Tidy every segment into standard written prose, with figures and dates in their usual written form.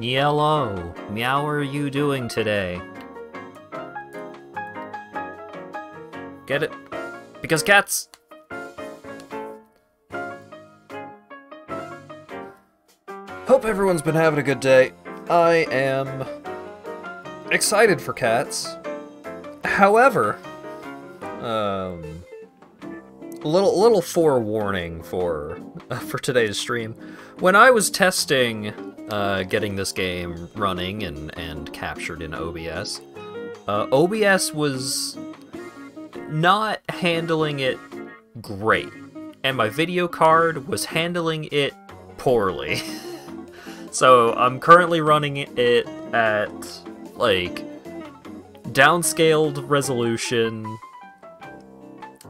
Yellow, meow are you doing today? Get it? Because cats! Hope everyone's been having a good day. I am excited for cats. However, a little forewarning for today's stream. When I was testing getting this game running and captured in OBS, OBS was not handling it great, and my video card was handling it poorly. So I'm currently running it at, like, downscaled resolution,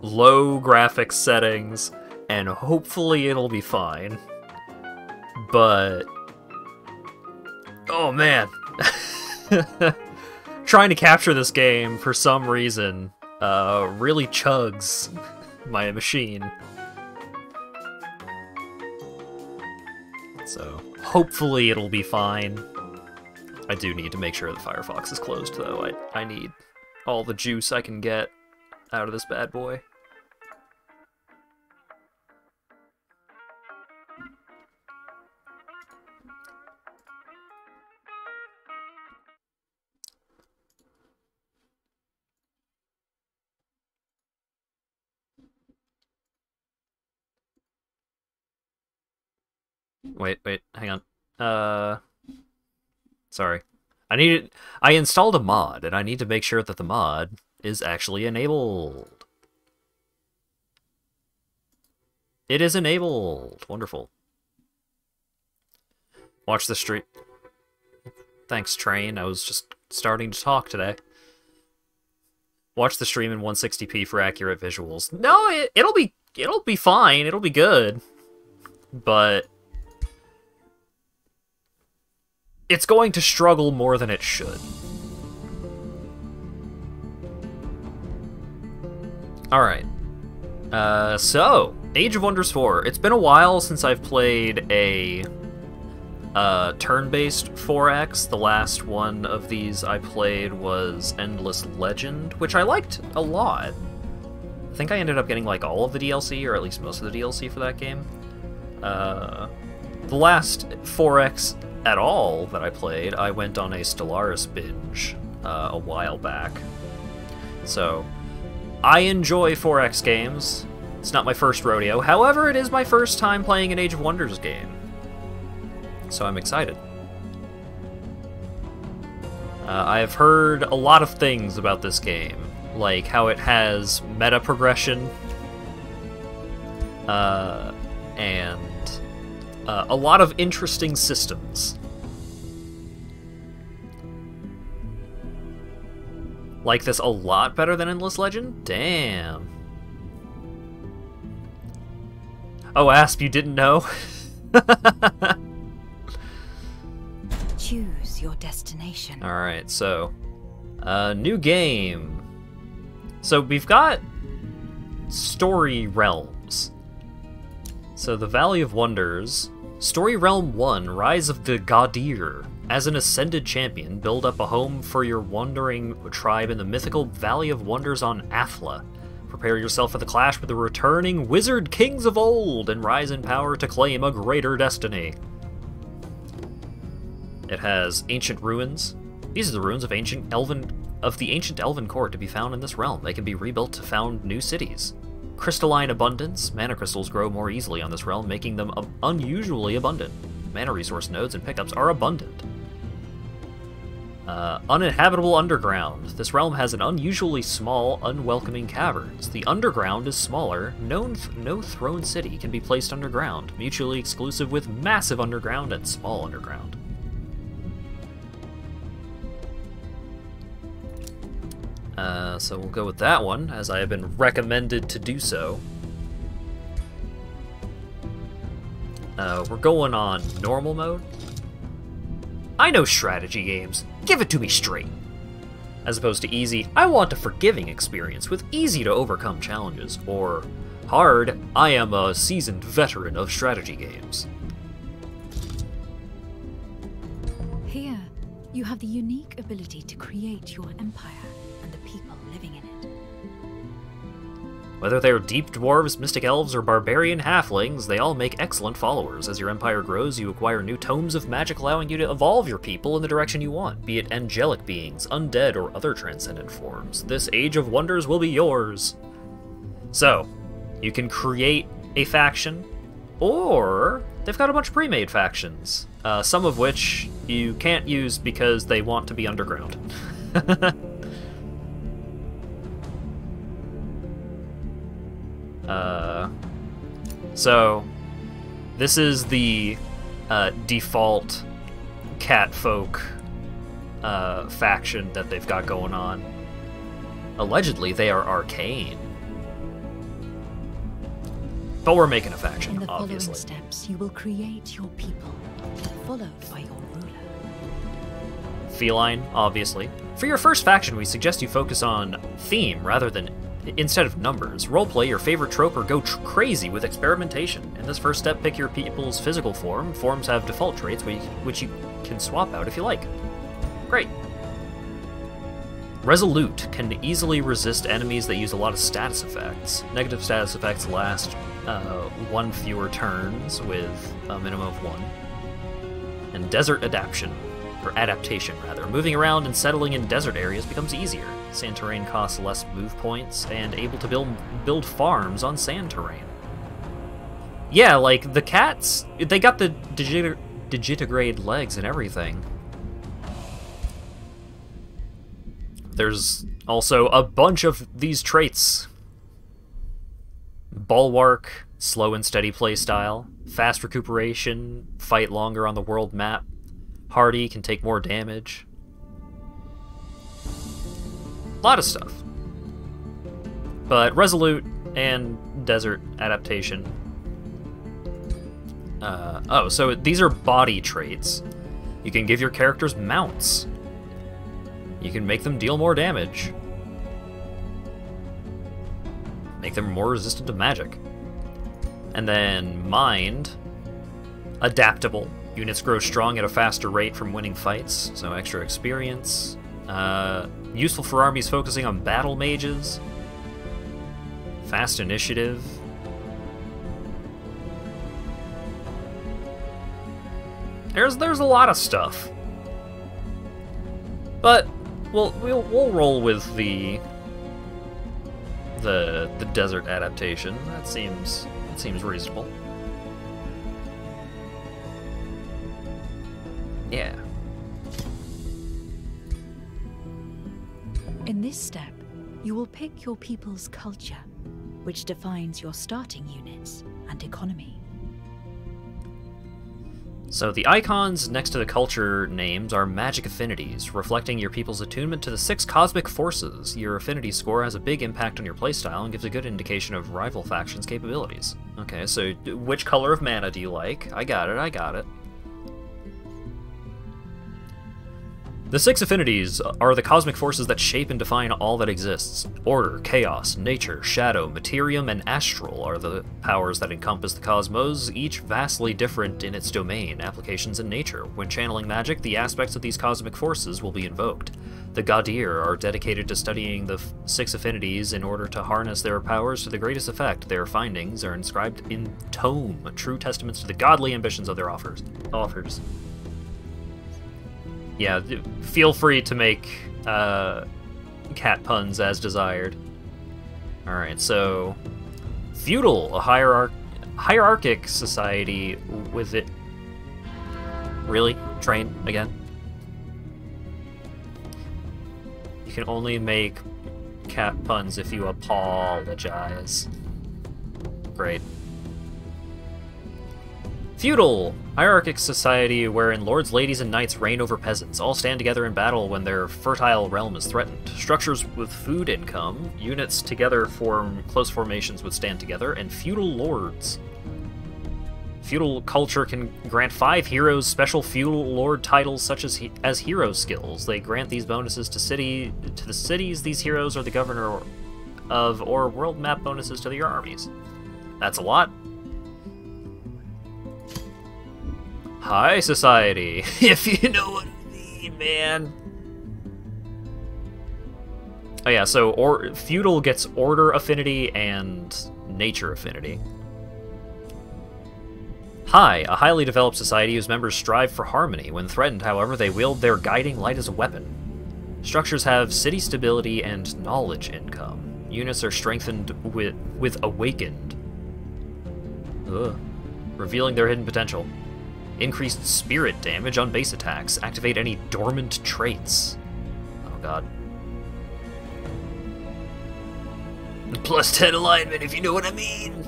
low graphics settings, and hopefully it'll be fine. But, oh man, trying to capture this game for some reason really chugs my machine. So hopefully it'll be fine. I do need to make sure that Firefox is closed, though. I need all the juice I can get out of this bad boy. Wait, hang on. Sorry. I installed a mod, and I need to make sure that the mod is actually enabled. It is enabled. Wonderful. Watch the stream. Thanks, Train. I was just starting to talk today. Watch the stream in 160p for accurate visuals. No, it'll be fine. It'll be good. But it's going to struggle more than it should. Alright. So, Age of Wonders 4. It's been a while since I've played a turn-based 4X. The last one of these I played was Endless Legend, which I liked a lot. I think I ended up getting like all of the DLC, or at least most of the DLC for that game. The last 4X at all that I played, I went on a Stellaris binge a while back. So, I enjoy 4X games. It's not my first rodeo. However, it is my first time playing an Age of Wonders game. So I'm excited. I have heard a lot of things about this game, like how it has meta progression, and a lot of interesting systems. Like this a lot better than Endless Legend? Damn. Oh, Asp, you didn't know? Choose your destination. Alright, so, new game. So we've got Story Realms. So the Valley of Wonders, Story Realm 1, Rise of the Gaudir. As an ascended champion, build up a home for your wandering tribe in the mythical Valley of Wonders on Athla. Prepare yourself for the clash with the returning wizard kings of old, and rise in power to claim a greater destiny. It has ancient ruins. These are the ruins of the ancient elven court to be found in this realm. They can be rebuilt to found new cities. Crystalline abundance. Mana crystals grow more easily on this realm, making them unusually abundant. Mana resource nodes and pickups are abundant. Uninhabitable underground. This realm has an unusually small, unwelcoming caverns. The underground is smaller. No throne city can be placed underground. Mutually exclusive with massive underground and small underground. So we'll go with that one, as I have been recommended to do so. We're going on normal mode. I know strategy games. Give it to me straight. As opposed to easy, I want a forgiving experience with easy to overcome challenges. Or hard, I am a seasoned veteran of strategy games. You have the unique ability to create your empire and the people living in it. Whether they are deep dwarves, mystic elves, or barbarian halflings, they all make excellent followers. As your empire grows, you acquire new tomes of magic allowing you to evolve your people in the direction you want, be it angelic beings, undead, or other transcendent forms. This age of wonders will be yours. So, you can create a faction, or they've got a bunch of pre-made factions, some of which you can't use because they want to be underground. So, this is the default catfolk faction that they've got going on. Allegedly, they are arcane. But we're making a faction, In the obviously. following steps, you will create your people, followed by your ruler. Feline, obviously. For your first faction, we suggest you focus on theme rather than instead of numbers. Roleplay your favorite trope or go crazy with experimentation. In this first step, pick your people's physical form. Forms have default traits which you can swap out if you like. Great. Resolute can easily resist enemies that use a lot of status effects. Negative status effects last 1 fewer turns with a minimum of 1. And desert adaptation. Moving around and settling in desert areas becomes easier. Sand terrain costs less move points, and able to build farms on sand terrain. Yeah, like, the cats, they got the digitigrade legs and everything. There's also a bunch of these traits. Bulwark, slow and steady playstyle, fast recuperation, fight longer on the world map, hardy, can take more damage. A lot of stuff. But resolute and desert adaptation. Oh, so these are body traits. You can give your characters mounts. You can make them deal more damage. Make them more resistant to magic. And then mind, adaptable. Units grow strong at a faster rate from winning fights, so extra experience. Useful for armies focusing on battle mages. Fast initiative. There's a lot of stuff. But we'll roll with the desert adaptation. That seems reasonable. Yeah. In this step, you will pick your people's culture, which defines your starting units and economy. So the icons next to the culture names are magic affinities, reflecting your people's attunement to the 6 cosmic forces. Your affinity score has a big impact on your playstyle and gives a good indication of rival factions' capabilities. Okay, so which color of mana do you like? I got it. The 6 affinities are the cosmic forces that shape and define all that exists. Order, chaos, nature, shadow, materium, and astral are the powers that encompass the cosmos, each vastly different in its domain, applications, and nature. When channeling magic, the aspects of these cosmic forces will be invoked. The Gadir are dedicated to studying the 6 affinities in order to harness their powers to the greatest effect. Their findings are inscribed in tome, true testaments to the godly ambitions of their authors. Yeah, feel free to make cat puns as desired. Alright, so feudal, a hierarchic society with it. Really? Train again? You can only make cat puns if you apologize. Great. Feudal, hierarchic society wherein lords, ladies, and knights reign over peasants. All stand together in battle when their fertile realm is threatened. Structures with food income, units together form close formations would stand together, and feudal lords. Feudal culture can grant 5 heroes special feudal lord titles such as hero skills. They grant these bonuses to the cities these heroes are the governor of, or world map bonuses to your armies. That's a lot. High society, if you know what I mean. mean, man? Oh yeah, so feudal gets order affinity and nature affinity. High, a highly developed society whose members strive for harmony. When threatened, however, they wield their guiding light as a weapon. Structures have city stability and knowledge income. Units are strengthened with awakened. Ugh. Revealing their hidden potential. Increased spirit damage on base attacks. Activate any dormant traits. Oh god. Plus 10 alignment, if you know what I mean.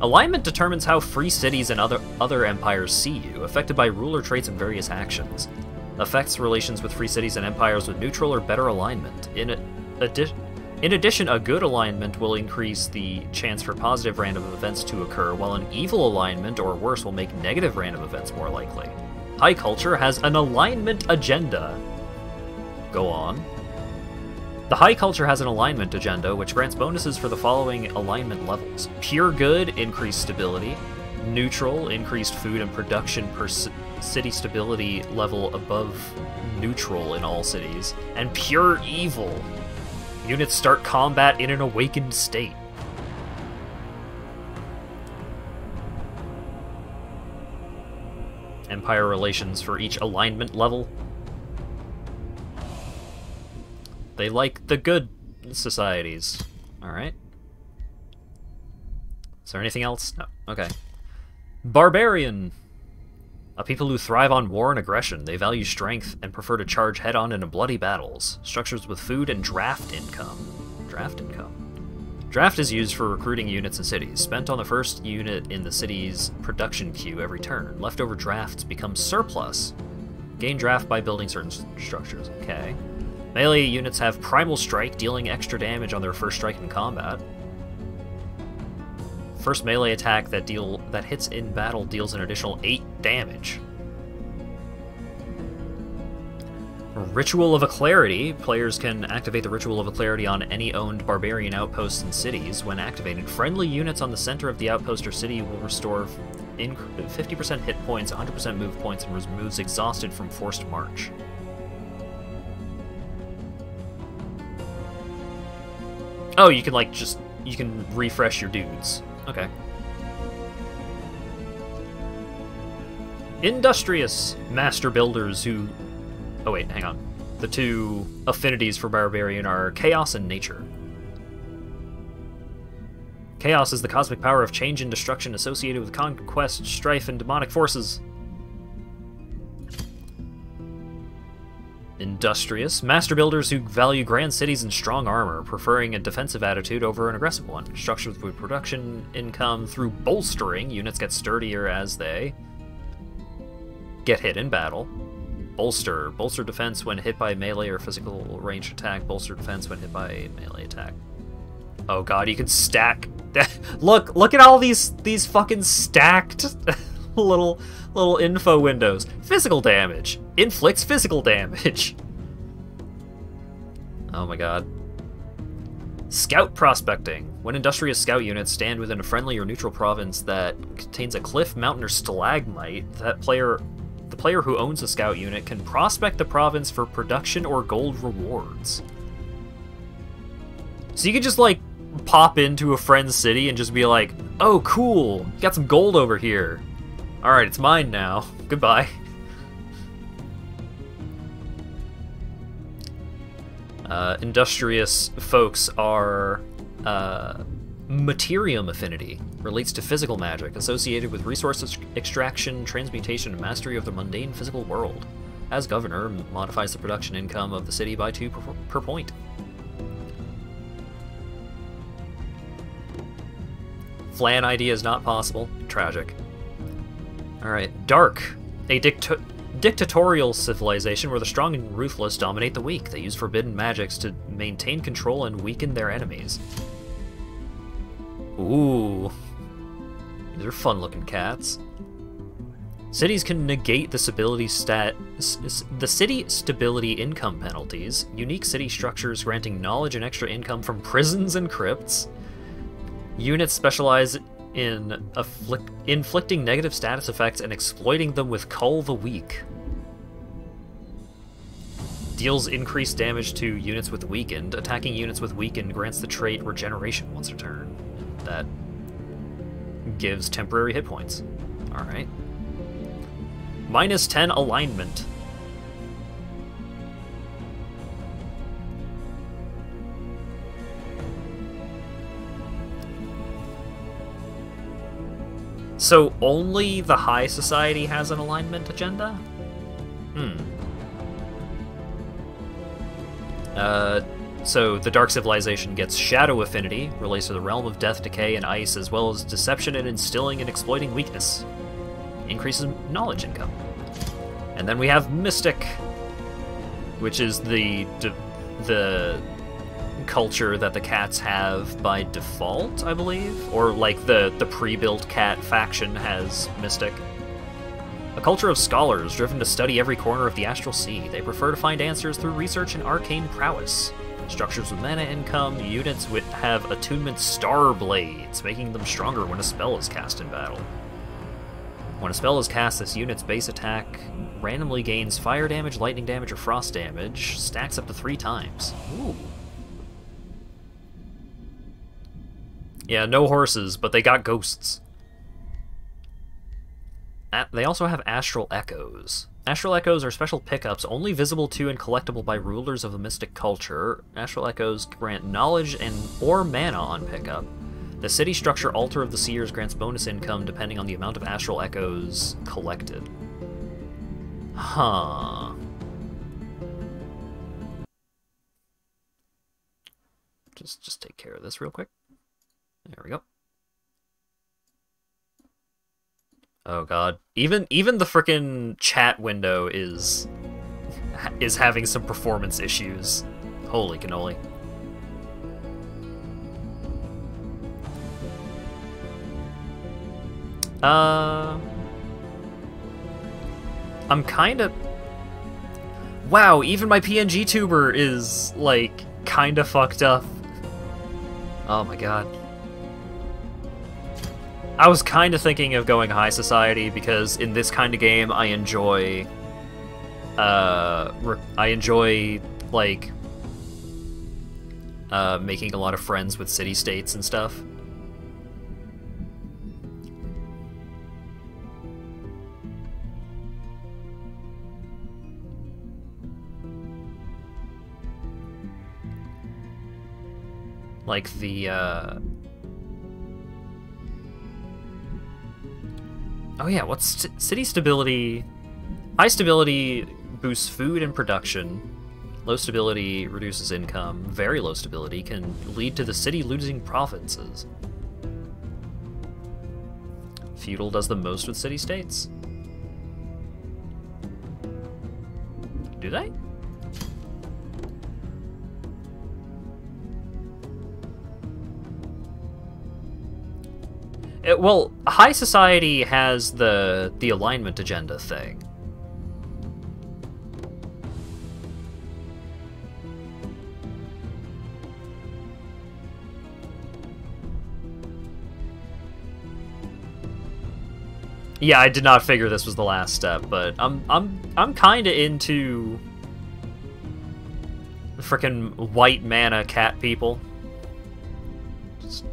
Alignment determines how free cities and other empires see you, affected by ruler traits and various actions. Affects relations with free cities and empires with neutral or better alignment. In addition, a good alignment will increase the chance for positive random events to occur, while an evil alignment, or worse, will make negative random events more likely. High culture has an alignment agenda. Go on. The High Culture has an alignment agenda, which grants bonuses for the following alignment levels. Pure Good, increased stability. Neutral, increased food and production per city stability level above neutral in all cities. And Pure Evil. Units start combat in an awakened state. Empire relations for each alignment level. They like the good societies. Alright. Is there anything else? No. Okay. Barbarian. A people who thrive on war and aggression. They value strength and prefer to charge head-on in bloody battles. Structures with food and draft income. Draft income. Draft is used for recruiting units in cities. Spent on the first unit in the city's production queue every turn. Leftover drafts become surplus. Gain draft by building certain structures. Okay. Melee units have Primal Strike, dealing extra damage on their first strike in combat. First melee attack that hits in battle deals an additional 8 damage. Ritual of Clarity. Players can activate the Ritual of Clarity on any owned barbarian outposts and cities. When activated, friendly units on the center of the outpost or city will restore 50% hit points, 100% move points, and removes exhausted from forced march. Oh, you can you can refresh your dudes. Okay. Industrious master builders who... Oh wait, hang on. The two affinities for Barbarian are Chaos and Nature. Chaos is the cosmic power of change and destruction associated with conquest, strife, and demonic forces. Industrious. Master builders who value grand cities and strong armor, preferring a defensive attitude over an aggressive one. Structures with production income through bolstering. Units get sturdier as they get hit in battle. Bolster. Bolster defense when hit by melee or physical ranged attack. Bolster defense when hit by melee attack. Oh god, you can stack... Look at all these fucking stacked little info windows. Physical damage. Inflicts physical damage. Oh my god. Scout prospecting. When industrious scout units stand within a friendly or neutral province that contains a cliff, mountain, or stalagmite, the player who owns a scout unit can prospect the province for production or gold rewards. So you could just, like, pop into a friend's city and just be like, oh, cool, got some gold over here. Alright, it's mine now. Goodbye. Industrious folks are Materium affinity. Relates to physical magic, associated with resource extraction, transmutation, and mastery of the mundane physical world. As governor, modifies the production income of the city by 2 per point. Flan ID is not possible. Tragic. Alright, Dark. A dictatorial civilization where the strong and ruthless dominate the weak. They use forbidden magics to maintain control and weaken their enemies. Ooh. These are fun-looking cats. Cities can negate the city stability income penalties. Unique city structures granting knowledge and extra income from prisons and crypts. Units specialize in inflicting negative status effects and exploiting them with Cull the Weak. Deals increased damage to units with weakened. Attacking units with weakened grants the trait Regeneration once a turn. That gives temporary hit points. Alright. -10 alignment. So only the High Society has an alignment agenda? So the Dark Civilization gets Shadow Affinity, relates to the realm of death, decay, and ice, as well as Deception and Instilling and Exploiting Weakness. Increases knowledge income. And then we have Mystic, which is the culture that the cats have by default, I believe? Or like the pre-built cat faction has Mystic. A culture of scholars driven to study every corner of the astral sea. They prefer to find answers through research and arcane prowess. Structures with mana income, units have attunement star blades, making them stronger when a spell is cast in battle. When a spell is cast, this unit's base attack randomly gains fire damage, lightning damage, or frost damage, stacks up to 3 times. Ooh. Yeah, no horses, but they got ghosts. They also have Astral Echoes. Astral Echoes are special pickups only visible to and collectible by rulers of the Mystic culture. Astral Echoes grant knowledge or mana on pickup. The city structure Altar of the Seers grants bonus income depending on the amount of Astral Echoes collected. Huh. Just take care of this real quick. There we go. Oh god. Even the frickin' chat window is having some performance issues. Holy cannoli. I'm kinda... Wow, even my PNG tuber is, like, kinda fucked up. Oh my god. I was kind of thinking of going High Society because in this kind of game I enjoy, like, making a lot of friends with city-states and stuff. Like the, oh yeah, what's city stability? High stability boosts food and production. Low stability reduces income. Very low stability can lead to the city losing provinces. Feudal does the most with city-states. Do they? Well, High Society has the alignment agenda thing. Yeah, I did not figure this was the last step, but I'm kind of into frickin' white mana cat people. Just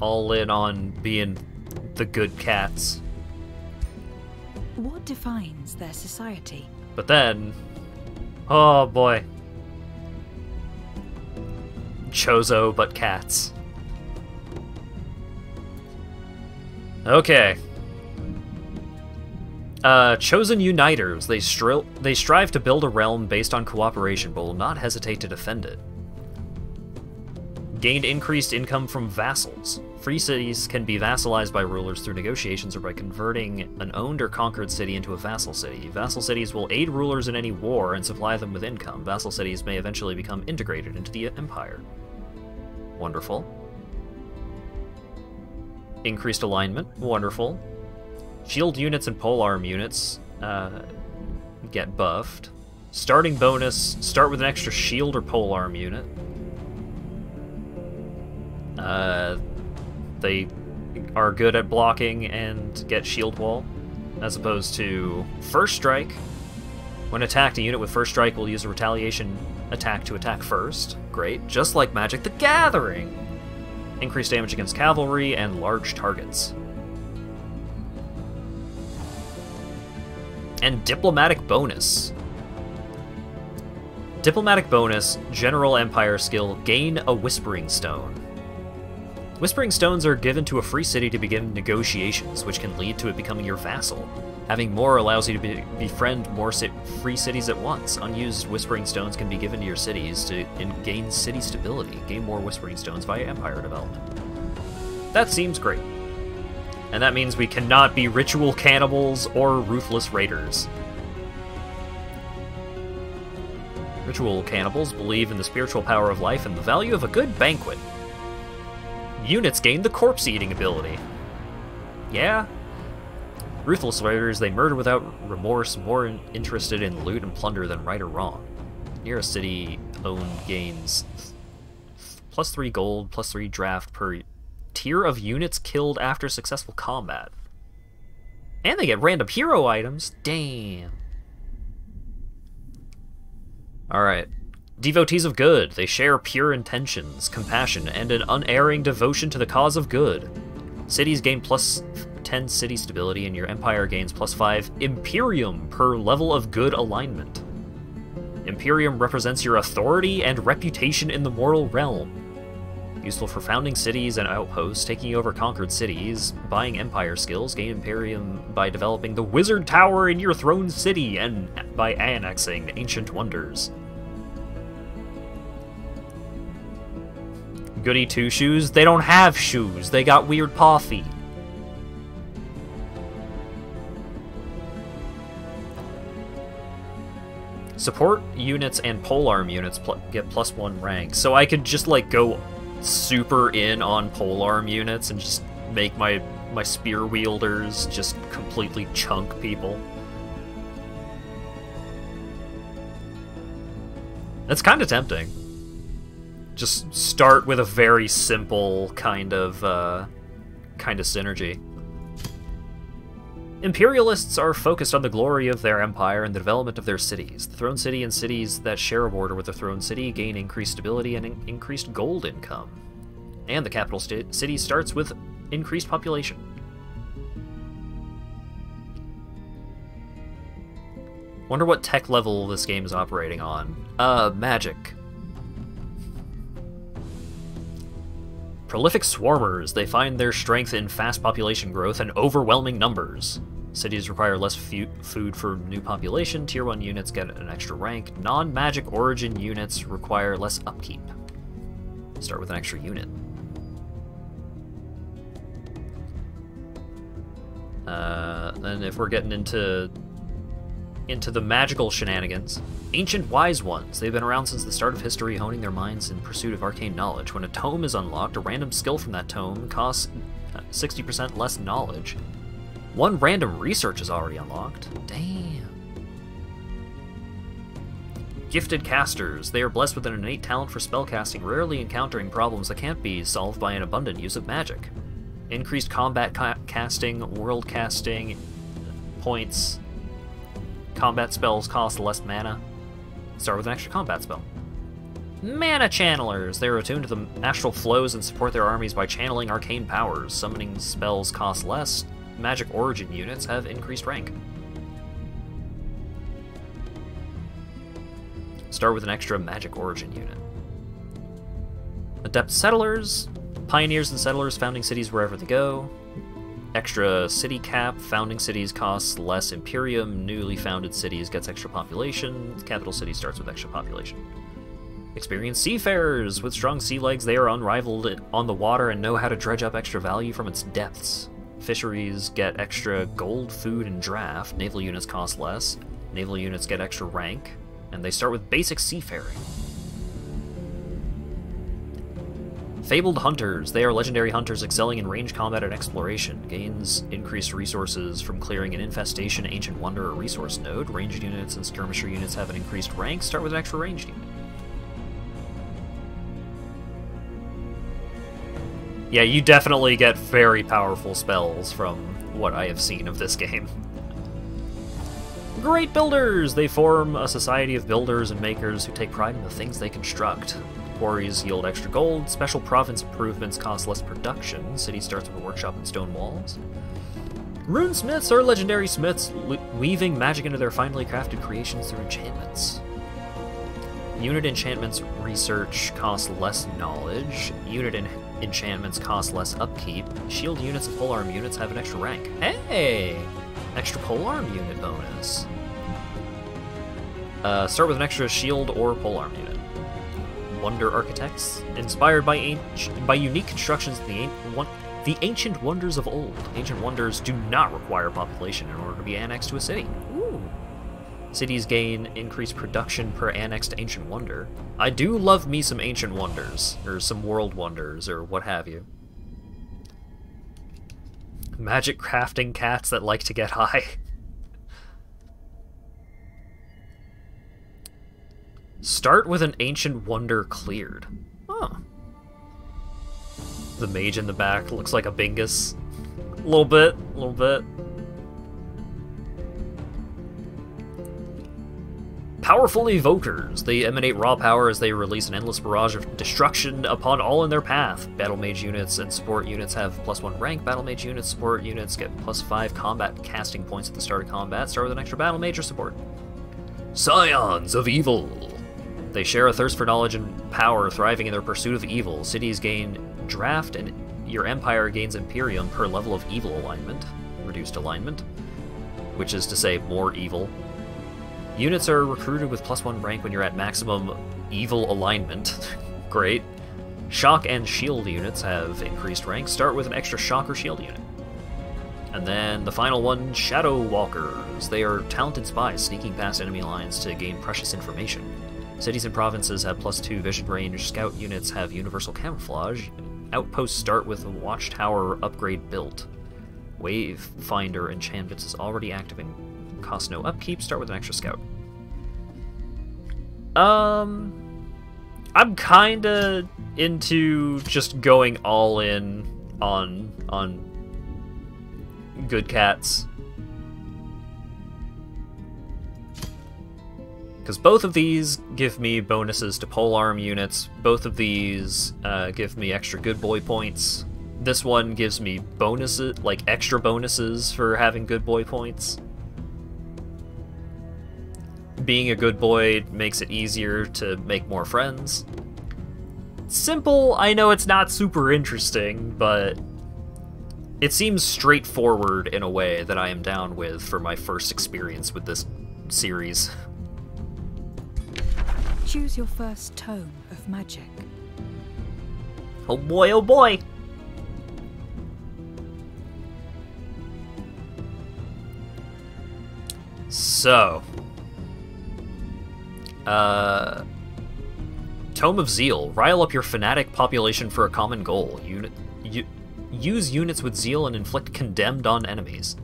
all in on being the good cats. What defines their society? But then, oh boy, Chozo but cats. Okay. Chosen Uniters. They strive to build a realm based on cooperation, but will not hesitate to defend it. Gained increased income from vassals. Free cities can be vassalized by rulers through negotiations or by converting an owned or conquered city into a vassal city. Vassal cities will aid rulers in any war and supply them with income. Vassal cities may eventually become integrated into the empire. Wonderful. Increased alignment. Wonderful. Shield units and polearm units get buffed. Starting bonus. Start with an extra shield or polearm unit. They are good at blocking and get shield wall, as opposed to first strike, When attacked, a unit with first strike will use a retaliation attack to attack first. Great. Just like Magic the Gathering. Increased damage against cavalry and large targets. And Diplomatic bonus. Diplomatic bonus, General Empire skill, gain a Whispering Stone. Whispering Stones are given to a free city to begin negotiations, which can lead to it becoming your vassal. Having more allows you to befriend more free cities at once. Unused Whispering Stones can be given to your cities to gain city stability. Gain more Whispering Stones via Empire development. That seems great. And that means we cannot be ritual cannibals or ruthless raiders. Ritual cannibals believe in the spiritual power of life and the value of a good banquet. Units gain the corpse-eating ability. Yeah. Ruthless raiders, they murder without remorse, more interested in loot and plunder than right or wrong. Near a city owned gains +3 gold, +3 draft per tier of units killed after successful combat. And they get random hero items. Damn. Alright. Devotees of good. They share pure intentions, compassion, and an unerring devotion to the cause of good. Cities gain +10 city stability, and your empire gains +5 Imperium per level of good alignment. Imperium represents your authority and reputation in the mortal realm. Useful for founding cities and outposts, taking over conquered cities, buying empire skills, gain Imperium by developing the Wizard Tower in your throne city, and by annexing ancient wonders. Goody two-shoes? They don't have shoes, they got weird paw feet. Support units and polearm units get +1 rank, so I could just like go super in on polearm units and just make my spear wielders just completely chunk people. That's kind of tempting. Just start with a very simple kind of synergy. Imperialists are focused on the glory of their empire and the development of their cities. The throne city and cities that share a border with the throne city gain increased stability and increased gold income. And the capital city starts with increased population. Wonder what tech level this game is operating on. Magic. Prolific swarmers. They find their strength in fast population growth and overwhelming numbers. Cities require less food for new population. Tier 1 units get an extra rank. Non-magic origin units require less upkeep. Start with an extra unit. Then if we're getting into the magical shenanigans. Ancient Wise Ones. They've been around since the start of history, honing their minds in pursuit of arcane knowledge. When a tome is unlocked, a random skill from that tome costs 60% less knowledge. One random research is already unlocked. Damn. Gifted Casters. They are blessed with an innate talent for spellcasting, rarely encountering problems that can't be solved by an abundant use of magic. Increased combat casting, world casting, points. Combat spells cost less mana. Start with an extra combat spell. Mana Channelers! They are attuned to the astral flows and support their armies by channeling arcane powers. Summoning spells cost less. Magic origin units have increased rank. Start with an extra magic origin unit. Adept Settlers. Pioneers and settlers founding cities wherever they go. Extra city cap. Founding cities costs less Imperium. Newly founded cities gets extra population. Capital city starts with extra population. Experienced seafarers. With strong sea legs, they are unrivaled on the water and know how to dredge up extra value from its depths. Fisheries get extra gold, food, and draft. Naval units cost less. Naval units get extra rank. And they start with basic seafaring. Fabled Hunters. They are legendary hunters excelling in range combat and exploration. Gains increased resources from clearing an infestation, ancient wonder, or resource node. Ranged units and skirmisher units have an increased rank. Start with an extra ranged unit. Yeah, you definitely get very powerful spells from what I have seen of this game. Great builders! They form a society of builders and makers who take pride in the things they construct. Quarries yield extra gold, special province improvements cost less production, city starts with a workshop and stone walls. Runesmiths are legendary smiths, weaving magic into their finely crafted creations through enchantments. Unit enchantments research cost less knowledge, unit enchantments cost less upkeep, shield units and polearm units have an extra rank. Hey! Extra polearm unit bonus. Start with an extra shield or polearm unit. Wonder Architects, inspired by unique constructions of the ancient wonders of old. Ancient wonders do not require population in order to be annexed to a city. Ooh. Cities gain increased production per annexed ancient wonder. I do love me some ancient wonders, or some world wonders, or what have you. Magic crafting cats that like to get high. Start with an ancient wonder cleared. Huh. The mage in the back looks like a Bingus. A little bit, a little bit. Powerful evokers. They emanate raw power as they release an endless barrage of destruction upon all in their path. Battle mage units and support units have +1 rank. Battle mage units, support units get +5 combat casting points at the start of combat. Start with an extra battle mage or support. Scions of Evil. They share a thirst for knowledge and power, thriving in their pursuit of evil. Cities gain draft, and your empire gains Imperium per level of evil alignment. Reduced alignment. Which is to say, more evil. Units are recruited with +1 rank when you're at maximum evil alignment. Great. Shock and shield units have increased rank. Start with an extra shock or shield unit. And then the final one, Shadow Walkers. They are talented spies sneaking past enemy lines to gain precious information. Cities and provinces have +2 vision range. Scout units have universal camouflage. Outposts start with a watchtower upgrade built. Wavefinder enchantments is already active and cost no upkeep. Start with an extra scout. I'm kinda into just going all in on good cats. Because both of these give me bonuses to polearm units. Both of these give me extra good boy points. This one gives me bonuses, like extra bonuses for having good boy points. Being a good boy makes it easier to make more friends. Simple, I know it's not super interesting, but it seems straightforward in a way that I am down with for my first experience with this series. Choose your first tome of magic. Oh boy, oh boy! So... Tome of Zeal. Rile up your fanatic population for a common goal. Use units with Zeal and inflict condemned on enemies.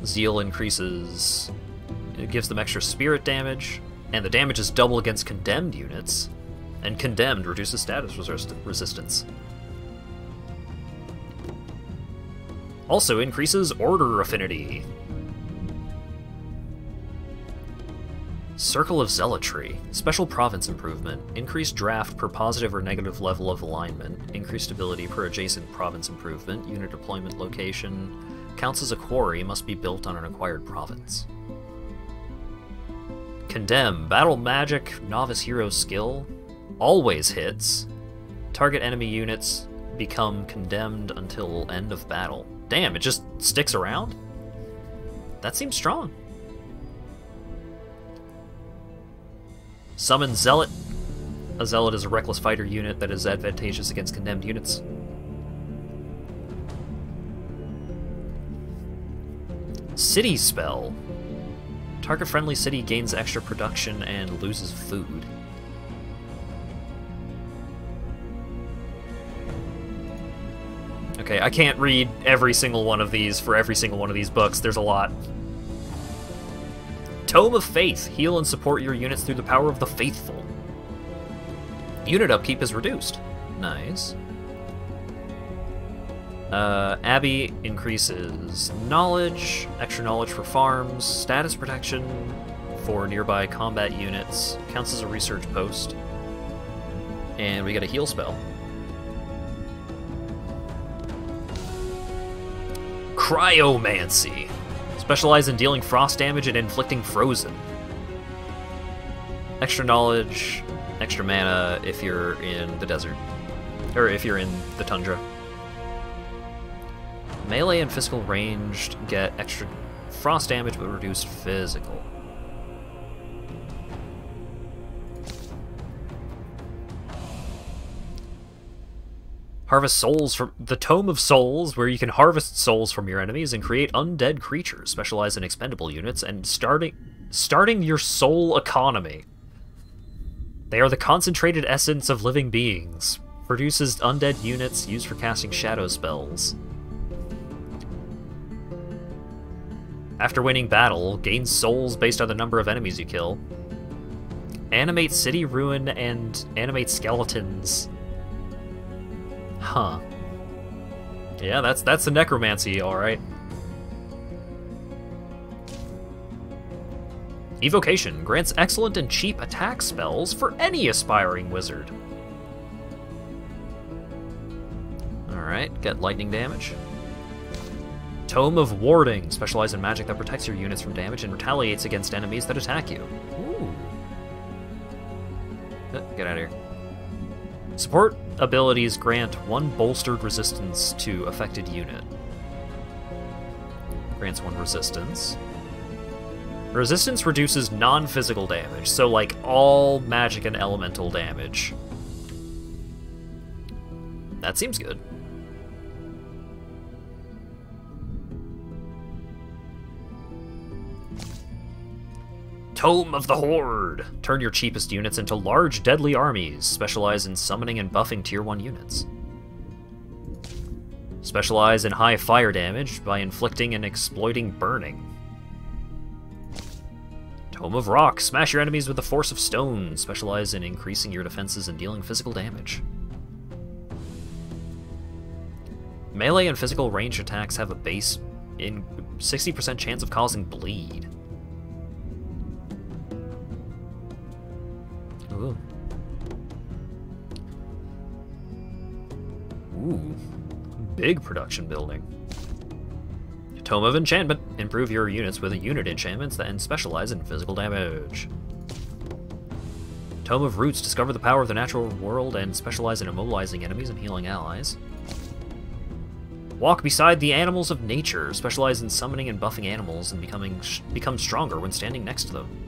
Zeal increases... It gives them extra spirit damage, and the damage is double against condemned units, and condemned reduces status resistance. Also increases order affinity. Circle of Zealotry. Special province improvement. Increased draft per positive or negative level of alignment. Increased ability per adjacent province improvement. Unit deployment location. Counts as a quarry, must be built on an acquired province. Condemn. Battle magic, novice hero skill. Always hits. Target enemy units become condemned until end of battle. Damn, it just sticks around? That seems strong. Summon Zealot. A Zealot is a reckless fighter unit that is advantageous against condemned units. City Spell. Target-friendly city gains extra production and loses food. Okay, I can't read every single one of these for every single one of these books. There's a lot. Tome of Faith. Heal and support your units through the power of the Faithful. Unit upkeep is reduced. Nice. Abby increases knowledge, extra knowledge for farms, status protection for nearby combat units, counts as a research post, and we get a heal spell. Cryomancy. Specialize in dealing frost damage and inflicting frozen. Extra knowledge, extra mana if you're in the desert. Or if you're in the tundra. Melee and physical ranged get extra frost damage but reduced physical. Harvest souls from the Tome of Souls, where you can harvest souls from your enemies and create undead creatures, specialize in expendable units, and starting your soul economy. They are the concentrated essence of living beings. Produces undead units used for casting shadow spells. After winning battle, gains souls based on the number of enemies you kill. Animate city ruin and animate skeletons. Huh. Yeah, that's the necromancy, alright. Evocation grants excellent and cheap attack spells for any aspiring wizard. Alright, get lightning damage. Tome of Warding, specialize in magic that protects your units from damage and retaliates against enemies that attack you. Ooh. Get out of here. Support abilities grant 1 bolstered resistance to affected unit. Grants 1 resistance. Resistance reduces non-physical damage, so like all magic and elemental damage. That seems good. Tome of the Horde! Turn your cheapest units into large, deadly armies. Specialize in summoning and buffing Tier 1 units. Specialize in high fire damage by inflicting and exploiting burning. Tome of Rock. Smash your enemies with the force of stone. Specialize in increasing your defenses and dealing physical damage. Melee and physical ranged attacks have a base in 60% chance of causing bleed. Ooh. Ooh. Big production building. Tome of Enchantment. Improve your units with unit enchantments that specialize in physical damage. Tome of Roots. Discover the power of the natural world and specialize in immobilizing enemies and healing allies. Walk beside the animals of nature. Specialize in summoning and buffing animals and become stronger when standing next to them.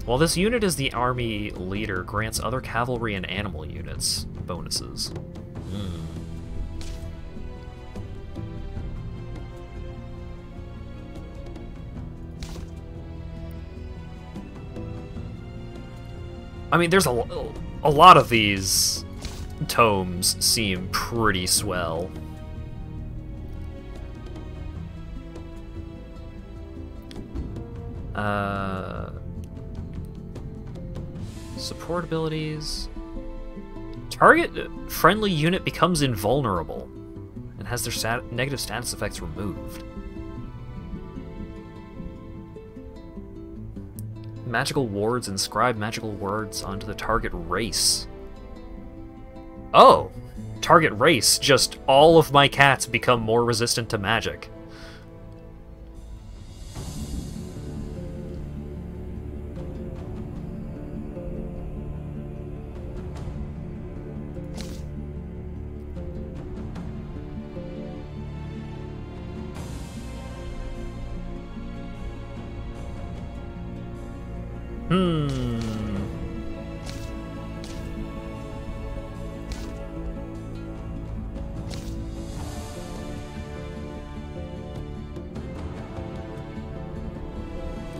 While this unit is the army leader, grants other cavalry and animal units bonuses. I mean, there's a lot of these tomes seem pretty swell. Support abilities. Target friendly unit becomes invulnerable and has their negative status effects removed. Magical wards inscribe magical words onto the target race. Oh! Target race, just all of my cats become more resistant to magic.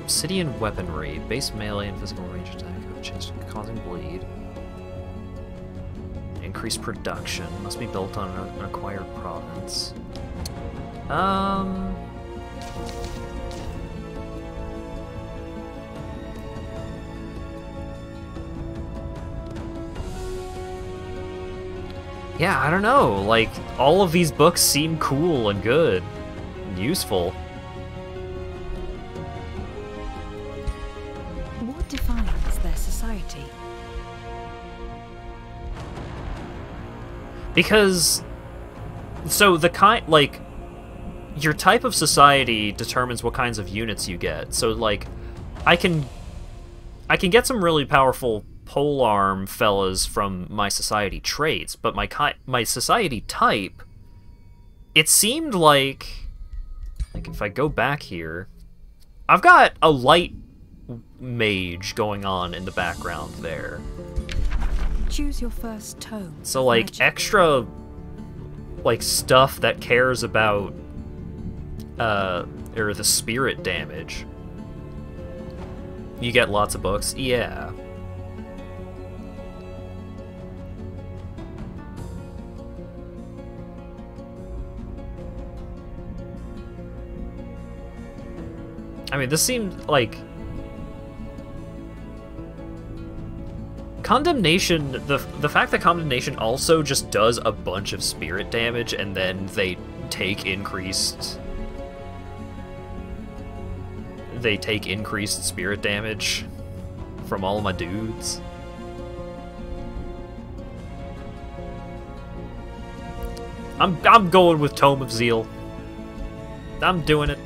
Obsidian weaponry, base melee and physical range attack with a chance of causing bleed. Increased production, must be built on an acquired province. Yeah, I don't know. Like, all of these books seem cool and good and useful. What defines their society? Because, so the kind, like, your type of society determines what kinds of units you get. So, like, I can get some really powerful polearm fellas from my society traits, but my society type, it seemed like if I go back here, I've got a light mage going on in the background there. Choose your first tome. So, like, magic. extra, like, stuff that cares about, or the spirit damage. You get lots of books? Yeah. I mean, this seemed like... Condemnation, the fact that Condemnation also just does a bunch of spirit damage and then they take increased spirit damage from all of my dudes. I'm going with Tome of Zeal. I'm doing it.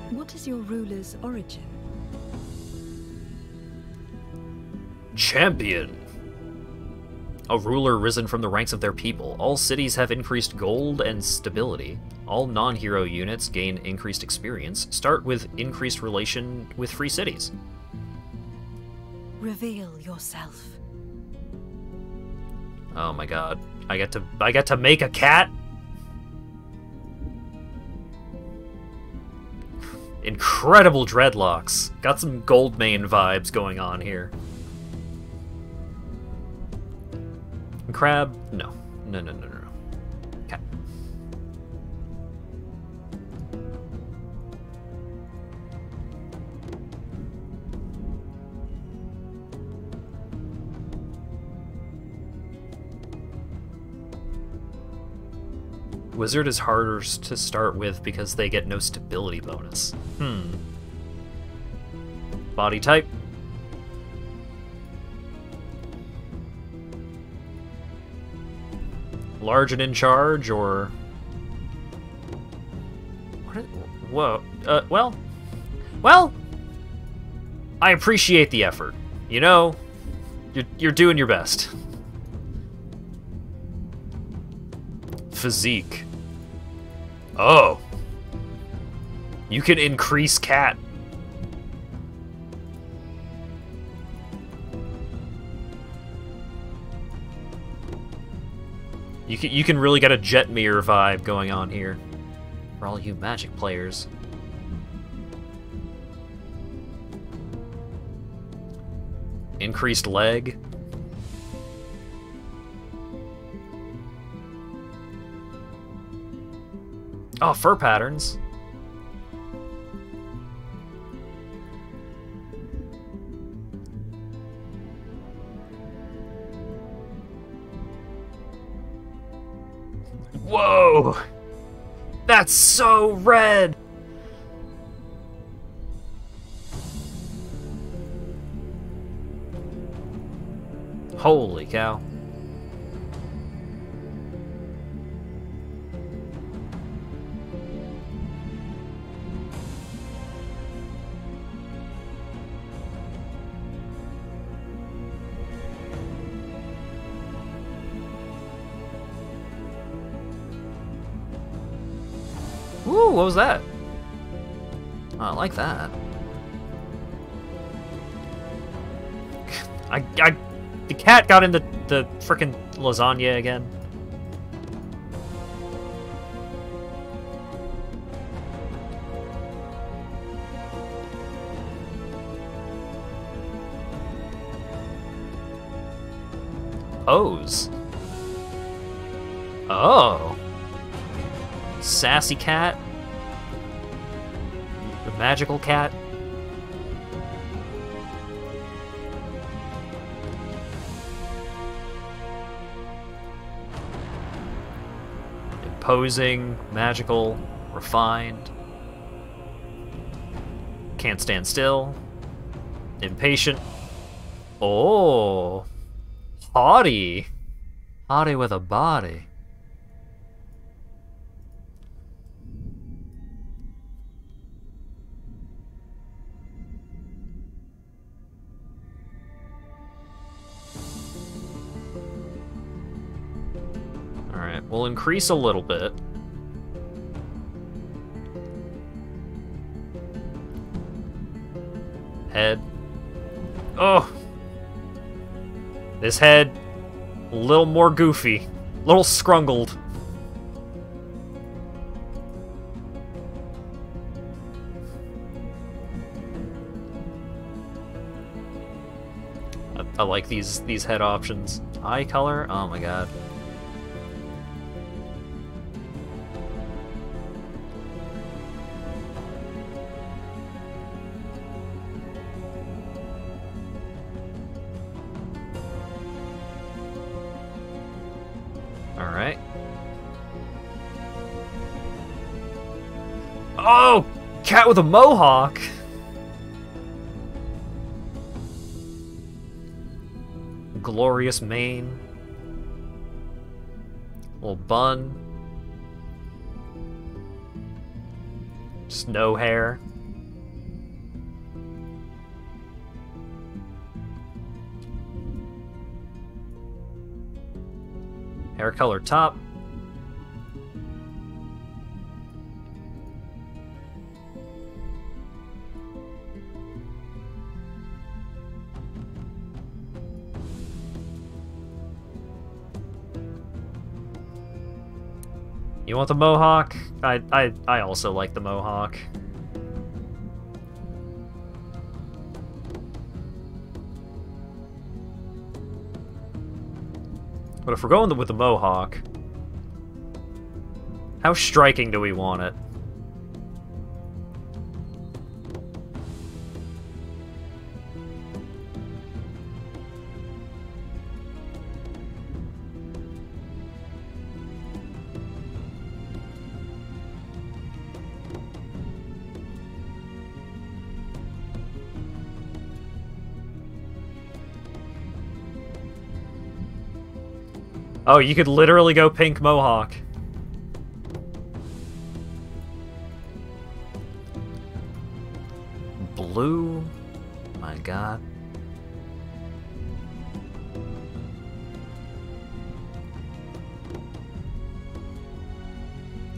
What is your ruler's origin? Champion. A ruler risen from the ranks of their people. All cities have increased gold and stability. All non-hero units gain increased experience. Start with increased relation with free cities. Reveal yourself. Oh my god. I get to make a cat? Incredible dreadlocks. Got some Goldmane vibes going on here. Crab? No. No. Cat. Wizard is harder to start with because they get no stability bonus. Body type? Large and in charge, or... Whoa. Well, I appreciate the effort. You know, you're doing your best. Physique. Oh. You can increase cat. You can really get a Jetmir vibe going on here. For all you Magic players. Increased leg. Oh, fur patterns. Whoa! That's so red! Holy cow. Ooh, what was that? Oh, I like that. The cat got into the frickin' lasagna again. Pose. Oh. Sassy cat. The magical cat. imposing, magical, refined. Can't stand still. Impatient. Oh, haughty. Haughty with a body. Alright, we'll increase a little bit. Head. Oh! This head, a little more goofy. A little scrungled. I like these head options. Eye color? Oh my god. Alright. Oh! Cat with a mohawk! Glorious mane. Little bun. Just no hair. Hair color top. You want the mohawk? I also like the mohawk. But if we're going with the mohawk, how striking do we want it? Oh, you could literally go pink mohawk. Blue? My god.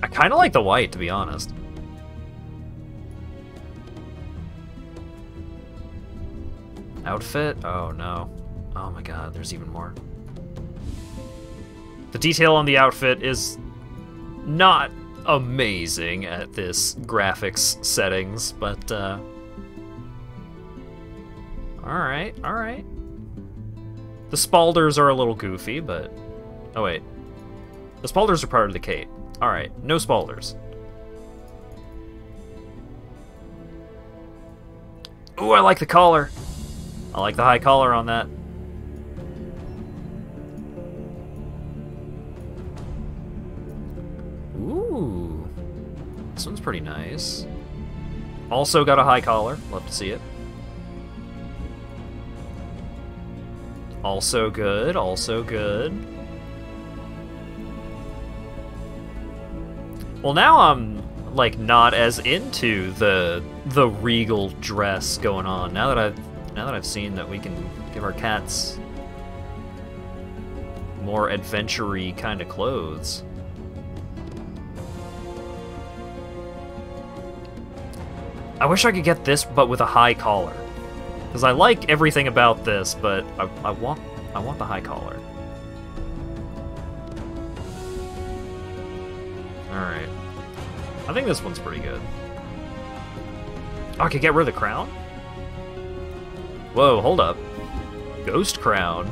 I kind of like the white, to be honest. Outfit? Oh no. Oh my god, there's even more. The detail on the outfit is not amazing at this graphics settings, but alright, alright. The Spalders are a little goofy, but... Oh wait. The Spalders are part of the cape. Alright, no Spalders. Ooh, I like the collar. I like the high collar on that. Ooh, this one's pretty nice. Also got a high collar. Love to see it. Also good, also good. Well, now I'm like not as into the regal dress going on. Now that I've seen that we can give our cats more adventure-y kind of clothes. I wish I could get this, but with a high collar. Because I like everything about this, but I want the high collar. Alright. I think this one's pretty good. Oh, I could get rid of the crown? Whoa, hold up. Ghost crown.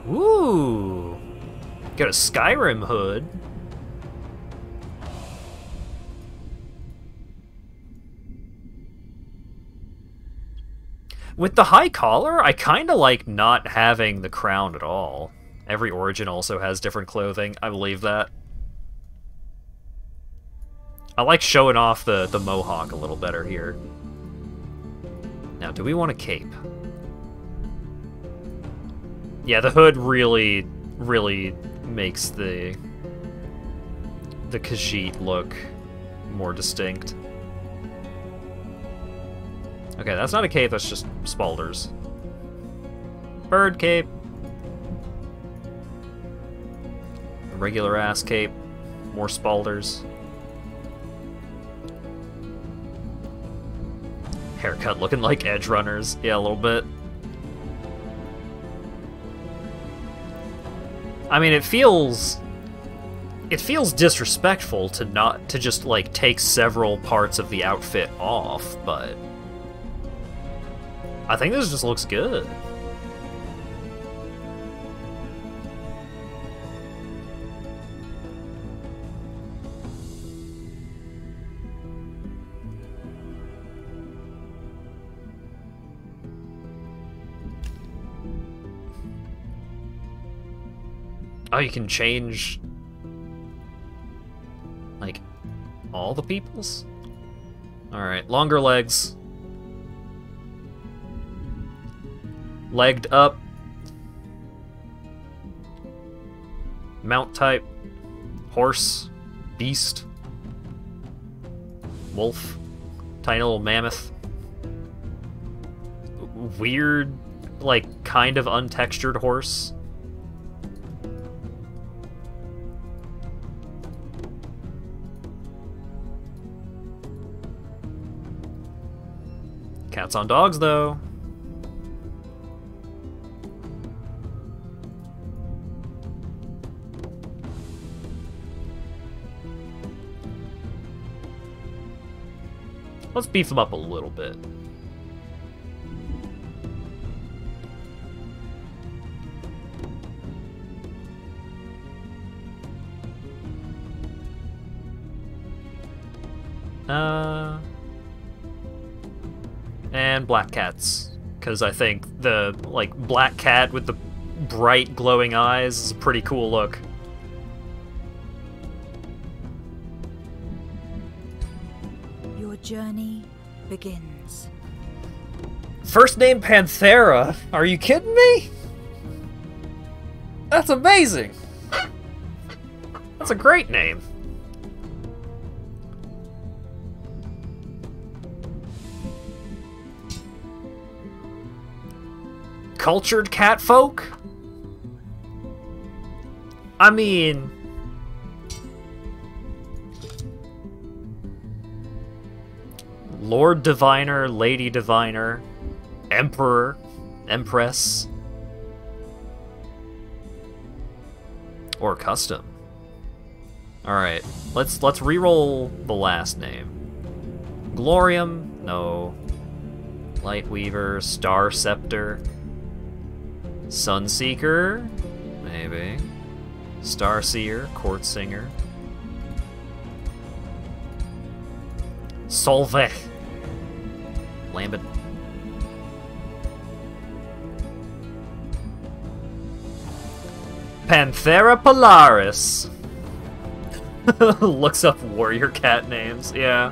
Ooh. Got a Skyrim hood. With the high collar, I kind of like not having the crown at all. Every origin also has different clothing. I believe that. I like showing off the mohawk a little better here. Now, do we want a cape? Yeah, the hood really makes the Khajiit look more distinct. Okay, that's not a cape, that's just spalders. Bird cape. Regular ass cape. More spalders. Haircut looking like edge runners. Yeah, a little bit. I mean, it feels disrespectful to just like take several parts of the outfit off, but I think this just looks good. Oh, you can change, like, all the peoples? Alright, longer legs. Legged up. Mount type. Horse. Beast. Wolf. Tiny little mammoth. Weird, like, kind of untextured horse. Cats on dogs, though. Let's beef them up a little bit. And black cats, because I think the, like, black cat with the bright glowing eyes is a pretty cool look. Your journey begins. First name Panthera? Are you kidding me? That's amazing! That's a great name. Cultured catfolk? I mean... Lord Diviner, Lady Diviner, Emperor, Empress, or custom. Alright, let's re-roll the last name. Glorium? No. Lightweaver, Star Scepter. Sunseeker? Maybe. Starseer, Court Singer. Solvech. Lambent. Panthera Polaris. Looks up warrior cat names, yeah.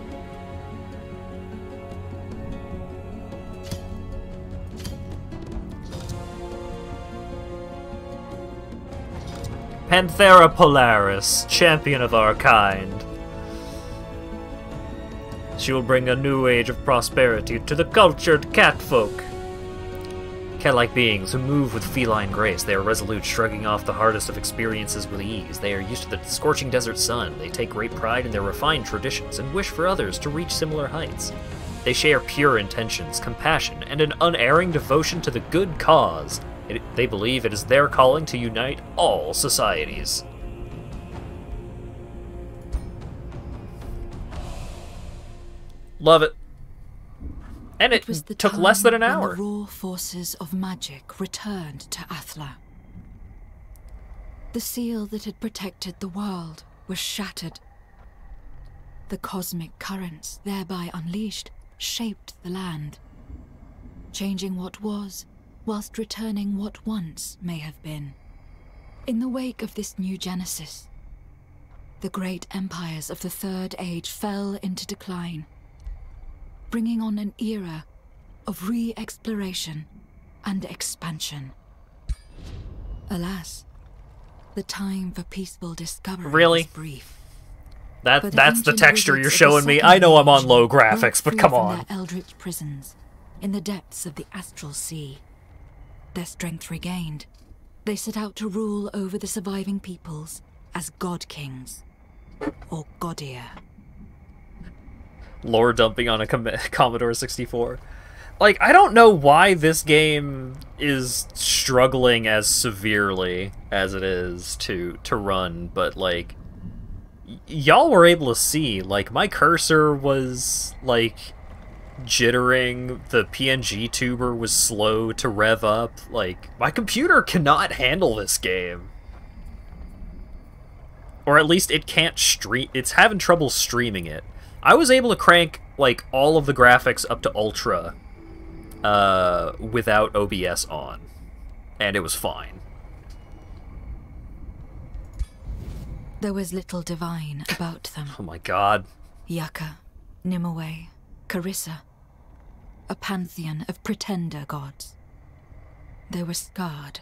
Panthera Polaris, champion of our kind. She will bring a new age of prosperity to the cultured catfolk. Cat-like beings who move with feline grace. They are resolute, shrugging off the hardest of experiences with ease. They are used to the scorching desert sun. They take great pride in their refined traditions and wish for others to reach similar heights. They share pure intentions, compassion, and an unerring devotion to the good cause. They believe it is their calling to unite all societies. Love it. And it took less than an hour. When the raw forces of magic returned to Athla. The seal that had protected the world was shattered. The cosmic currents, thereby unleashed, shaped the land. changing what was, whilst returning what once may have been. In the wake of this new genesis, the great empires of the Third Age fell into decline, bringing on an era of re-exploration and expansion. Alas, the time for peaceful discovery was brief. That's the texture you're showing me. I know I'm on low graphics, but come on. Their eldritch prisons, in the depths of the astral sea. Their strength regained, they set out to rule over the surviving peoples as God Kings, or Godir. Lore dumping on a Commodore 64. Like, I don't know why this game is struggling as severely as it is to run, but, like, y'all were able to see, like, my cursor was, like, jittering, the PNG tuber was slow to rev up, like, my computer cannot handle this game. Or at least it can't stream, it's having trouble streaming it. I was able to crank, like, all of the graphics up to Ultra, without OBS on, and it was fine. There was little divine about them. Oh my god. Yaka, Nimue, Carissa. A pantheon of pretender gods. They were scarred,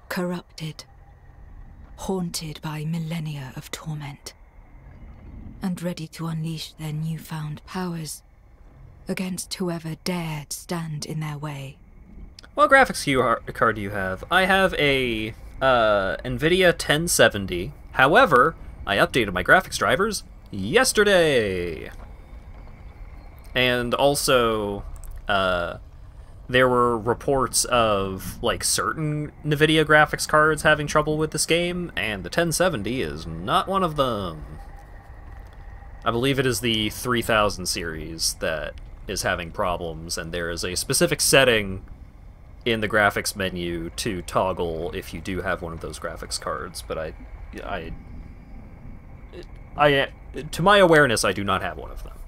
corrupted, haunted by millennia of torment, and ready to unleash their newfound powers against whoever dared stand in their way. What graphics card do you have? I have a NVIDIA 1070. However, I updated my graphics drivers yesterday. And also, there were reports of, like, certain NVIDIA graphics cards having trouble with this game, and the 1070 is not one of them. I believe it is the 3000 series that is having problems, and there is a specific setting in the graphics menu to toggle if you do have one of those graphics cards, but to my awareness, I do not have one of them.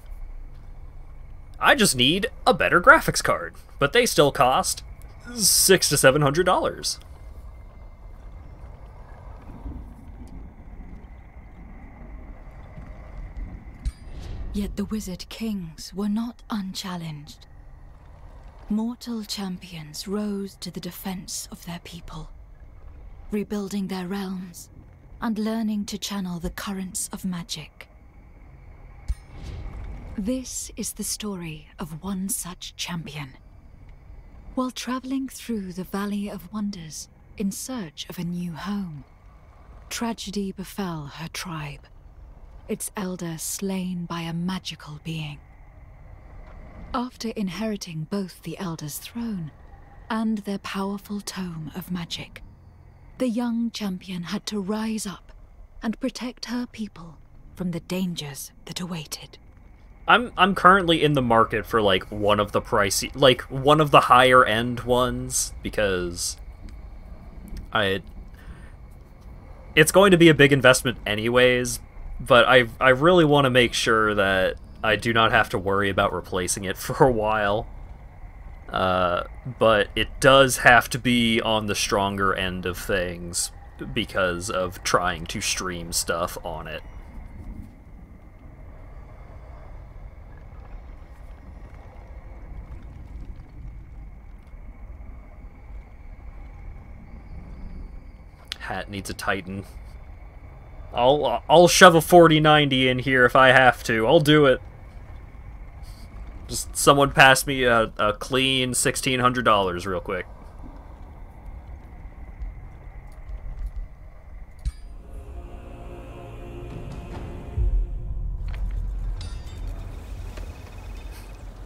I just need a better graphics card, but they still cost $600 to $700. Yet the Wizard Kings were not unchallenged. Mortal champions rose to the defense of their people, rebuilding their realms and learning to channel the currents of magic. This is the story of one such champion. While traveling through the Valley of Wonders in search of a new home, tragedy befell her tribe, its elder slain by a magical being. After inheriting both the elder's throne and their powerful tome of magic, the young champion had to rise up and protect her people from the dangers that awaited. I'm currently in the market for, like, one of the pricey, like, one of the higher end ones, because it's going to be a big investment anyways, but I really want to make sure that I do not have to worry about replacing it for a while. But it does have to be on the stronger end of things because of trying to stream stuff on it. Hat needs a Titan. I'll shove a 4090 in here if I have to. I'll do it. Just someone pass me a clean $1,600 real quick.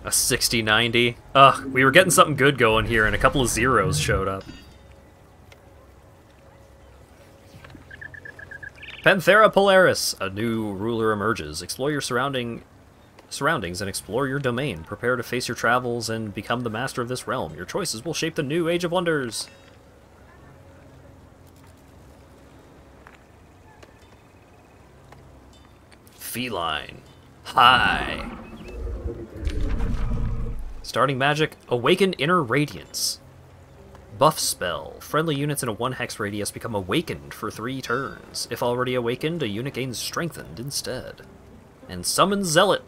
A 6090. Ugh, we were getting something good going here, and a couple of zeros showed up. Panthera Polaris, a new ruler emerges. Explore your surroundings and explore your domain. Prepare to face your travels and become the master of this realm. Your choices will shape the new Age of Wonders. Feline. Hi. Starting magic, Awaken Inner Radiance. Buff spell. Friendly units in a 1-hex radius become awakened for 3 turns. If already awakened, a unit gains strengthened instead. And Summon Zealot.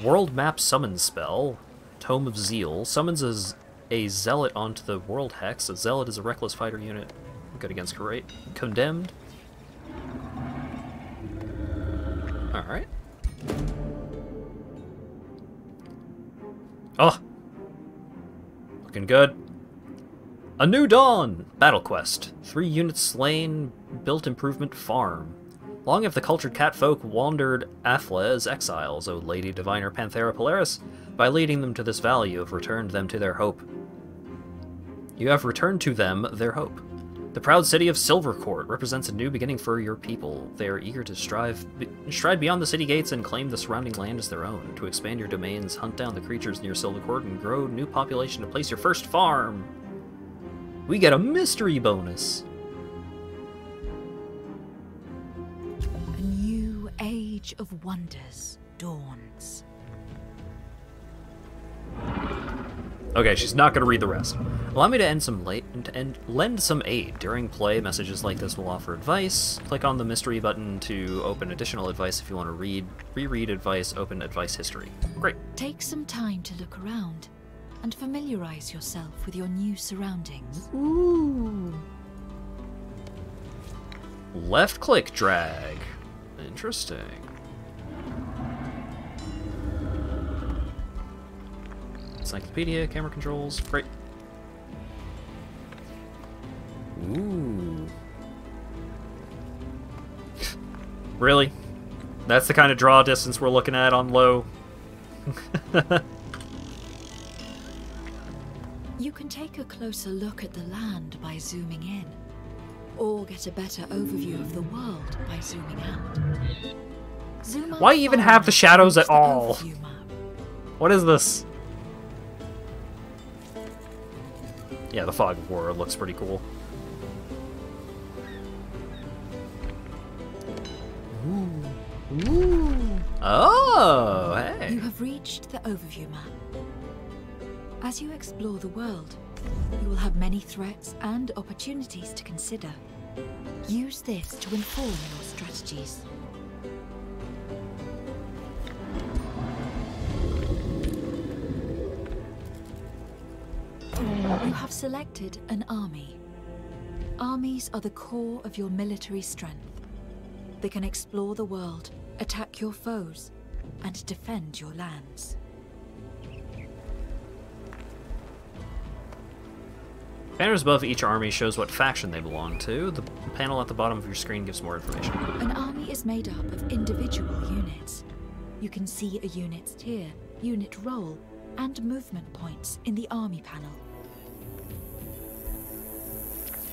World map summon spell. Tome of Zeal. Summons a zealot onto the world hex. A zealot is a reckless fighter unit. Good against Condemned. Alright. Oh! Looking good. A New Dawn! Battle Quest. 3 units slain, built improvement farm. Long have the cultured catfolk wandered Athla as exiles, O Lady Diviner Panthera Polaris. By leading them to this valley, you have returned them to their hope. You have returned to them their hope. The proud city of Silvercourt represents a new beginning for your people. They are eager to stride beyond the city gates and claim the surrounding land as their own. To expand your domains, hunt down the creatures near Silvercourt, and grow new population to place your first farm. We get a mystery bonus. A new age of wonders dawns. Okay, she's not going to read the rest. Allow me to lend some aid. During play, messages like this will offer advice. Click on the mystery button to open additional advice if you want to reread advice, open advice history. Great. Take some time to look around and familiarize yourself with your new surroundings. Ooh. Left click drag. Interesting. Encyclopedia, camera controls, great. Ooh. Really? That's the kind of draw distance we're looking at on low. You can take a closer look at the land by zooming in, or get a better overview of the world by zooming out. Zoom out. Why even have the shadows at all? What is this? Yeah, the Fog of War looks pretty cool. Ooh. Ooh. Oh, hey. You have reached the overview map. As you explore the world, you will have many threats and opportunities to consider. Use this to inform your strategies. You have selected an army. Armies are the core of your military strength. They can explore the world, attack your foes, and defend your lands. Banners above each army shows what faction they belong to. The panel at the bottom of your screen gives more information. An army is made up of individual units. You can see a unit's tier, unit role, and movement points in the army panel.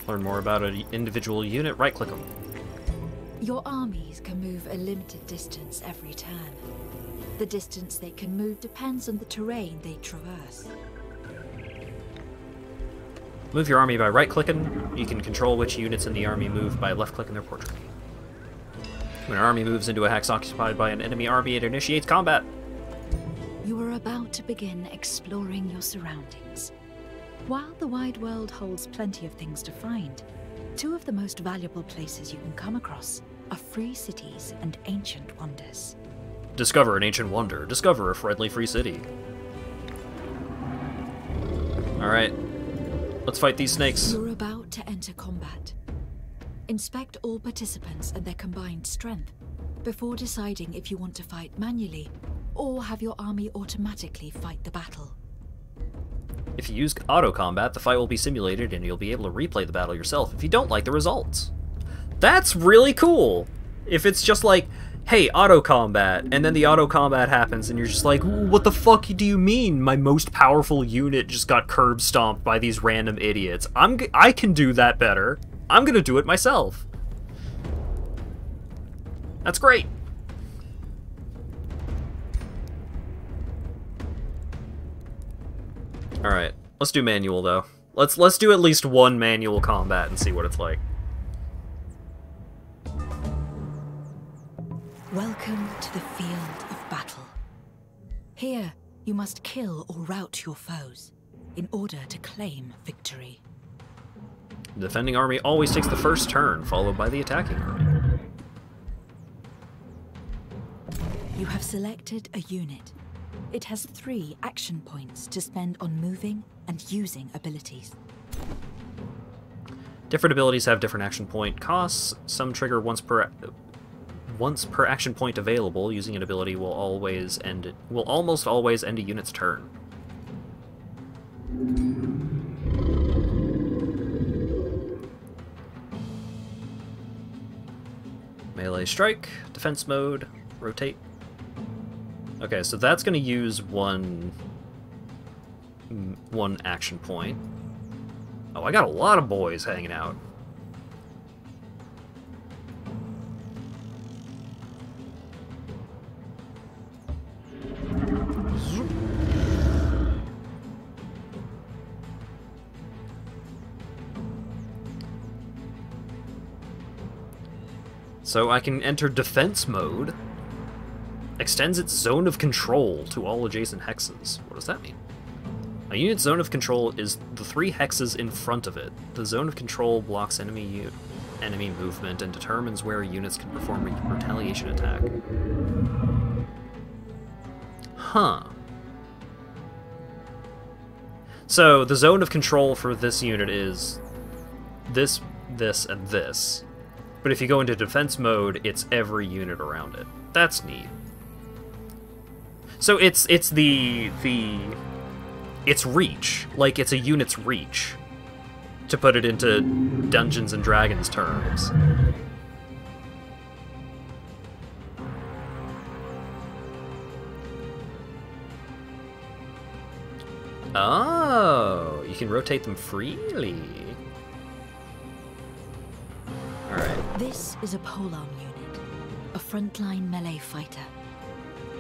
Learn more about an individual unit, right-click them. Your armies can move a limited distance every turn. The distance they can move depends on the terrain they traverse. Move your army by right-clicking. You can control which units in the army move by left-clicking their portrait. When an army moves into a hex occupied by an enemy army, it initiates combat. You are about to begin exploring your surroundings. While the wide world holds plenty of things to find, 2 of the most valuable places you can come across are free cities and ancient wonders. Discover an ancient wonder. Discover a friendly free city. Alright. Let's fight these snakes. You're about to enter combat. Inspect all participants and their combined strength before deciding if you want to fight manually or have your army automatically fight the battle. If you use auto-combat, the fight will be simulated and you'll be able to replay the battle yourself if you don't like the results. That's really cool! If it's just like, hey, auto-combat, and then the auto-combat happens and you're just like, what the fuck do you mean my most powerful unit just got curb-stomped by these random idiots? I can do that better. I'm gonna do it myself. That's great. Alright, let's do manual though. Let's do at least one manual combat and see what it's like. Welcome to the field of battle. Here, You must kill or rout your foes in order to claim victory. The defending army always takes the first turn, followed by the attacking army. You have selected a unit. It has 3 action points to spend on moving and using abilities. Different abilities have different action point costs. Some trigger once per action point available. Using an ability will almost always end a unit's turn. Melee strike, defense mode, rotate. Okay, so that's going to use one action point. Oh, I got a lot of boys hanging out. So I can enter defense mode. Extends its zone of control to all adjacent hexes. What does that mean? A unit's zone of control is the 3 hexes in front of it. The zone of control blocks enemy movement and determines where units can perform a retaliation attack. Huh. So the zone of control for this unit is this, this, and this. But if you go into defense mode, it's every unit around it. That's neat. So it's reach. Like, it's a unit's reach. To put it into Dungeons and Dragons terms. Oh, you can rotate them freely. Alright. This is a polearm unit, a frontline melee fighter.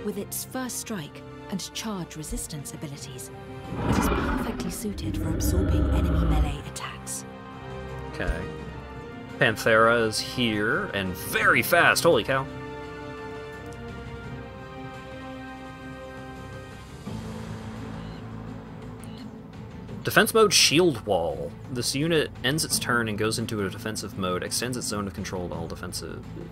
With its first strike and charge resistance abilities, it is perfectly suited for absorbing enemy melee attacks. Okay. Panthera is here, and very fast, holy cow. Defense mode Shield Wall. This unit ends its turn and goes into a defensive mode, extends its zone of control to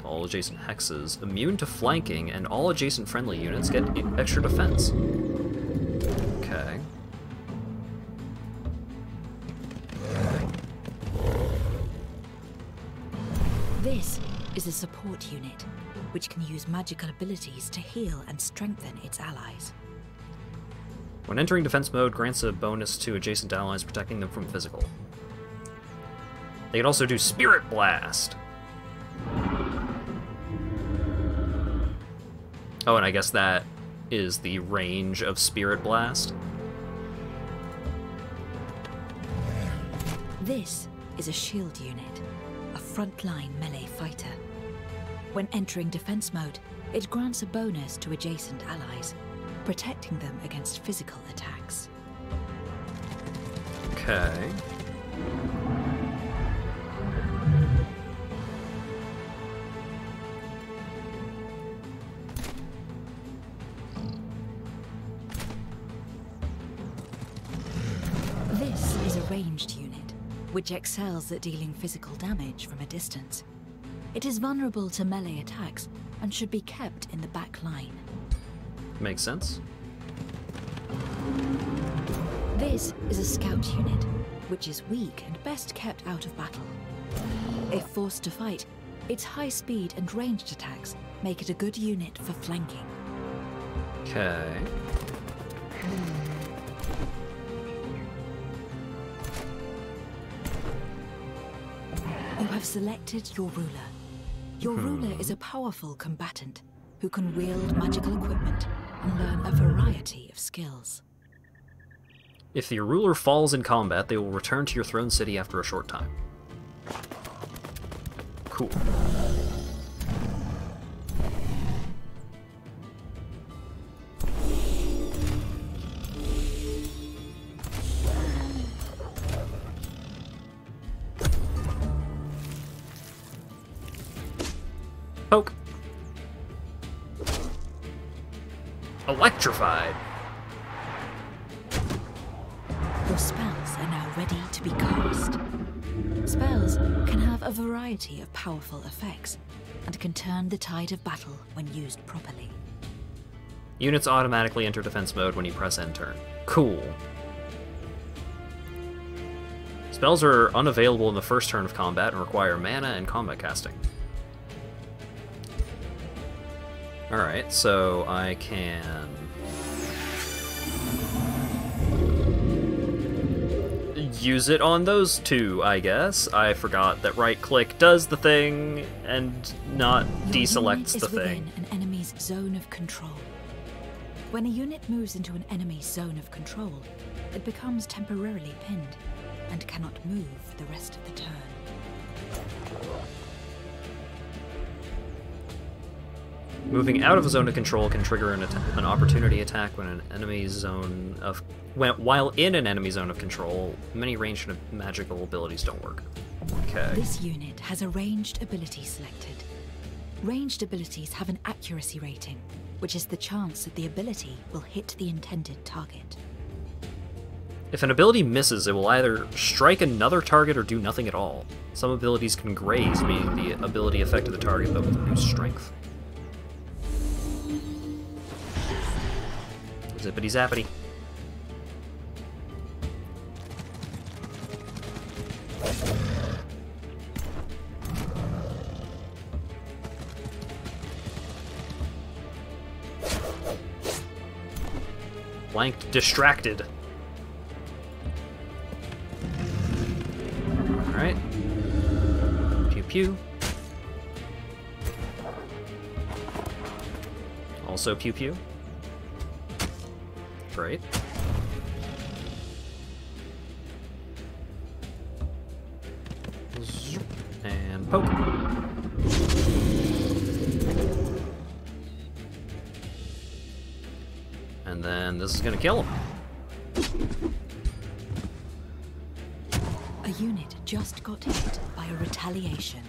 all adjacent hexes, immune to flanking, and all adjacent friendly units get extra defense. Okay. This is a support unit, which can use magical abilities to heal and strengthen its allies. When entering defense mode, grants a bonus to adjacent allies, protecting them from physical. They can also do Spirit Blast! Oh, and I guess that is the range of Spirit Blast. This is a shield unit, a frontline melee fighter. When entering defense mode, it grants a bonus to adjacent allies, protecting them against physical attacks. Okay. This is a ranged unit, which excels at dealing physical damage from a distance. It is vulnerable to melee attacks and should be kept in the back line. Makes sense. This is a scout unit, which is weak and best kept out of battle. If forced to fight, its high speed and ranged attacks make it a good unit for flanking. Okay. You have selected your ruler. Your ruler is a powerful combatant who can wield magical equipment and learn a variety of skills. If your ruler falls in combat, they will return to your throne city after a short time. Cool. Poke. Electrified. Your spells are now ready to be cast. Spells can have a variety of powerful effects and can turn the tide of battle when used properly. Units automatically enter defense mode when you press end turn. Cool. Spells are unavailable in the first turn of combat and require mana and combat casting. Alright, so I can use it on those two, I guess. I forgot that right-click does the thing and not deselects the thing. Within an enemy's zone of control. When a unit moves into an enemy's zone of control, it becomes temporarily pinned and cannot move the rest of the turn. Moving out of a zone of control can trigger an opportunity attack when an enemy's zone of while in an enemy zone of control. Many ranged magical abilities don't work. Okay. This unit has a ranged ability selected. Ranged abilities have an accuracy rating, which is the chance that the ability will hit the intended target. If an ability misses, it will either strike another target or do nothing at all. Some abilities can graze, meaning the ability affected the target but with reduced strength. Zippity zappity. Blanked, distracted. Alright. Pew pew. Also pew pew. Great. And poke. And then this is gonna kill him. A unit just got hit by a retaliation.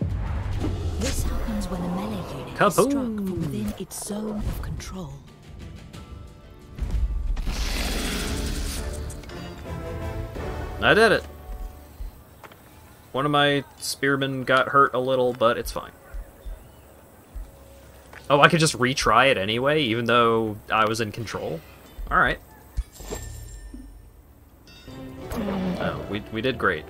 This happens when a melee unit is struck from within its zone of control. I did it. One of my spearmen got hurt a little, but it's fine. Oh, I could just retry it anyway, even though I was in control? Alright. Oh, we did great.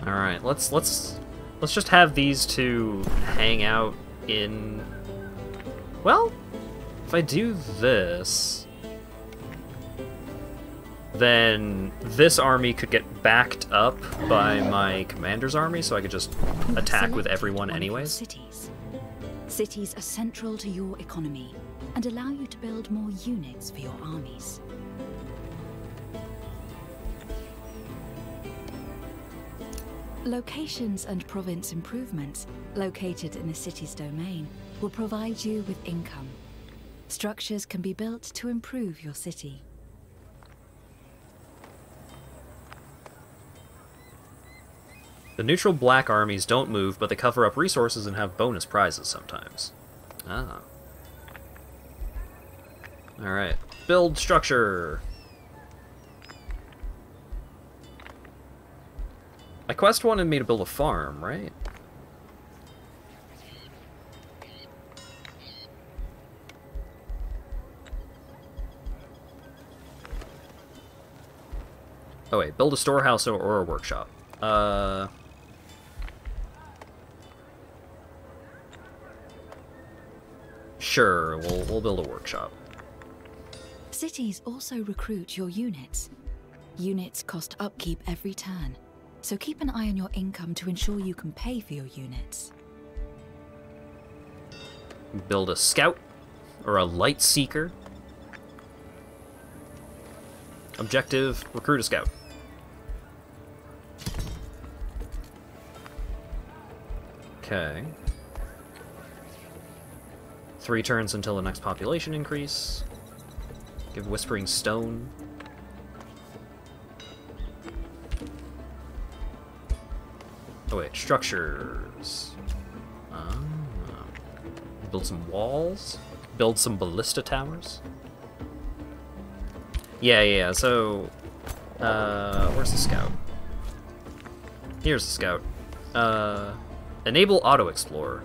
Alright, let's just have these two hang out in... Well, if I do this, then this army could get backed up by my commander's army, so I could just attack with everyone anyways. Cities are central to your economy and allow you to build more units for your armies. Locations and province improvements located in a city's domain will provide you with income. Structures can be built to improve your city. The neutral black armies don't move, but they cover up resources and have bonus prizes sometimes. Ah. Alright. Build structure! My quest wanted me to build a farm, right? Oh wait, build a storehouse or a workshop. Sure, we'll build a workshop. Cities also recruit your units. Units cost upkeep every turn, so keep an eye on your income to ensure you can pay for your units. Build a scout or a light seeker. Objective, recruit a scout. Okay. 3 turns until the next population increase. Give Whispering Stone. Oh wait, structures. Build some walls. Build some ballista towers. Yeah, so... where's the scout? Here's the scout. Enable auto-explorer.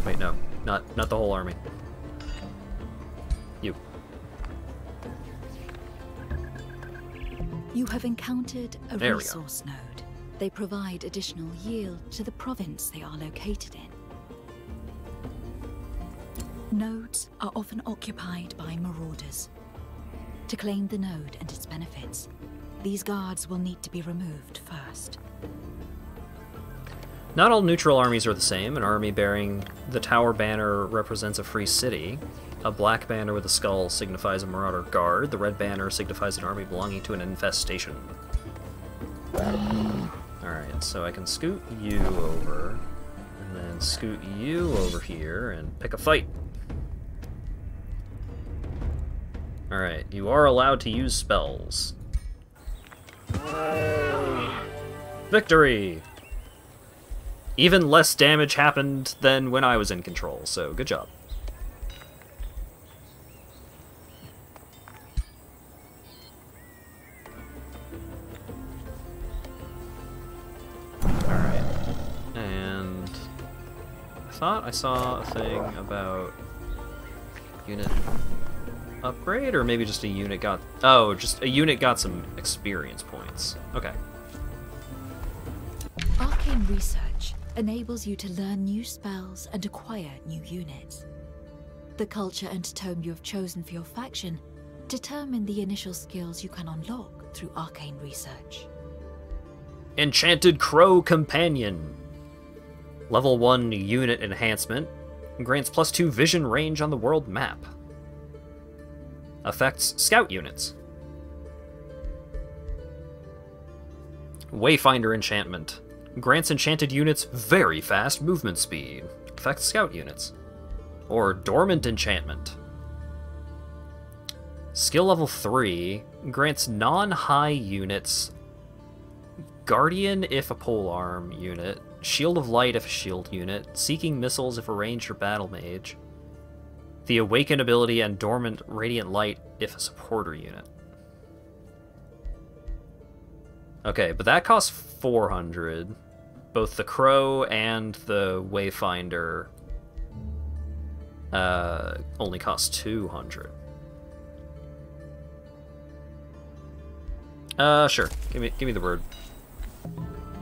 Wait, no. Not the whole army. You. You have encountered a resource node. They provide additional yield to the province they are located in. Nodes are often occupied by marauders. To claim the node and its benefits, these guards will need to be removed first. Not all neutral armies are the same. An army bearing the tower banner represents a free city. A black banner with a skull signifies a marauder guard. The red banner signifies an army belonging to an infestation. Alright, so I can scoot you over, and then scoot you over here, and pick a fight. Alright, you are allowed to use spells. Victory! Even less damage happened than when I was in control, so good job. Alright. And I thought I saw a thing about unit upgrade, or maybe just a unit got... Oh, just a unit got some experience points. Okay. Arcane research enables you to learn new spells and acquire new units. The culture and tome you have chosen for your faction determine the initial skills you can unlock through arcane research. Enchanted Crow Companion. Level 1 unit enhancement. Grants +2 vision range on the world map. Affects scout units. Wayfinder enchantment. Grants enchanted units very fast movement speed. Affects scout units. Or dormant enchantment. Skill level 3. Grants non-high units Guardian if a polearm unit. Shield of Light if a shield unit. Seeking missiles if a ranged or battle mage. The Awaken ability and Dormant Radiant Light if a supporter unit. Okay, but that costs 400. Both the Crow and the Wayfinder only cost 200. Sure. Give me the word.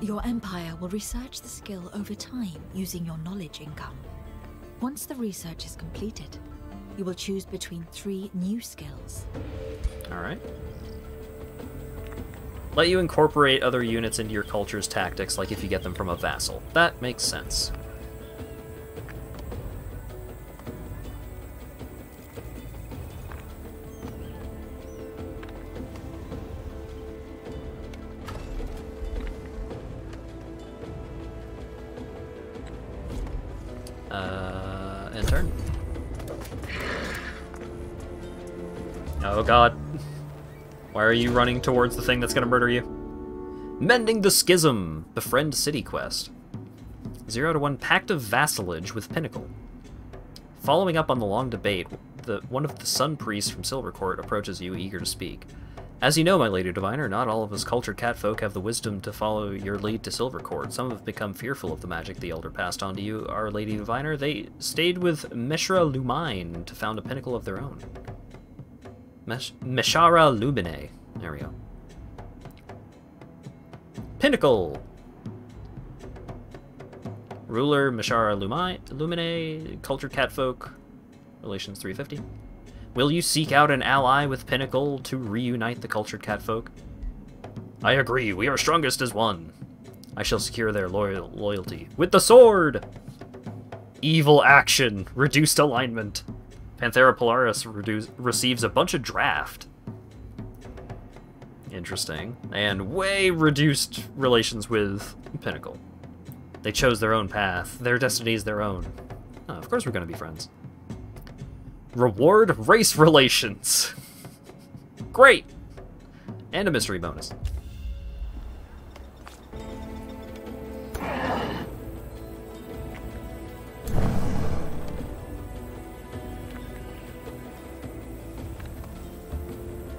Your empire will research the skill over time using your knowledge income. Once the research is completed, you will choose between 3 new skills. Alright. Let you incorporate other units into your culture's tactics, like if you get them from a vassal. That makes sense. End turn. Oh god. Why are you running towards the thing that's gonna murder you? Mending the Schism! Befriend City Quest. 0 to 1 Pact of Vassalage with Pinnacle. Following up on the long debate, one of the Sun Priests from Silvercourt approaches you, eager to speak. As you know, my Lady Diviner, not all of us cultured catfolk have the wisdom to follow your lead to Silvercourt. Some have become fearful of the magic the Elder passed on to you, our Lady Diviner. They stayed with Meshra Lumine to found a pinnacle of their own. Meshara Lumine. There we go. Pinnacle! Ruler Meshara Lumine, cultured catfolk, relations 350. Will you seek out an ally with Pinnacle to reunite the cultured catfolk? I agree, we are strongest as one. I shall secure their loyalty. With the sword! Evil action, reduced alignment. Panthera Polaris receives a bunch of draft. Interesting. And way reduced relations with Pinnacle. They chose their own path. Their destiny is their own. Oh, of course we're gonna be friends. Reward race relations. Great! And a mystery bonus.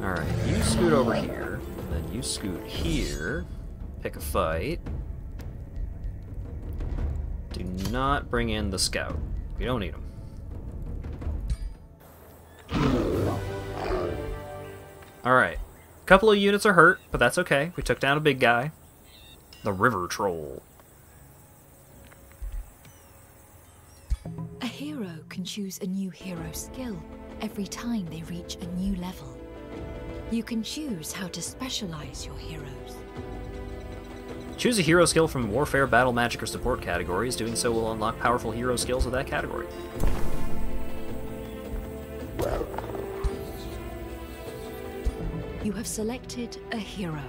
Alright, you scoot over here, and then you scoot here, pick a fight. Do not bring in the scout. We don't need him. Alright, a couple of units are hurt, but that's okay. We took down a big guy. The River Troll. A hero can choose a new hero skill every time they reach a new level. You can choose how to specialize your heroes. Choose a hero skill from Warfare, Battle, Magic, or Support categories. Doing so will unlock powerful hero skills of that category. You have selected a hero.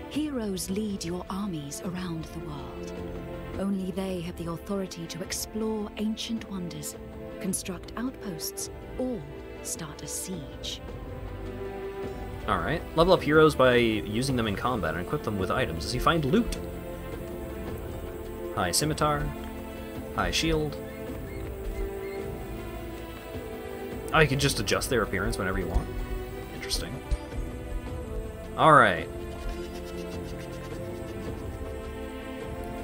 Heroes lead your armies around the world. Only they have the authority to explore ancient wonders, construct outposts, or start a siege. Alright, level up heroes by using them in combat and equip them with items as you find loot. High scimitar, high shield. Oh, you can just adjust their appearance whenever you want. Interesting. Alright.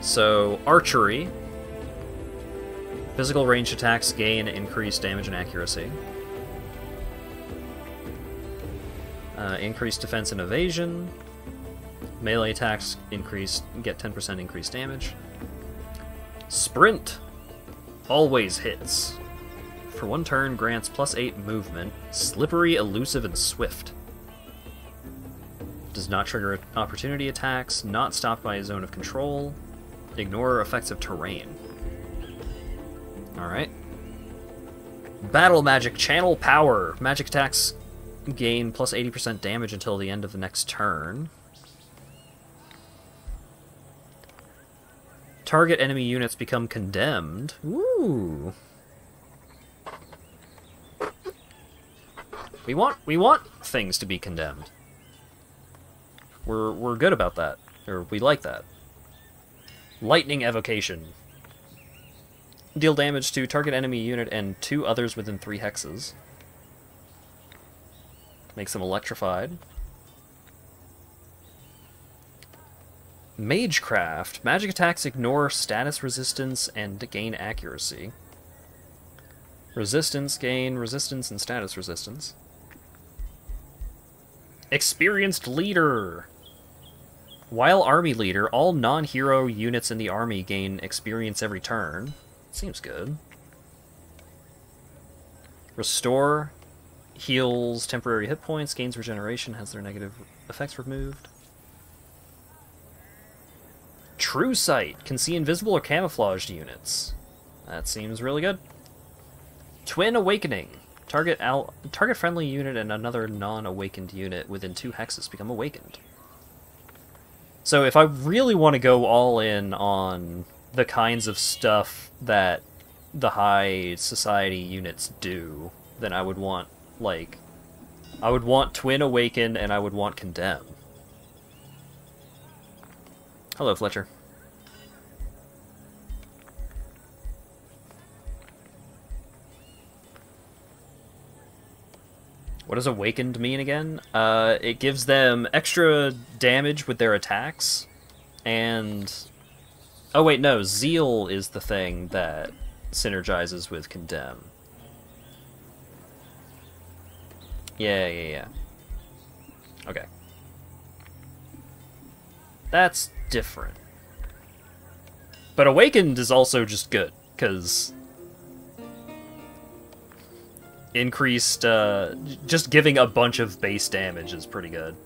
So, archery. Physical ranged attacks gain increased damage and accuracy. Increased defense and evasion. Melee attacks get 10% increased damage. Sprint always hits. For 1 turn, grants +8 movement. Slippery, elusive, and swift. Does not trigger opportunity attacks. Not stopped by a zone of control. Ignore effects of terrain. Alright. Battle magic, channel power. Magic attacks gain +80% damage until the end of the next turn. Target enemy units become condemned. Ooh. We want things to be condemned. We're good about that. Or we like that. Lightning evocation. Deal damage to target enemy unit and 2 others within 3 hexes. Makes them electrified. Magecraft. Magic attacks ignore status resistance and gain accuracy. Resistance gain resistance and status resistance. Experienced leader. While army leader, all non-hero units in the army gain experience every turn. Seems good. Restore. Heals temporary hit points, gains regeneration, has their negative effects removed. True Sight. Can see invisible or camouflaged units. That seems really good. Twin Awakening. Target friendly unit and another non-awakened unit within 2 hexes become awakened. So if I really want to go all in on the kinds of stuff that the high society units do, then I would want, like, I would want Twin Awaken and I would want Condemn. Hello, Fletcher. What does Awakened mean again? It gives them extra damage with their attacks, and... Oh wait, no, Zeal is the thing that synergizes with Condemn. Yeah. Okay. That's different. But Awakened is also just good, because... increased, just giving a bunch of base damage is pretty good.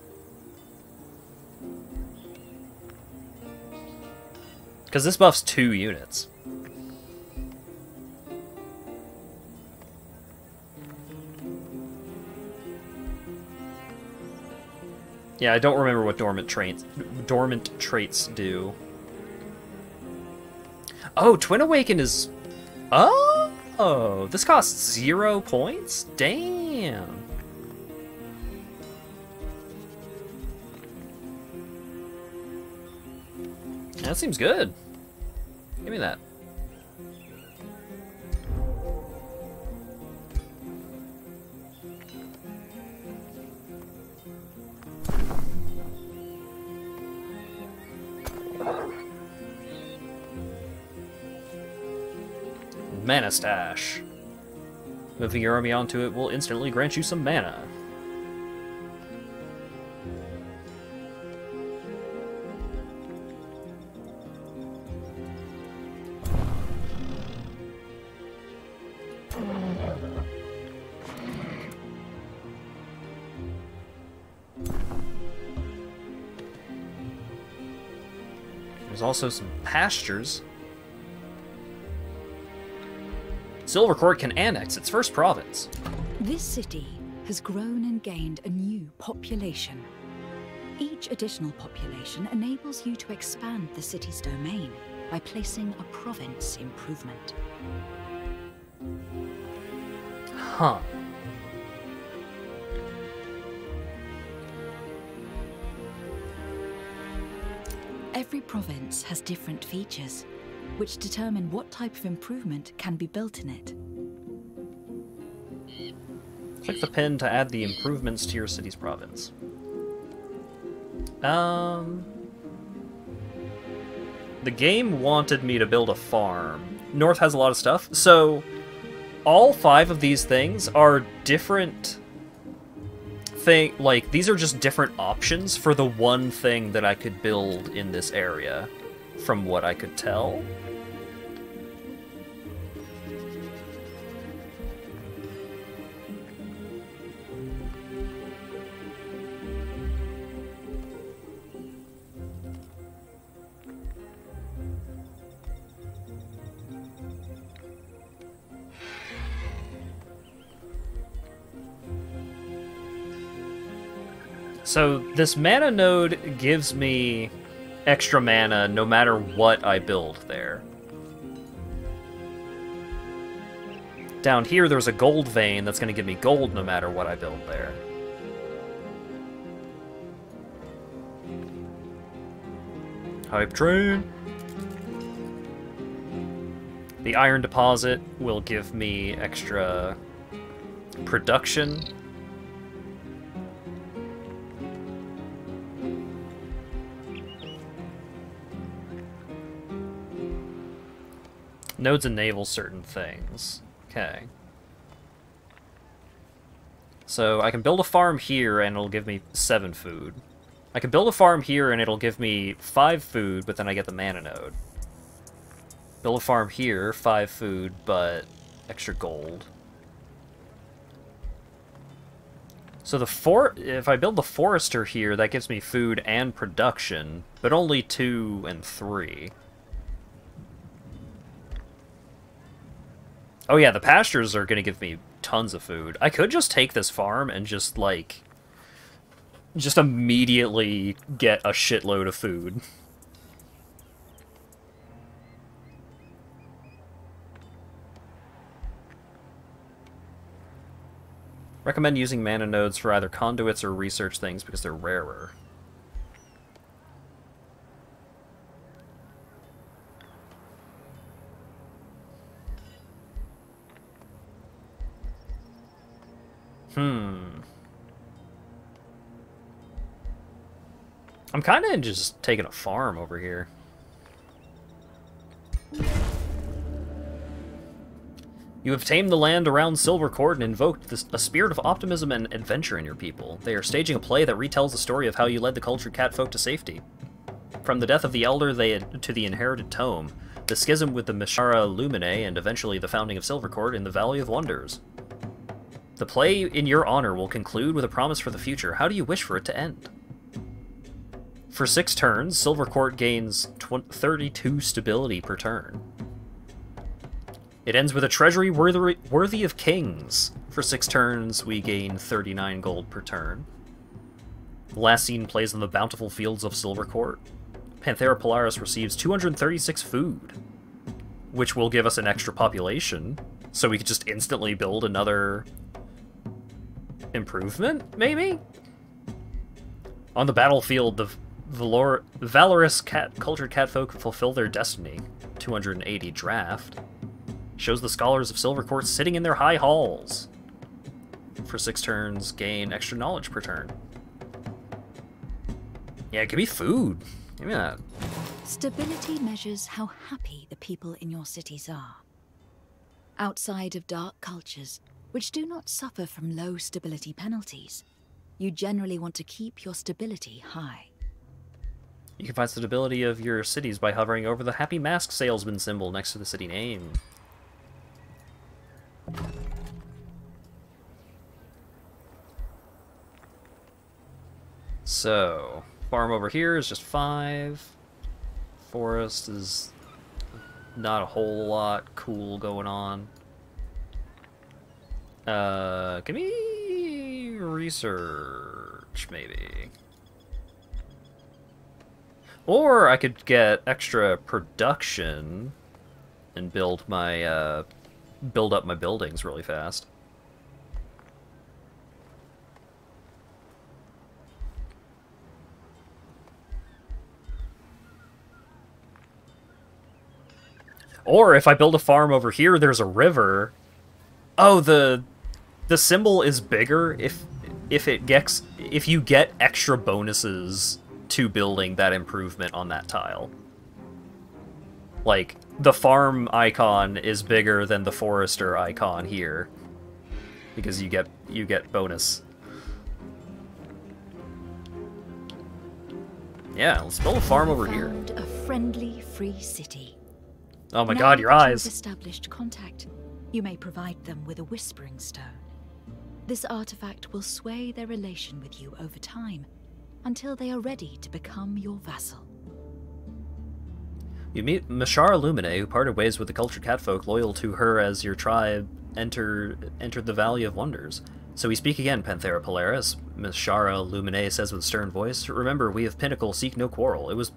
Because this buffs 2 units. Yeah, I don't remember what dormant traits do. Oh, Twin Awaken is... Oh, this costs 0 points? Damn. That seems good. Give me that. Mana Stash. Moving your army onto it will instantly grant you some mana. There's also some pastures. Silvercourt can annex its first province. This city has grown and gained a new population. Each additional population enables you to expand the city's domain by placing a province improvement. Huh. Every province has different features, which determine what type of improvement can be built in it. Click the pin to add the improvements to your city's province. The game wanted me to build a farm. North has a lot of stuff, so all 5 of these things are different like, these are just different options for the one thing that I could build in this area, from what I could tell. So this mana node gives me extra mana no matter what I build there. Down here there's a gold vein that's going to give me gold no matter what I build there. Hype train! The iron deposit will give me extra production. Nodes enable certain things. Okay. So I can build a farm here and it'll give me 7 food. I can build a farm here and it'll give me 5 food, but then I get the mana node. Build a farm here, 5 food, but extra gold. So if I build the forester here, that gives me food and production, but only 2 and 3. Oh yeah, the pastures are going to give me tons of food. I could just take this farm and just, like, just immediately get a shitload of food. Recommend using mana nodes for either conduits or research things because they're rarer. I'm kind of just taking a farm over here. You have tamed the land around Silvercourt and invoked a spirit of optimism and adventure in your people. They are staging a play that retells the story of how you led the cultured catfolk to safety. From the death of the Elder to the inherited tome, the schism with the Mishara Lumine, and eventually the founding of Silvercourt in the Valley of Wonders. The play in your honor will conclude with a promise for the future. How do you wish for it to end? For 6 turns, Silvercourt gains 32 stability per turn. It ends with a treasury worthy of kings. For 6 turns, we gain 39 gold per turn. The last scene plays in the bountiful fields of Silvercourt. Panthera Polaris receives 236 food. which will give us an extra population, so we could just instantly build another improvement, maybe? On the battlefield, the valorous cultured catfolk fulfill their destiny. 280 draft. Shows the scholars of Silver Court sitting in their high halls. For 6 turns, gain extra knowledge per turn. Yeah, give me food. Give me that. Stability measures how happy the people in your cities are. Outside of dark cultures, which do not suffer from low stability penalties, you generally want to keep your stability high. You can find stability of your cities by hovering over the Happy Mask Salesman symbol next to the city name. So, farm over here is just 5. Forest is not a whole lot cool going on. Give me research, maybe. Or I could get extra production and build my, build up my buildings really fast. Or if I build a farm over here, there's a river. Oh, the symbol is bigger if you get extra bonuses to building that improvement on that tile. Like, the farm icon is bigger than the forester icon here, because you get bonus. Yeah, let's build a farm over here. A friendly, free city. Oh my god, your eyes! You've established contact. You may provide them with a whispering stone. This artifact will sway their relation with you over time, until they are ready to become your vassal. You meet Mashara Lumine, who parted ways with the cultured catfolk loyal to her as your tribe entered the Valley of Wonders. So we speak again, Panthera Polaris. Mashara Lumine says with a stern voice, "Remember, we of Pinnacle seek no quarrel. It was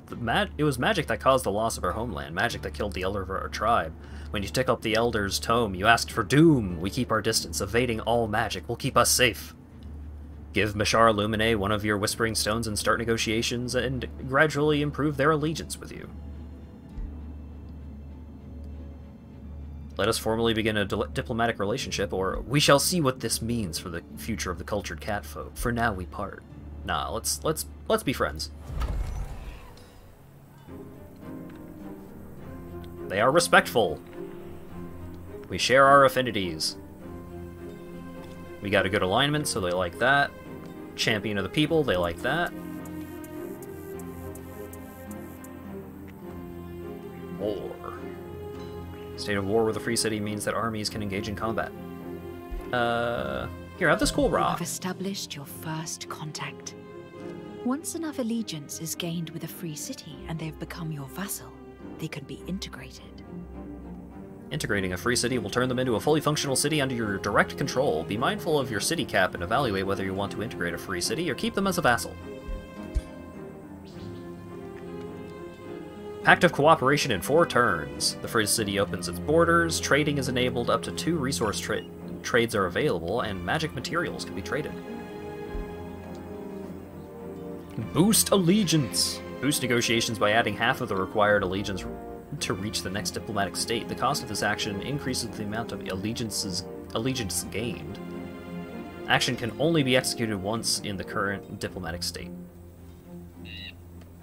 magic that caused the loss of our homeland, magic that killed the elder of our tribe. When you took up the Elder's tome, you asked for doom. We keep our distance. Evading all magic will keep us safe. Give Mashara Lumine one of your whispering stones and start negotiations and gradually improve their allegiance with you. Let us formally begin a diplomatic relationship, or we shall see what this means for the future of the cultured catfolk. For now, we part. Nah, let's be friends." They are respectful. We share our affinities. We got a good alignment, so they like that. Champion of the people, they like that. War. State of war with a free city means that armies can engage in combat. Here, have this cool rock. You have established your first contact. Once enough allegiance is gained with a free city and they've become your vassal, they can be integrated. Integrating a free city will turn them into a fully functional city under your direct control. Be mindful of your city cap and evaluate whether you want to integrate a free city or keep them as a vassal. Pact of Cooperation in 4 turns. The free city opens its borders, trading is enabled, up to 2 resource trades are available, and magic materials can be traded. Boost allegiance. Boost negotiations by adding half of the required allegiance to reach the next diplomatic state. The cost of this action increases the amount of allegiance gained. Action can only be executed once in the current diplomatic state.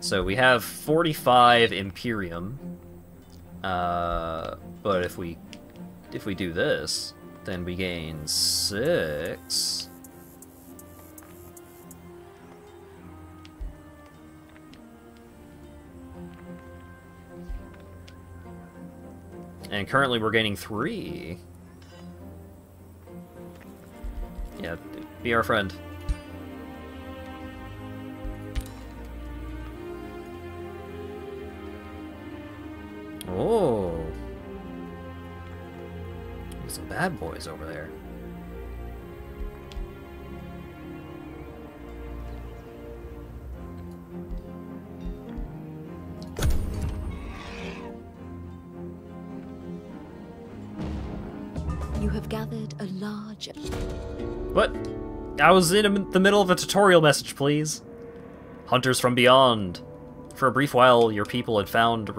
So we have 45 Imperium, but if we do this, then we gain 6. And currently we're gaining 3. Yeah, be our friend. Oh. There's some bad boys over there. have gathered a large... What? I was in the middle of a tutorial message, please. Hunters from beyond. For a brief while, your people had found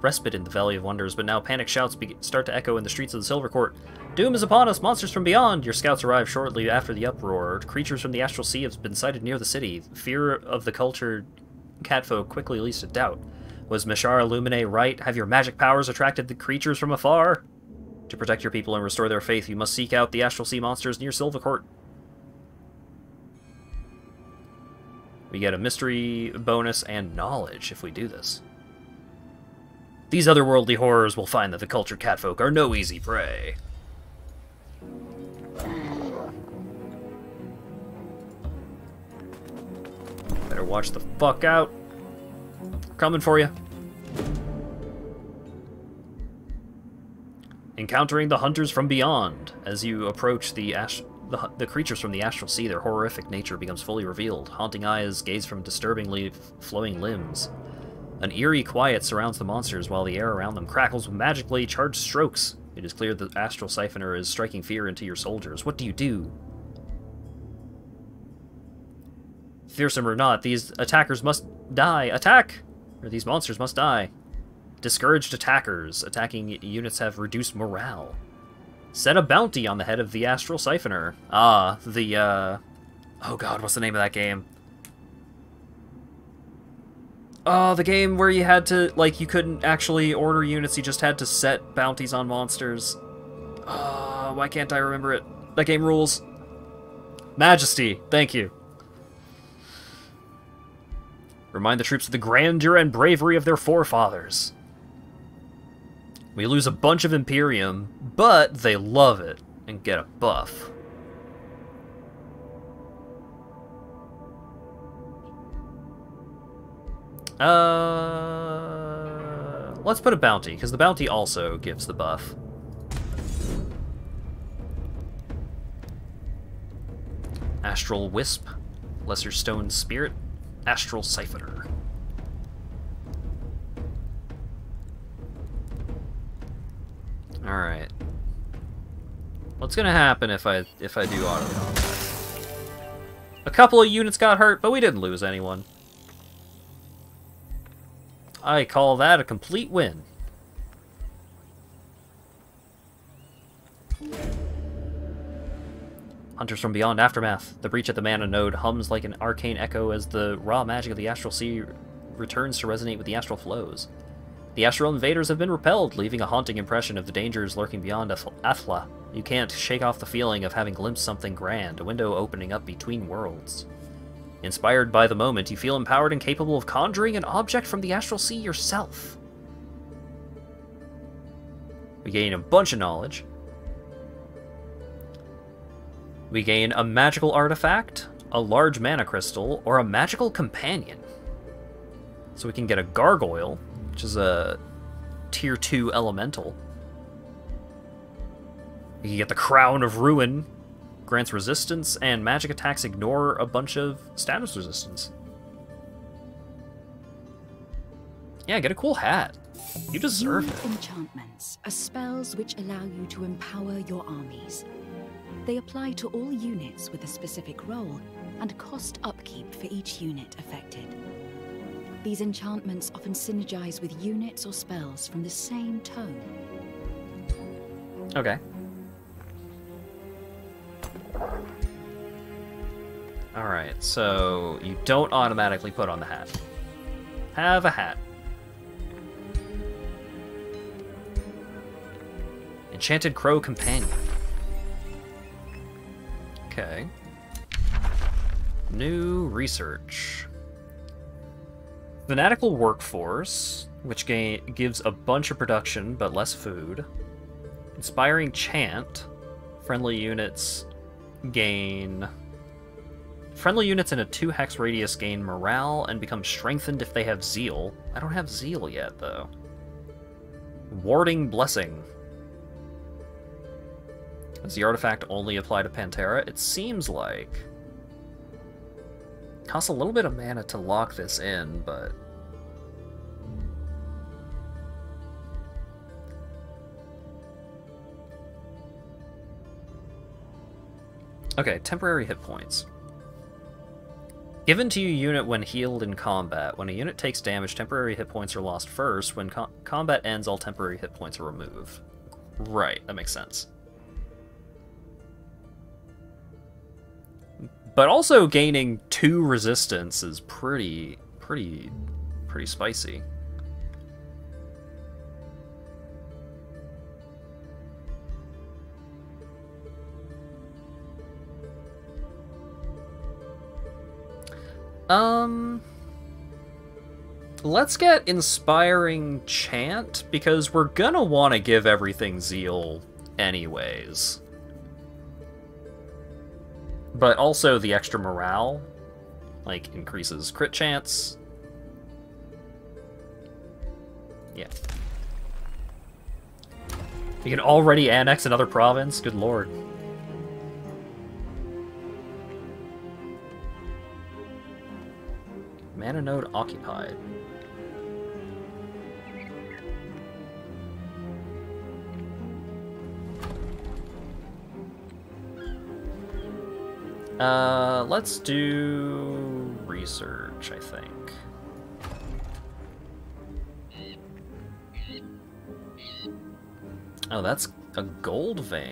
respite in the Valley of Wonders, but now panic shouts start to echo in the streets of the Silver Court. Doom is upon us! Monsters from beyond! Your scouts arrive shortly after the uproar. Creatures from the Astral Sea have been sighted near the city. Fear of the cultured catfolk quickly leads to doubt. Was Mishara Lumine right? Have your magic powers attracted the creatures from afar? To protect your people and restore their faith, you must seek out the Astral Sea monsters near Silver Court. We get a mystery bonus and knowledge if we do this. These otherworldly horrors will find that the cultured catfolk are no easy prey. Better watch the fuck out. Coming for you. Encountering the hunters from beyond. As you approach the creatures from the Astral Sea, their horrific nature becomes fully revealed. Haunting eyes gaze from disturbingly flowing limbs. An eerie quiet surrounds the monsters while the air around them crackles with magically charged strokes. It is clear that the Astral Siphoner is striking fear into your soldiers. What do you do? Fearsome or not, these attackers must die. Attack! Or these monsters must die. Discouraged attackers. Attacking units have reduced morale. Set a bounty on the head of the Astral Siphoner. Ah, oh god, what's the name of that game? Oh, the game where you had to, like, you couldn't actually order units, you just had to set bounties on monsters. Oh, why can't I remember it? That game rules. Majesty, thank you. Remind the troops of the grandeur and bravery of their forefathers. We lose a bunch of Imperium, but they love it and get a buff. Let's put a bounty, because the bounty also gives the buff. Astral Wisp, Lesser Stone Spirit, Astral Siphoner. Alright. What's gonna happen if I do auto combat? A couple of units got hurt, but we didn't lose anyone. I call that a complete win. Hunters from Beyond Aftermath. The breach at the Mana Node hums like an arcane echo as the raw magic of the Astral Sea returns to resonate with the astral flows. The astral invaders have been repelled, leaving a haunting impression of the dangers lurking beyond Athla. You can't shake off the feeling of having glimpsed something grand, a window opening up between worlds. Inspired by the moment, you feel empowered and capable of conjuring an object from the Astral Sea yourself. We gain a bunch of knowledge. We gain a magical artifact, a large mana crystal, or a magical companion. So we can get a gargoyle, which is a tier 2 elemental. We can get the Crown of Ruin, grants resistance, and magic attacks ignore a bunch of status resistance. Yeah, get a cool hat. You deserve it. Enchantments are spells which allow you to empower your armies. They apply to all units with a specific role and cost upkeep for each unit affected. These enchantments often synergize with units or spells from the same tome. Okay. Alright, so you don't automatically put on the hat. Have a hat. Enchanted Crow Companion. Okay. New research. Fanatical Workforce, which gives a bunch of production but less food. Inspiring Chant. Friendly units gain... Friendly units in a 2-hex radius gain morale and become strengthened if they have zeal. I don't have zeal yet, though. Warding Blessing. Does the artifact only apply to Pantera? It seems like. Costs a little bit of mana to lock this in, but... Okay, temporary hit points. Given to your unit when healed in combat. When a unit takes damage, temporary hit points are lost first. When combat ends, all temporary hit points are removed. Right, that makes sense. But also gaining 2 resistance is pretty spicy. Let's get Inspiring Chant, because we're gonna want to give everything Zeal anyways. But also the extra morale, like, increases crit chance. Yeah. You can already annex another province? Good lord. Mana node occupied. Let's do research, I think. Oh, that's a gold vein.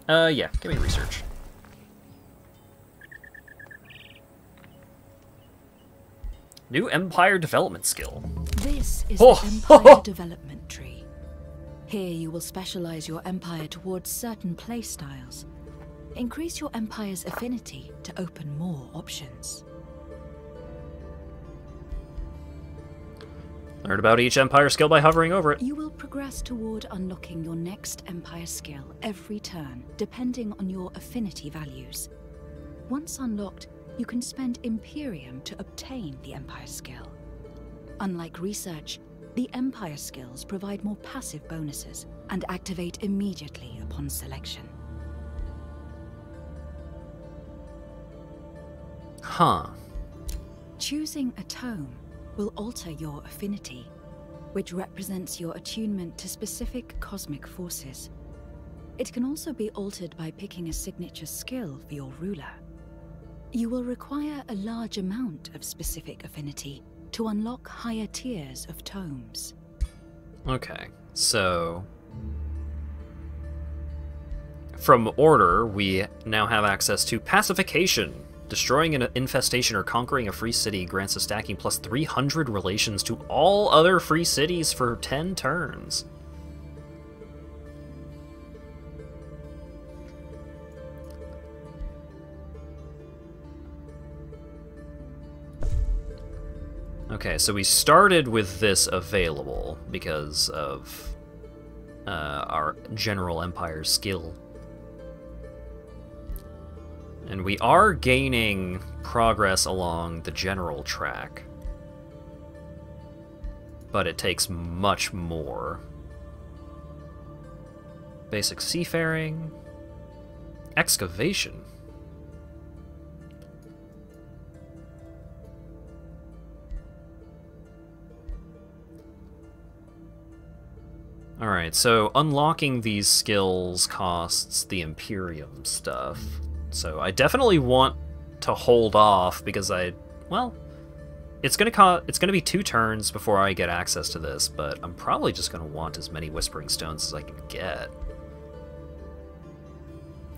Yeah, give me research. New Empire development skill. This is the Empire development tree. Here you will specialize your empire towards certain playstyles. Increase your empire's affinity to open more options. Learn about each empire skill by hovering over it. You will progress toward unlocking your next empire skill every turn, depending on your affinity values. Once unlocked, you can spend Imperium to obtain the empire skill. Unlike research, the empire skills provide more passive bonuses and activate immediately upon selection. Huh. Choosing a tome will alter your affinity, which represents your attunement to specific cosmic forces. It can also be altered by picking a signature skill for your ruler. You will require a large amount of specific affinity to unlock higher tiers of tomes. Okay, so from Order, we now have access to Pacification. Destroying an infestation or conquering a free city grants a stacking plus 300 relations to all other free cities for 10 turns. Okay, so we started with this available because of our General Empire skill. And we are gaining progress along the general track. But it takes much more. Basic seafaring. Excavation. Alright, so unlocking these skills costs the Imperium stuff. So I definitely want to hold off because well, it's gonna be 2 turns before I get access to this, but I'm probably just gonna want as many Whispering Stones as I can get.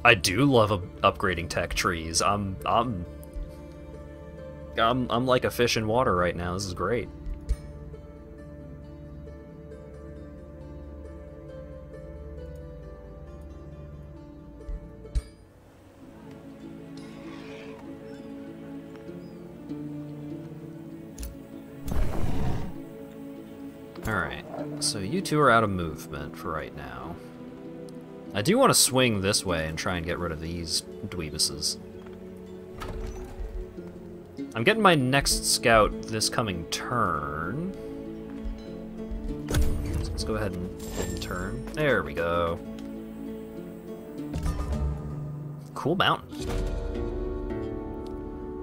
I do love upgrading tech trees. I'm like a fish in water right now. This is great. Alright, so you two are out of movement for right now. I do want to swing this way and try and get rid of these dweebuses. I'm getting my next scout this coming turn. So let's go ahead and turn. There we go. Cool mountain.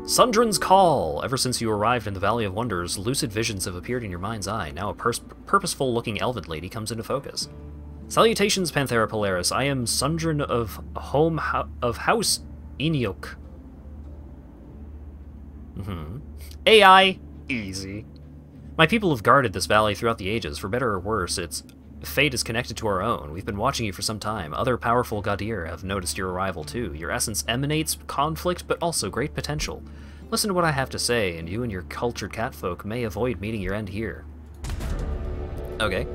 Sundren's Call! Ever since you arrived in the Valley of Wonders, lucid visions have appeared in your mind's eye. Now a purposeful-looking elven lady comes into focus. Salutations, Panthera Polaris. I am Sundren of House Eniok. AI, easy. My people have guarded this valley throughout the ages. For better or worse, its fate is connected to our own. We've been watching you for some time. Other powerful Gadir have noticed your arrival too. Your essence emanates conflict, but also great potential. Listen to what I have to say, and you and your cultured catfolk may avoid meeting your end here. Okay.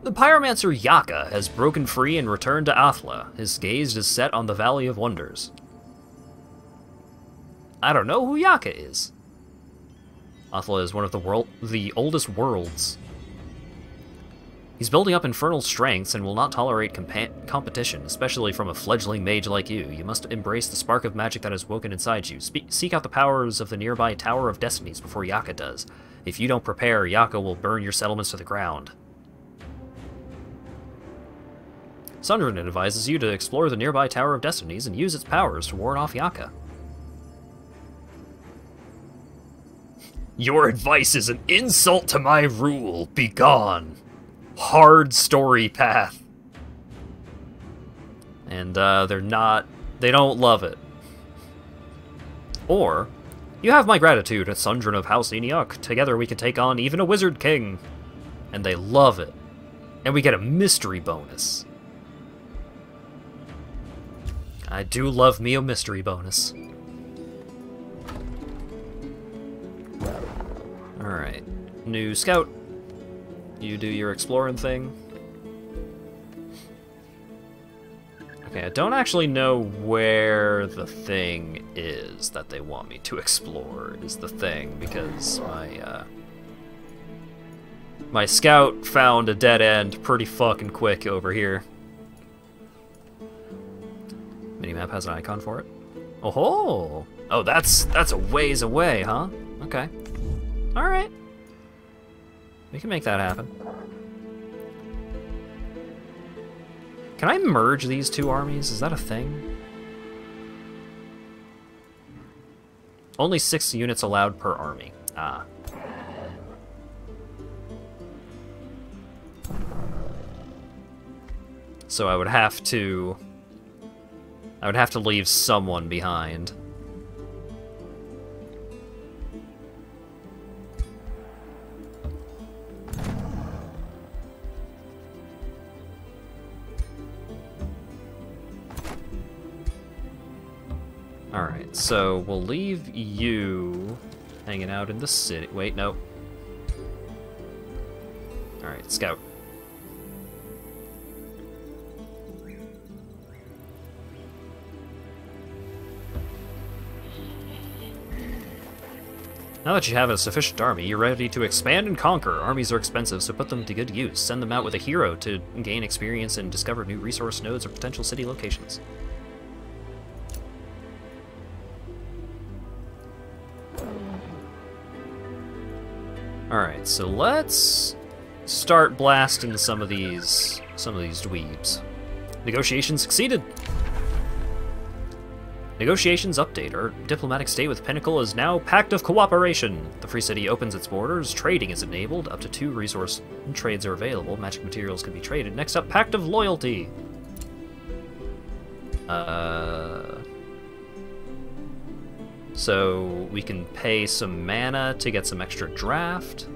The pyromancer Yaka has broken free and returned to Athla. His gaze is set on the Valley of Wonders. I don't know who Yaka is. Athla is one of the oldest worlds. He's building up infernal strengths and will not tolerate competition, especially from a fledgling mage like you. You must embrace the spark of magic that has woken inside you. Seek out the powers of the nearby Tower of Destinies before Yaka does. If you don't prepare, Yaka will burn your settlements to the ground. Sundren advises you to explore the nearby Tower of Destinies and use its powers to ward off Yaka. Your advice is an insult to my rule. Begone. Hard story path. And they don't love it. Or, you have my gratitude, Sundren of House Eniok. Together we can take on even a Wizard King. And they love it. And we get a mystery bonus. I do love me a mystery bonus. Alright. New scout. You do your exploring thing. Okay, I don't actually know where the thing is that they want me to explore, is the thing, because my scout found a dead end pretty fucking quick over here. Minimap has an icon for it. Oh-ho! Oh, that's a ways away, huh? Okay. Alright. We can make that happen. Can I merge these two armies? Is that a thing? Only 6 units allowed per army. Ah. So I would have to leave someone behind. Alright, so we'll leave you hanging out in the city. Wait, no. Alright, scout. Now that you have a sufficient army, you're ready to expand and conquer. Armies are expensive, so put them to good use. Send them out with a hero to gain experience and discover new resource nodes or potential city locations. Alright, so let's start blasting some of these dweebs. Negotiations succeeded! Negotiations update. Our diplomatic state with Pinnacle is now Pact of Cooperation. The Free City opens its borders, trading is enabled, up to 2 resource trades are available, magic materials can be traded. Next up, Pact of Loyalty. So we can pay some mana to get some extra draft.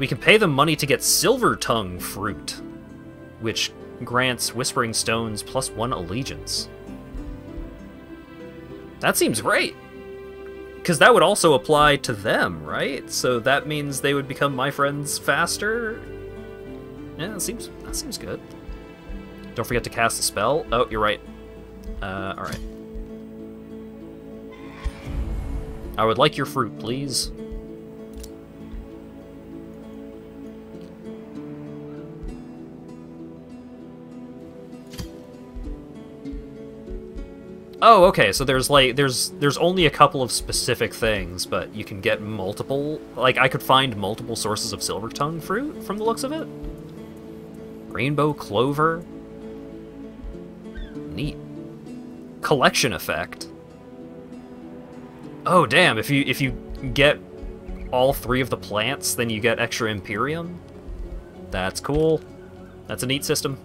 We can pay them money to get Silver Tongue Fruit, which grants Whispering Stones +1 allegiance. That seems great! Because that would also apply to them, right? So that means they would become my friends faster? Yeah, that seems good. Don't forget to cast a spell. Oh, you're right. Alright. I would like your fruit, please. Oh, okay, so there's only a couple of specific things, but you can get multiple, like I could find multiple sources of Silver Tongue fruit from the looks of it. Rainbow Clover. Neat. collection effect. Oh damn! If you get all 3 of the plants, then you get extra Imperium. That's cool. That's a neat system.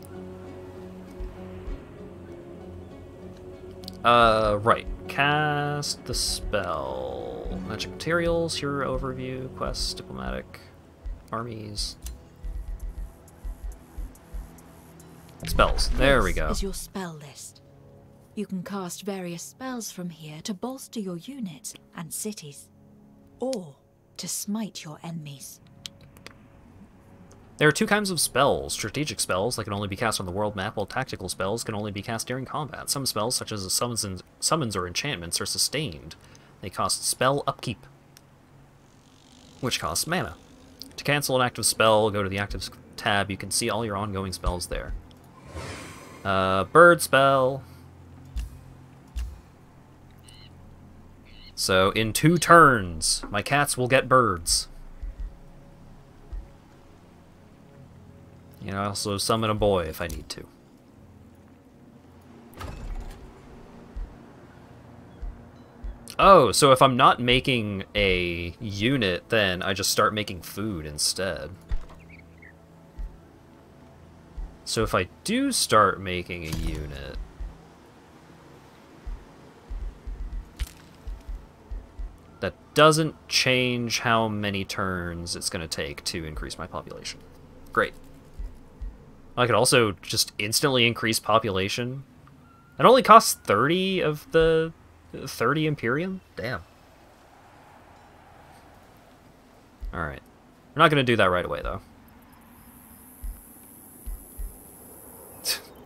Right. Cast the spell. Magic materials, hero overview, quests, diplomatic, armies. Spells. There we go. This is your spell list. You can cast various spells from here to bolster your units and cities, or to smite your enemies. There are 2 kinds of spells. Strategic spells that can only be cast on the world map, while tactical spells can only be cast during combat. Some spells, such as summons or enchantments, are sustained. They cost spell upkeep, which costs mana. To cancel an active spell, go to the active tab. You can see all your ongoing spells there. Bird spell. So, in 2 turns, my cats will get birds. You know, I also summon a boy if I need to. Oh, so if I'm not making a unit, then I just start making food instead. So if I do start making a unit... that doesn't change how many turns it's going to take to increase my population. Great. I could also just instantly increase population. It only costs 30 of the 30 Imperium? Damn. Alright. We're not going to do that right away, though.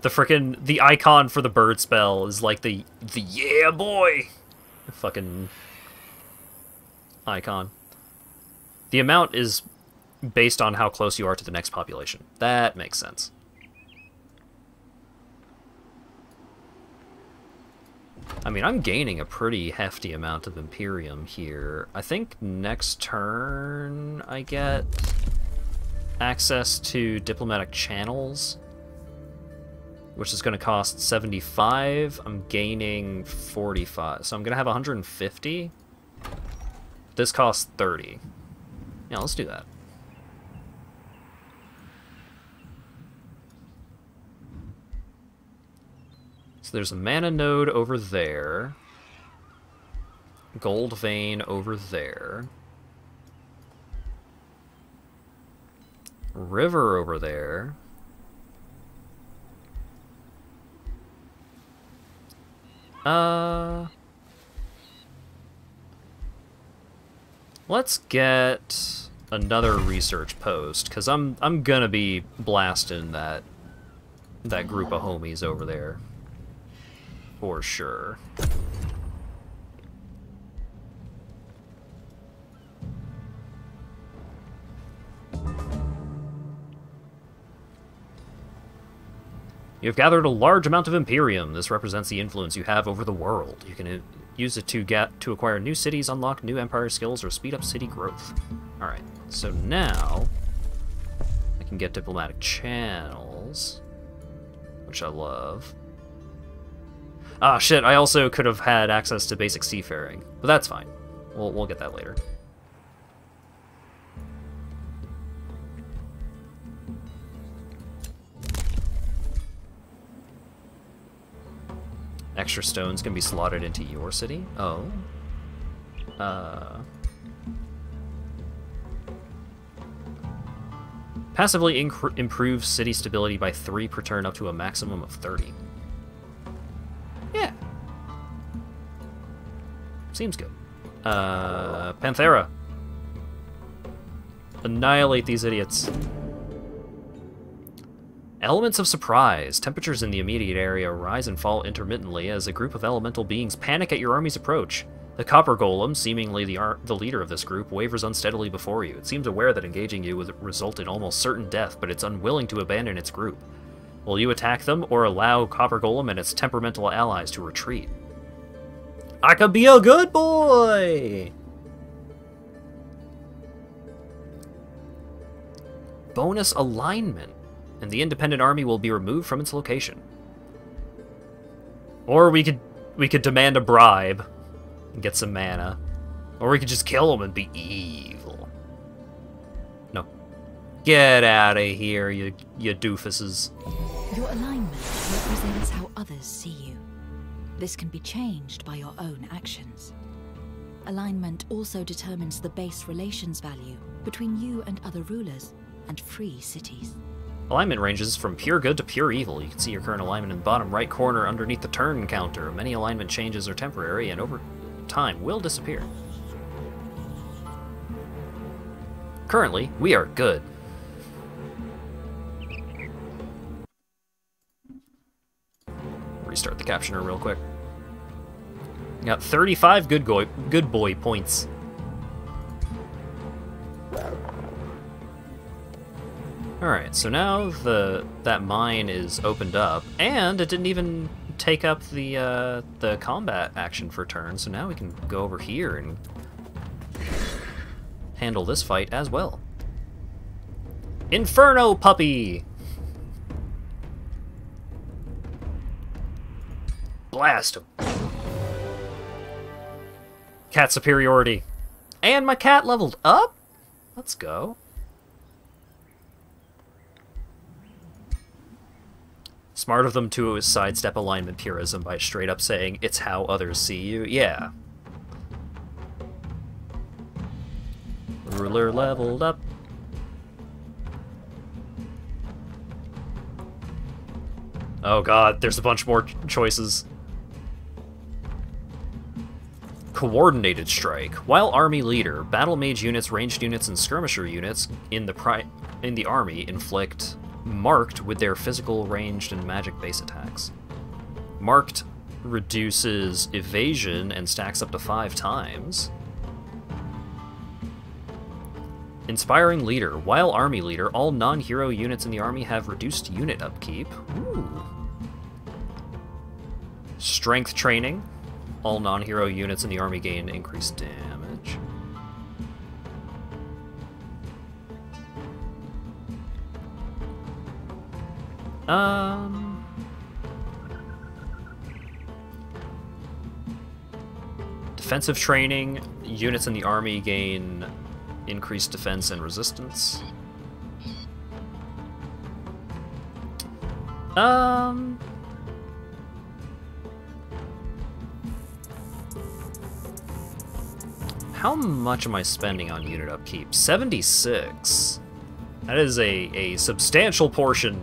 The icon for the bird spell is like the yeah boy fucking icon. The amount is based on how close you are to the next population. That makes sense. I mean, I'm gaining a pretty hefty amount of Imperium here. I think next turn I get access to diplomatic channels, which is going to cost 75. I'm gaining 45, so I'm going to have 150. This costs 30. Yeah, let's do that. So there's a mana node over there. Gold vein over there. River over there. Let's get another research post, because I'm gonna be blasting that group of homies over there. For sure. You have gathered a large amount of Imperium. This represents the influence you have over the world. You can use it to acquire new cities, unlock new empire skills, or speed up city growth. Alright, so now I can get diplomatic channels, which I love. Ah, shit, I also could have had access to basic seafaring, but that's fine. We'll get that later. Extra stones can be slotted into your city? Oh. Passively improves city stability by 3 per turn up to a maximum of 30. Yeah. Seems good. Panthera. Annihilate these idiots. Elements of surprise. Temperatures in the immediate area rise and fall intermittently as a group of elemental beings panic at your army's approach. The Copper Golem, seemingly the leader of this group, wavers unsteadily before you. It seems aware that engaging you would result in almost certain death, but it's unwilling to abandon its group. Will you attack them, or allow Copper Golem and its temperamental allies to retreat? I could be a good boy! Bonus alignment. And the independent army will be removed from its location. Or we could we could demand a bribe and get some mana. Or we could just kill him and be evil. No. Get out of here, you doofuses. Your alignment represents how others see you. This can be changed by your own actions. Alignment also determines the base relations value between you and other rulers and free cities. Alignment ranges from pure good to pure evil. You can see your current alignment in the bottom right corner underneath the turn counter. Many alignment changes are temporary and over time will disappear. Currently, we are good. Restart the captioner real quick. Got 35 good boy points. Alright, so now that mine is opened up, and it didn't even take up the combat action for turn, so now we can go over here and handle this fight as well. Inferno Puppy! Blast him. Cat superiority. And my cat leveled up? Let's go. Smart of them to sidestep alignment purism by straight up saying, it's how others see you. Yeah. Ruler leveled up. Oh god, there's a bunch more choices. Coordinated Strike. While Army Leader, Battle Mage units, ranged units, and skirmisher units in the army inflict marked with their physical, ranged, and magic base attacks. Marked reduces evasion and stacks up to 5 times. Inspiring Leader. While Army Leader, all non-hero units in the army have reduced unit upkeep. Ooh. Strength Training. All non-hero units in the army gain increased damage. Defensive Training. Units in the army gain increased defense and resistance. How much am I spending on unit upkeep? 76. That is a substantial portion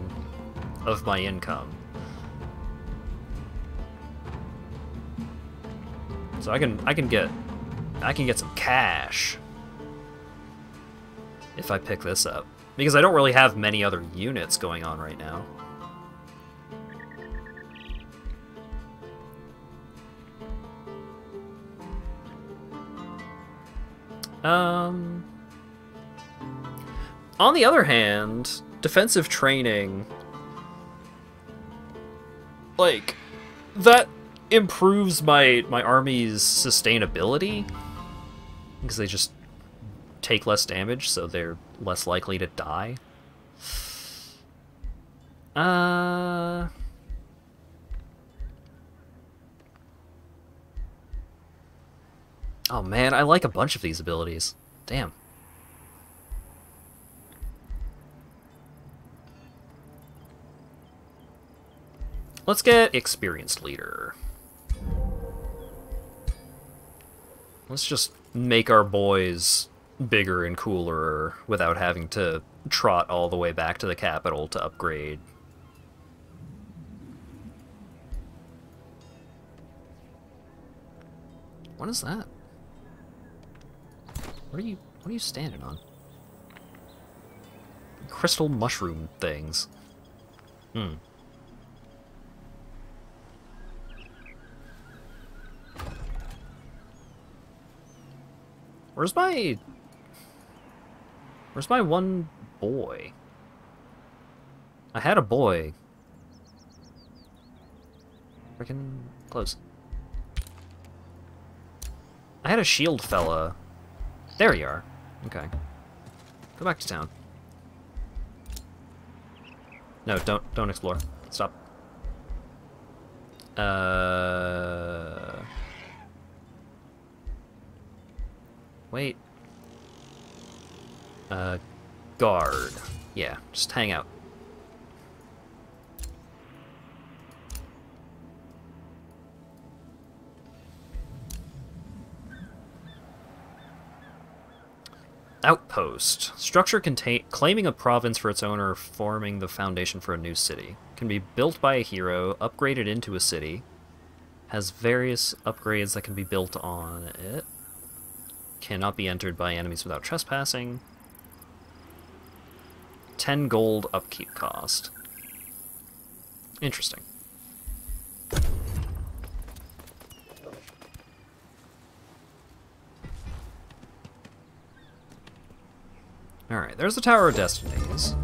of my income. So I can get some cash if I pick this up, because I don't really have many other units going on right now. On the other hand, defensive training, like, that improves my army's sustainability, because they just take less damage, so they're less likely to die. Oh man, I like a bunch of these abilities. Damn. Let's get Experienced Leader. Let's just make our boys bigger and cooler without having to trot all the way back to the capital to upgrade. What is that? What are you standing on? Crystal mushroom things. Hmm. Where's my one boy? I had a boy. Freaking close. I had a shield fella. There you are. Okay. Go back to town. No, don't explore. Stop. Wait. Guard. Yeah, just hang out. Outpost. Structure claiming a province for its owner, forming the foundation for a new city. Can be built by a hero, upgraded into a city. Has various upgrades that can be built on it. Cannot be entered by enemies without trespassing. 10 gold upkeep cost. Interesting. Alright, there's the Tower of Destinies.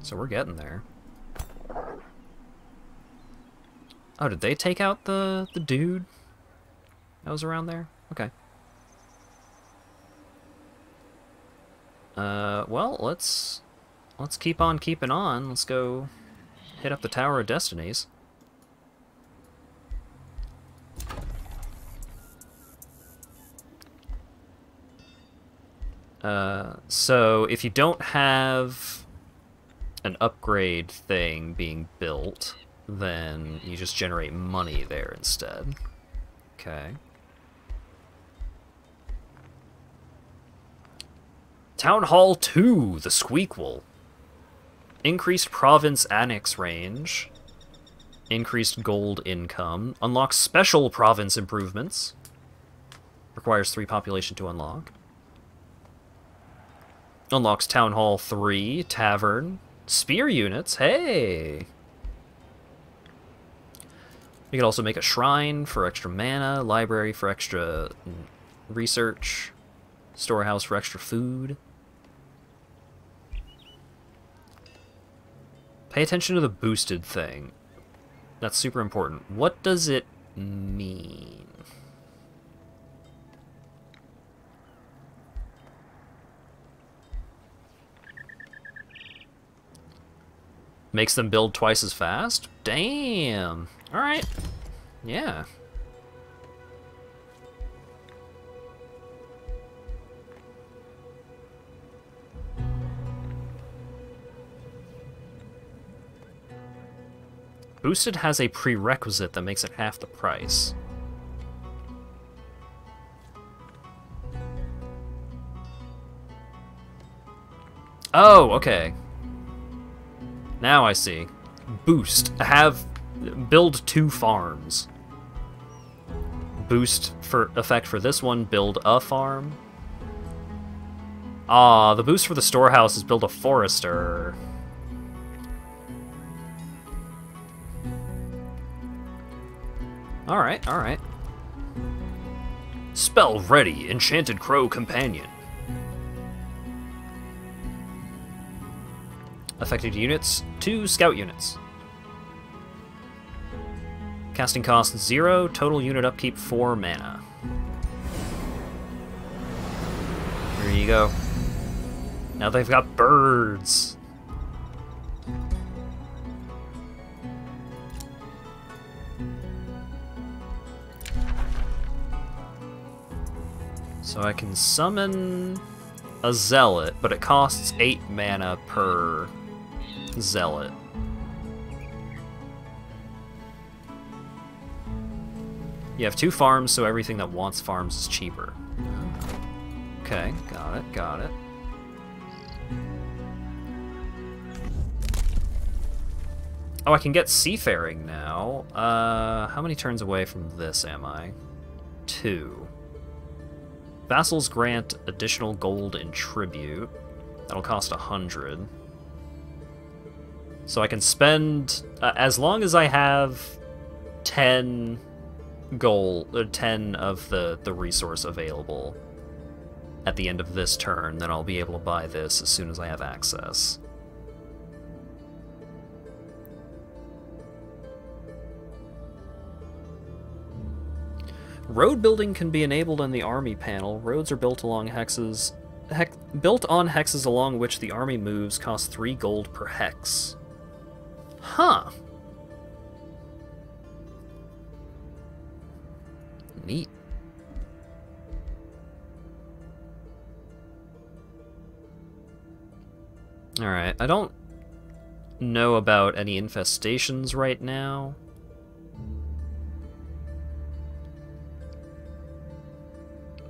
So we're getting there. Oh, did they take out the dude that was around there? Okay. Well, let's keep on keeping on. Let's go hit up the Tower of Destinies. So if you don't have an upgrade thing being built, then you just generate money there instead. Okay. Town Hall 2, the Squeakquel. Increased province annex range. Increased gold income. Unlocks special province improvements. Requires 3 population to unlock. Unlocks Town Hall 3, Tavern. Spear units, hey! You can also make a shrine for extra mana, library for extra research, storehouse for extra food. Pay attention to the boosted thing. That's super important. What does it mean? Makes them build twice as fast? Damn. Alright. Yeah. Boosted has a prerequisite that makes it half the price. Oh, okay. Now I see. Boost. Build 2 farms. Boost for effect for this one, build a farm. Ah, the boost for the storehouse is build a forester. Alright, alright. Spell ready, Enchanted Crow Companion. Affected units, 2 scout units. Casting cost 0, total unit upkeep 4 mana. There you go. Now they've got birds. So I can summon a zealot, but it costs 8 mana per zealot. You have 2 farms, so everything that wants farms is cheaper. Okay, got it, got it. Oh, I can get seafaring now. How many turns away from this am I? 2. Vassals grant additional gold in tribute. That'll cost 100. So I can spend, as long as I have 10 gold, 10 of the resource available at the end of this turn, then I'll be able to buy this as soon as I have access. Road building can be enabled in the army panel. Roads are built along hexes. Built on hexes along which the army moves cost 3 gold per hex. Huh. Neat. Alright, I don't know about any infestations right now.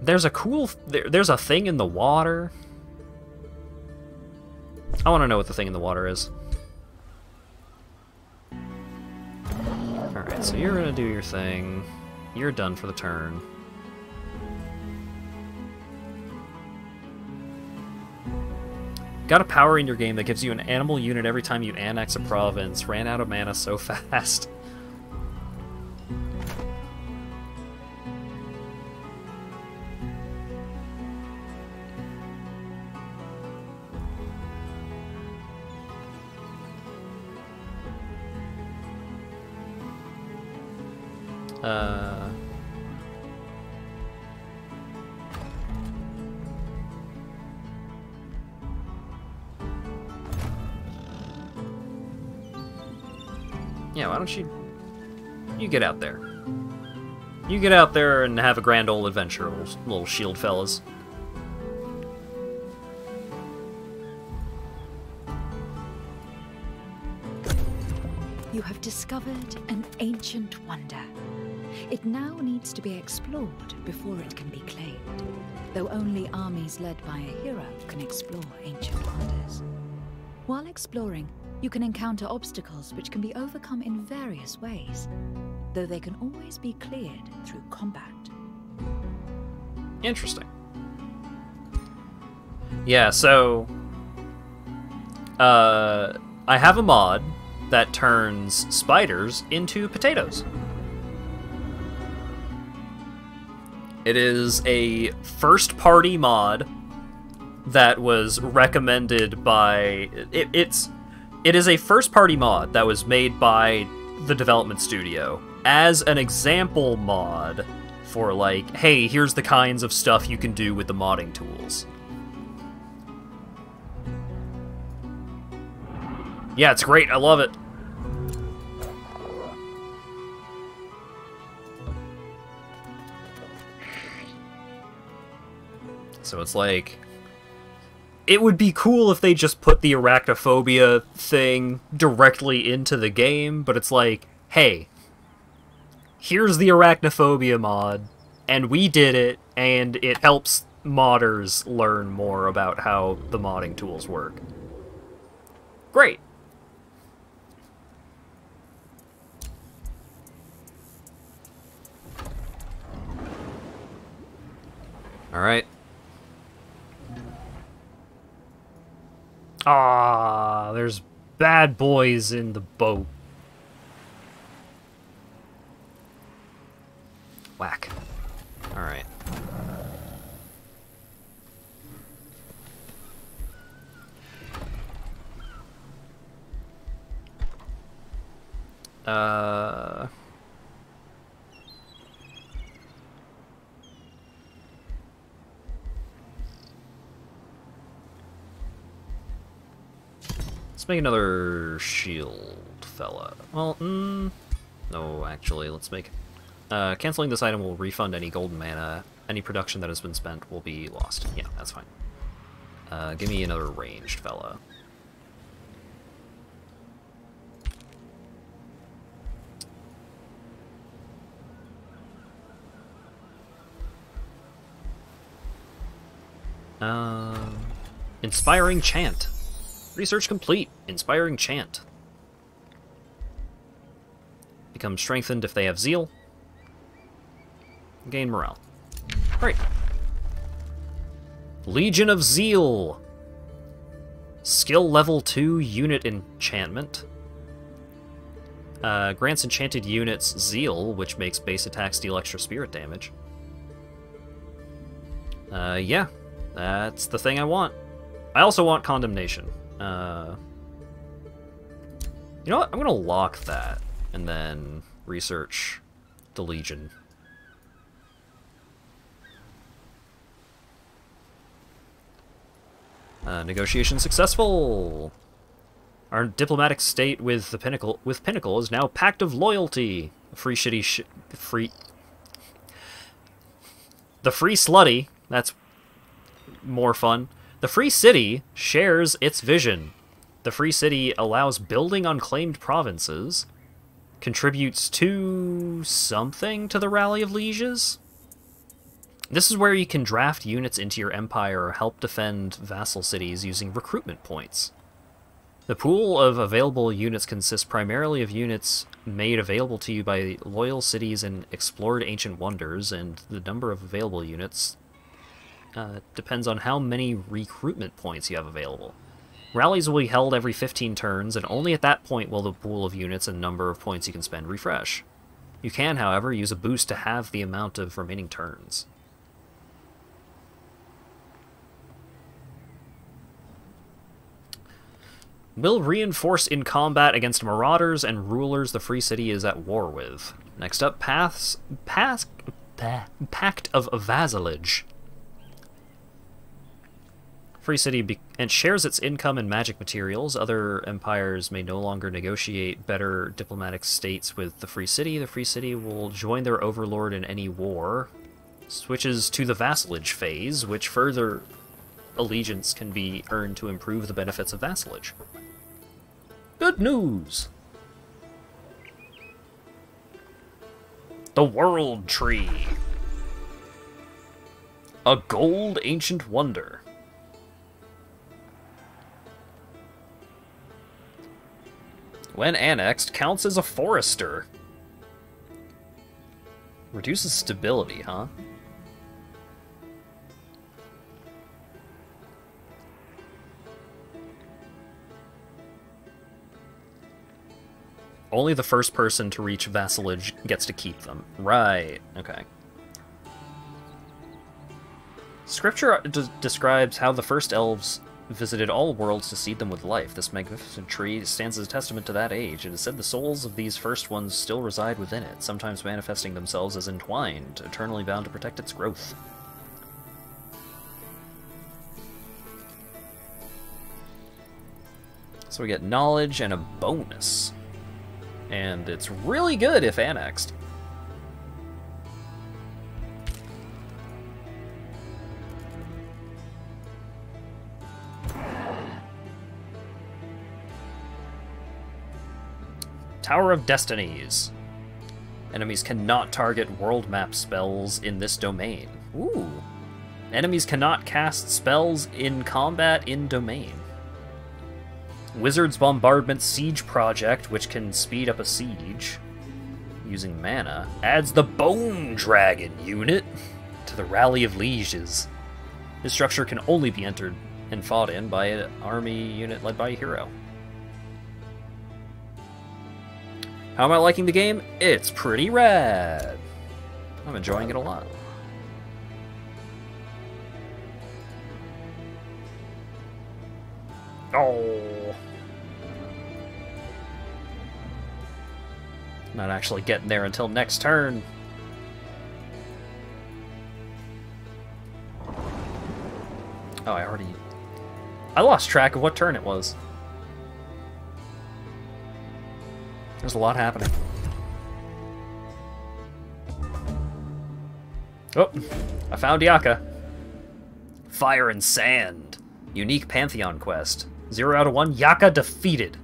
There's a cool... There's a thing in the water. I want to know what the thing in the water is. Alright, so you're gonna do your thing. You're done for the turn. Got a power in your game that gives you an animal unit every time you annex a province. Ran out of mana so fast. Yeah, why don't you get out there. You get out there and have a grand old adventure, little shield fellas. You have discovered an ancient wonder. It now needs to be explored before it can be claimed, though only armies led by a hero can explore ancient wonders. While exploring, you can encounter obstacles which can be overcome in various ways, though they can always be cleared through combat. Interesting. Yeah, so... I have a mod that turns spiders into potatoes. It is a first-party mod that was recommended by... It is a first-party mod that was made by the development studio as an example mod for, like, hey, here's the kinds of stuff you can do with the modding tools. Yeah, it's great. I love it. So it's like... It would be cool if they just put the arachnophobia thing directly into the game, but it's like, hey, here's the arachnophobia mod, and we did it, and it helps modders learn more about how the modding tools work. Great. Alright. Ah, there's bad boys in the boat. Whack. Alright. Let's make another shield fella. Well, no, actually, let's make... canceling this item will refund any golden mana. Any production that has been spent will be lost. Yeah, that's fine. Give me another ranged fella. Inspiring Chant. Research complete. Inspiring Chant. Become strengthened if they have zeal. Gain morale. Great. Legion of Zeal. Skill level 2 unit enchantment. Grants enchanted units Zeal, which makes base attacks deal extra spirit damage. Yeah. That's the thing I want. I also want Condemnation. You know what? I'm gonna lock that, and then research the Legion. Negotiation successful! Our diplomatic state with the Pinnacle is now Pact of Loyalty. The Free Slutty, that's more fun. The Free City shares its vision. The Free City allows building on claimed provinces, contributes to something to the Rally of Lieges. This is where you can draft units into your empire or help defend vassal cities using recruitment points. The pool of available units consists primarily of units made available to you by loyal cities and explored ancient wonders, and the number of available units depends on how many recruitment points you have available. Rallies will be held every 15 turns, and only at that point will the pool of units and number of points you can spend refresh. You can, however, use a boost to halve the amount of remaining turns. Will reinforce in combat against marauders and rulers the Free City is at war with. Next up, Pact of Vassalage. Free City and shares its income and magic materials. Other empires may no longer negotiate better diplomatic states with the Free City. The Free City will join their overlord in any war. Switches to the vassalage phase, which further allegiance can be earned to improve the benefits of vassalage. Good news! The World Tree. A gold ancient wonder. When annexed, counts as a forester. Reduces stability, huh? Only the first person to reach vassalage gets to keep them. Right, okay. Scripture describes how the first elves visited all worlds to seed them with life. This magnificent tree stands as a testament to that age. It is said the souls of these first ones still reside within it, sometimes manifesting themselves as entwined, eternally bound to protect its growth. So we get knowledge and a bonus. And it's really good if annexed. Tower of Destinies. Enemies cannot target world map spells in this domain. Ooh. Enemies cannot cast spells in combat in domain. Wizard's Bombardment Siege Project, which can speed up a siege using mana, adds the Bone Dragon unit to the Rally of Lieges. This structure can only be entered and fought in by an army unit led by a hero. How am I liking the game? It's pretty rad. I'm enjoying it a lot. Oh. Not actually getting there until next turn. Oh, I lost track of what turn it was. There's a lot happening. Oh, I found Yaka. Fire and Sand. Unique Pantheon quest. 0 out of 1. Yaka defeated.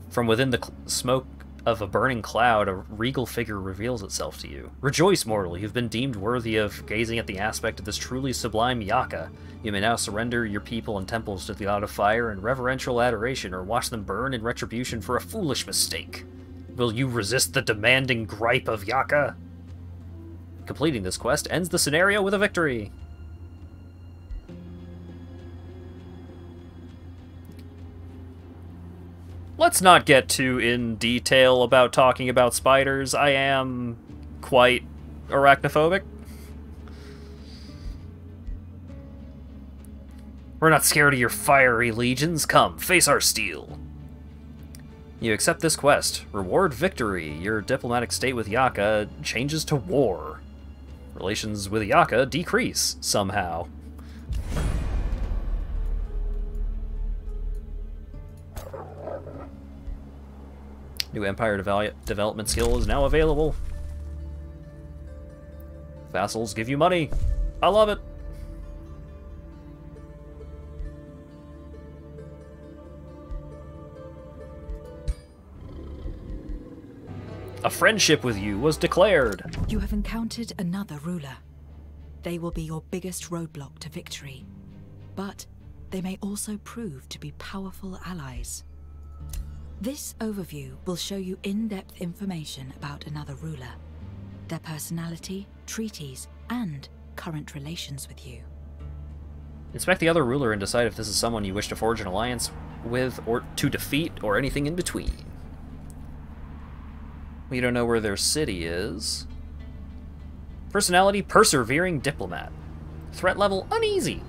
From within the smoke of a burning cloud, a regal figure reveals itself to you. Rejoice, mortal. You've been deemed worthy of gazing at the aspect of this truly sublime Yaka. You may now surrender your people and temples to the god of fire in reverential adoration, or watch them burn in retribution for a foolish mistake. Will you resist the demanding gripe of Yaka? Completing this quest ends the scenario with a victory. Let's not get too in detail about talking about spiders. I am quite arachnophobic. We're not scared of your fiery legions. Come, face our steel. You accept this quest. Reward victory. Your diplomatic state with Yaka changes to war. Relations with Yaka decrease somehow. New Empire development skill is now available. Vassals give you money. I love it. A friendship with you was declared. You have encountered another ruler. They will be your biggest roadblock to victory, but they may also prove to be powerful allies. This overview will show you in-depth information about another ruler, their personality, treaties, and current relations with you. Inspect the other ruler and decide if this is someone you wish to forge an alliance with, or to defeat, or anything in between. We don't know where their city is. Personality, persevering diplomat. Threat level, uneasy.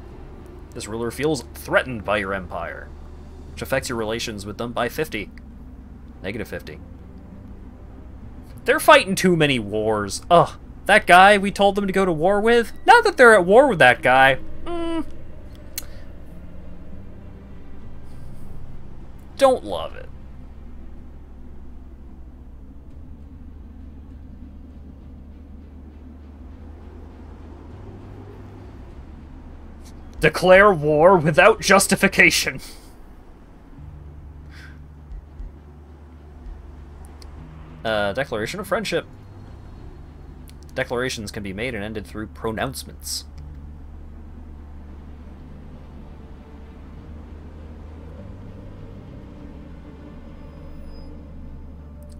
This ruler feels threatened by your empire, which affects your relations with them by 50. Negative 50. They're fighting too many wars. Ugh, that guy we told them to go to war with? Not that they're at war with that guy. Don't love it. Declare war without justification. Declaration of friendship. Declarations can be made and ended through pronouncements.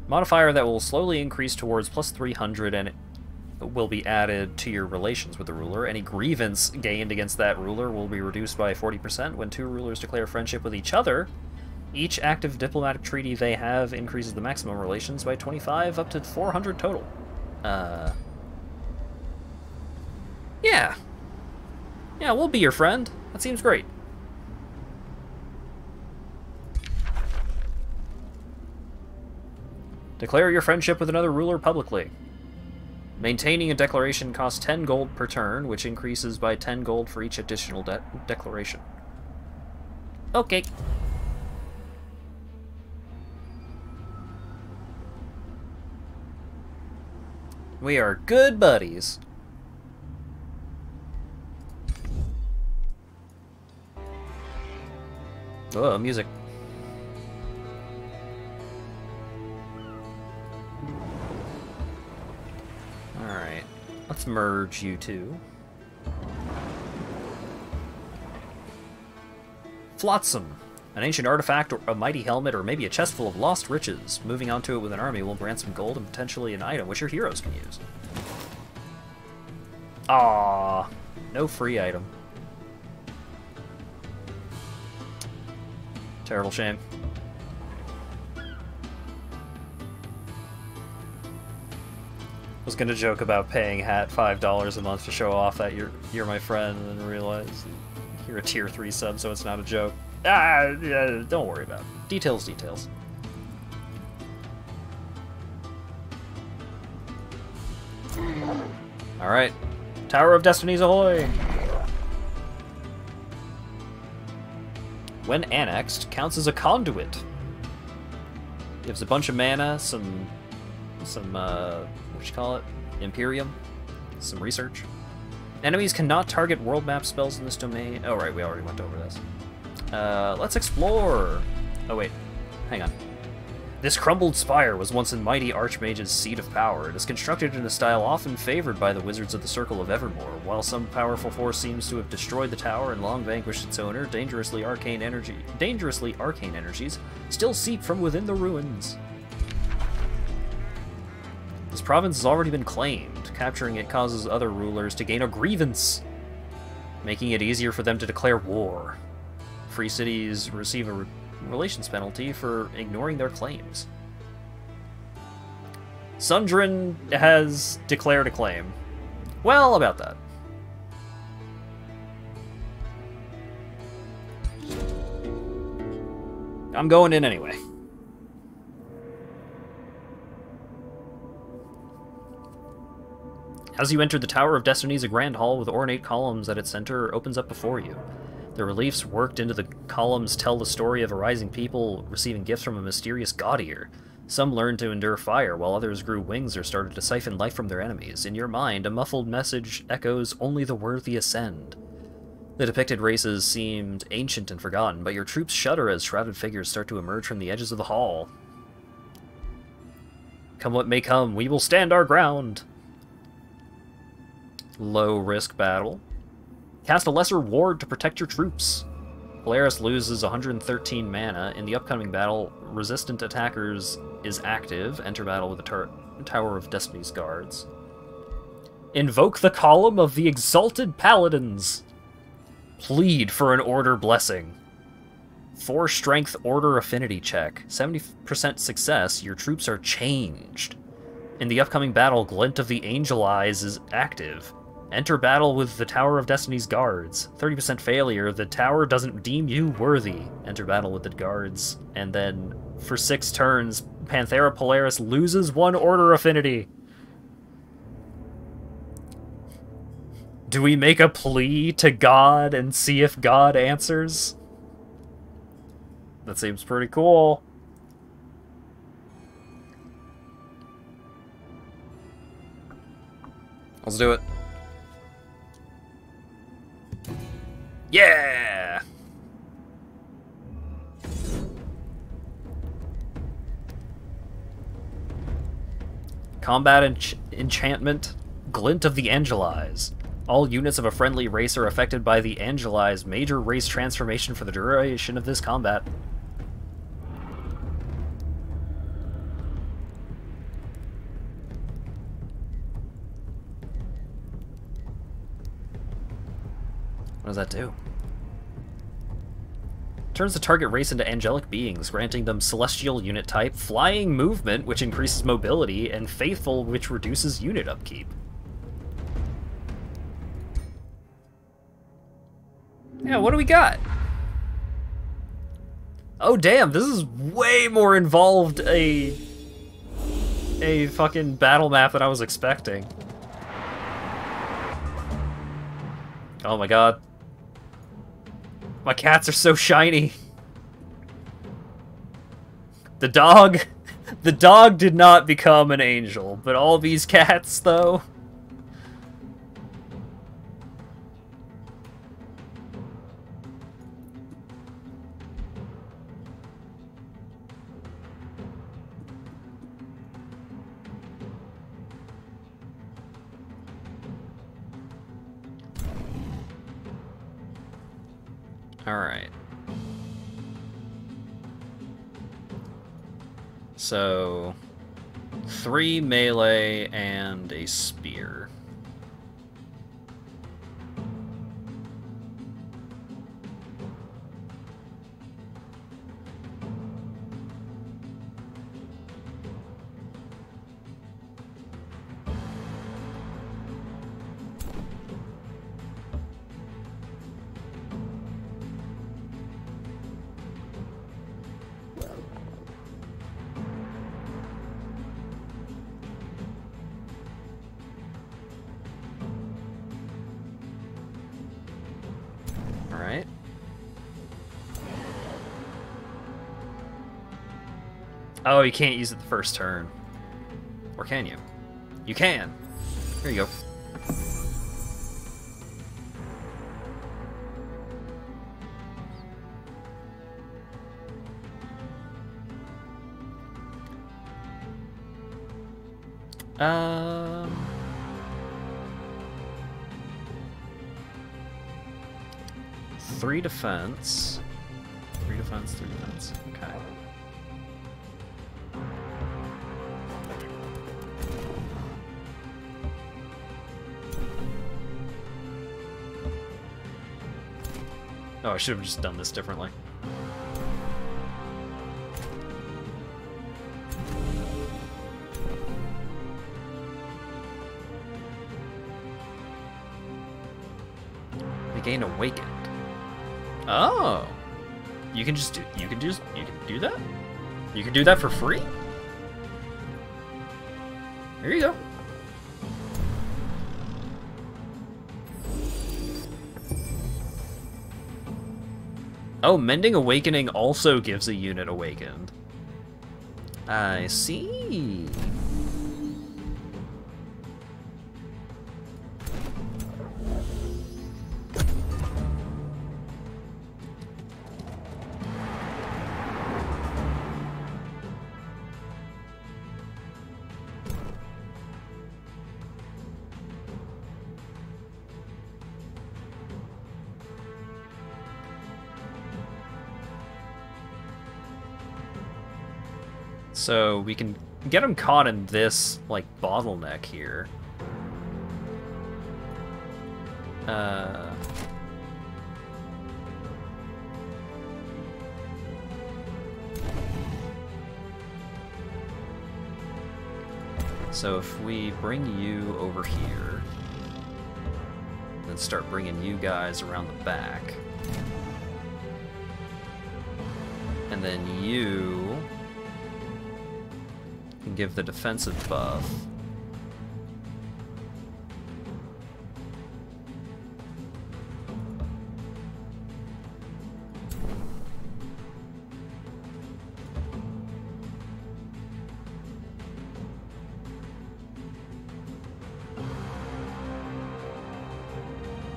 Modifier that will slowly increase towards plus 300 and will be added to your relations with the ruler. Any grievance gained against that ruler will be reduced by 40%. When two rulers declare friendship with each other, each active diplomatic treaty they have increases the maximum relations by 25 up to 400 total. Yeah. Yeah, we'll be your friend. That seems great. Declare your friendship with another ruler publicly. Maintaining a declaration costs 10 gold per turn, which increases by 10 gold for each additional declaration. Okay. We are good buddies. Oh, music. Alright, let's merge you two. Flotsam. An ancient artifact, or a mighty helmet, or maybe a chest full of lost riches. Moving onto it with an army will grant some gold and potentially an item which your heroes can use. Ah, no free item. Terrible shame. I was gonna joke about paying Hat $5 a month to show off that you're my friend, and then realize you're a tier 3 sub, so it's not a joke. Yeah, don't worry about it. Details, details. Alright. Tower of Destinies ahoy! When annexed, counts as a conduit. Gives a bunch of mana, some what you call it? Imperium? Some research. Enemies cannot target world map spells in this domain. Oh right, we already went over this. Let's explore! Oh wait, hang on. This crumbled spire was once a mighty Archmage's seat of power. It is constructed in a style often favored by the wizards of the Circle of Evermore. While some powerful force seems to have destroyed the tower and long vanquished its owner, dangerously arcane energies still seep from within the ruins. This province has already been claimed. Capturing it causes other rulers to gain a grievance, making it easier for them to declare war. Free cities receive a relations penalty for ignoring their claims. Sundrin has declared a claim. Well, about that. I'm going in anyway. As you enter the Tower of Destinies, a grand hall with ornate columns at its center opens up before you. The reliefs worked into the columns tell the story of a rising people receiving gifts from a mysterious god ear. Some learned to endure fire, while others grew wings or started to siphon life from their enemies. In your mind, a muffled message echoes, "Only the worthy ascend." The depicted races seemed ancient and forgotten, but your troops shudder as shrouded figures start to emerge from the edges of the hall. Come what may come, we will stand our ground! Low-risk battle. Cast a lesser ward to protect your troops. Polaris loses 113 mana. In the upcoming battle, resistant attackers is active. Enter battle with the Tower of Destiny's Guards. Invoke the Column of the Exalted Paladins. Plead for an Order Blessing. 4 Strength Order Affinity check. 70% success, your troops are changed. In the upcoming battle, Glint of the Angel Eyes is active. Enter battle with the Tower of Destiny's Guards. 30% failure, the tower doesn't deem you worthy. Enter battle with the guards. And then, for 6 turns, Panthera Polaris loses 1 Order Affinity. Do we make a plea to God and see if God answers? That seems pretty cool. Let's do it. Yeah! Combat enchantment, Glint of the Angel Eyes. All units of a friendly race are affected by the Angel Eyes major race transformation for the duration of this combat. What does that do? Turns the target race into angelic beings, granting them celestial unit type, flying movement, which increases mobility, and faithful, which reduces unit upkeep. Yeah, what do we got? Oh damn, this is way more involved a fucking battle map than I was expecting. Oh my god. My cats are so shiny. The dog did not become an angel, but all these cats though. Alright. So, 3 melee and a spear. Alright. Oh, you can't use it the first turn. Or can you? You can! Here you go. Um... 3 defense. 3 defense, 3 defense. Okay. Oh, I should have just done this differently. They gain awakened. Oh, you can do that? You can do that for free? Here you go. Oh, Mending Awakening also gives a unit awakened. I see. So we can get him caught in this, like, bottleneck here. So if we bring you over here, then start bringing you guys around the back, and then you can give the defensive buff.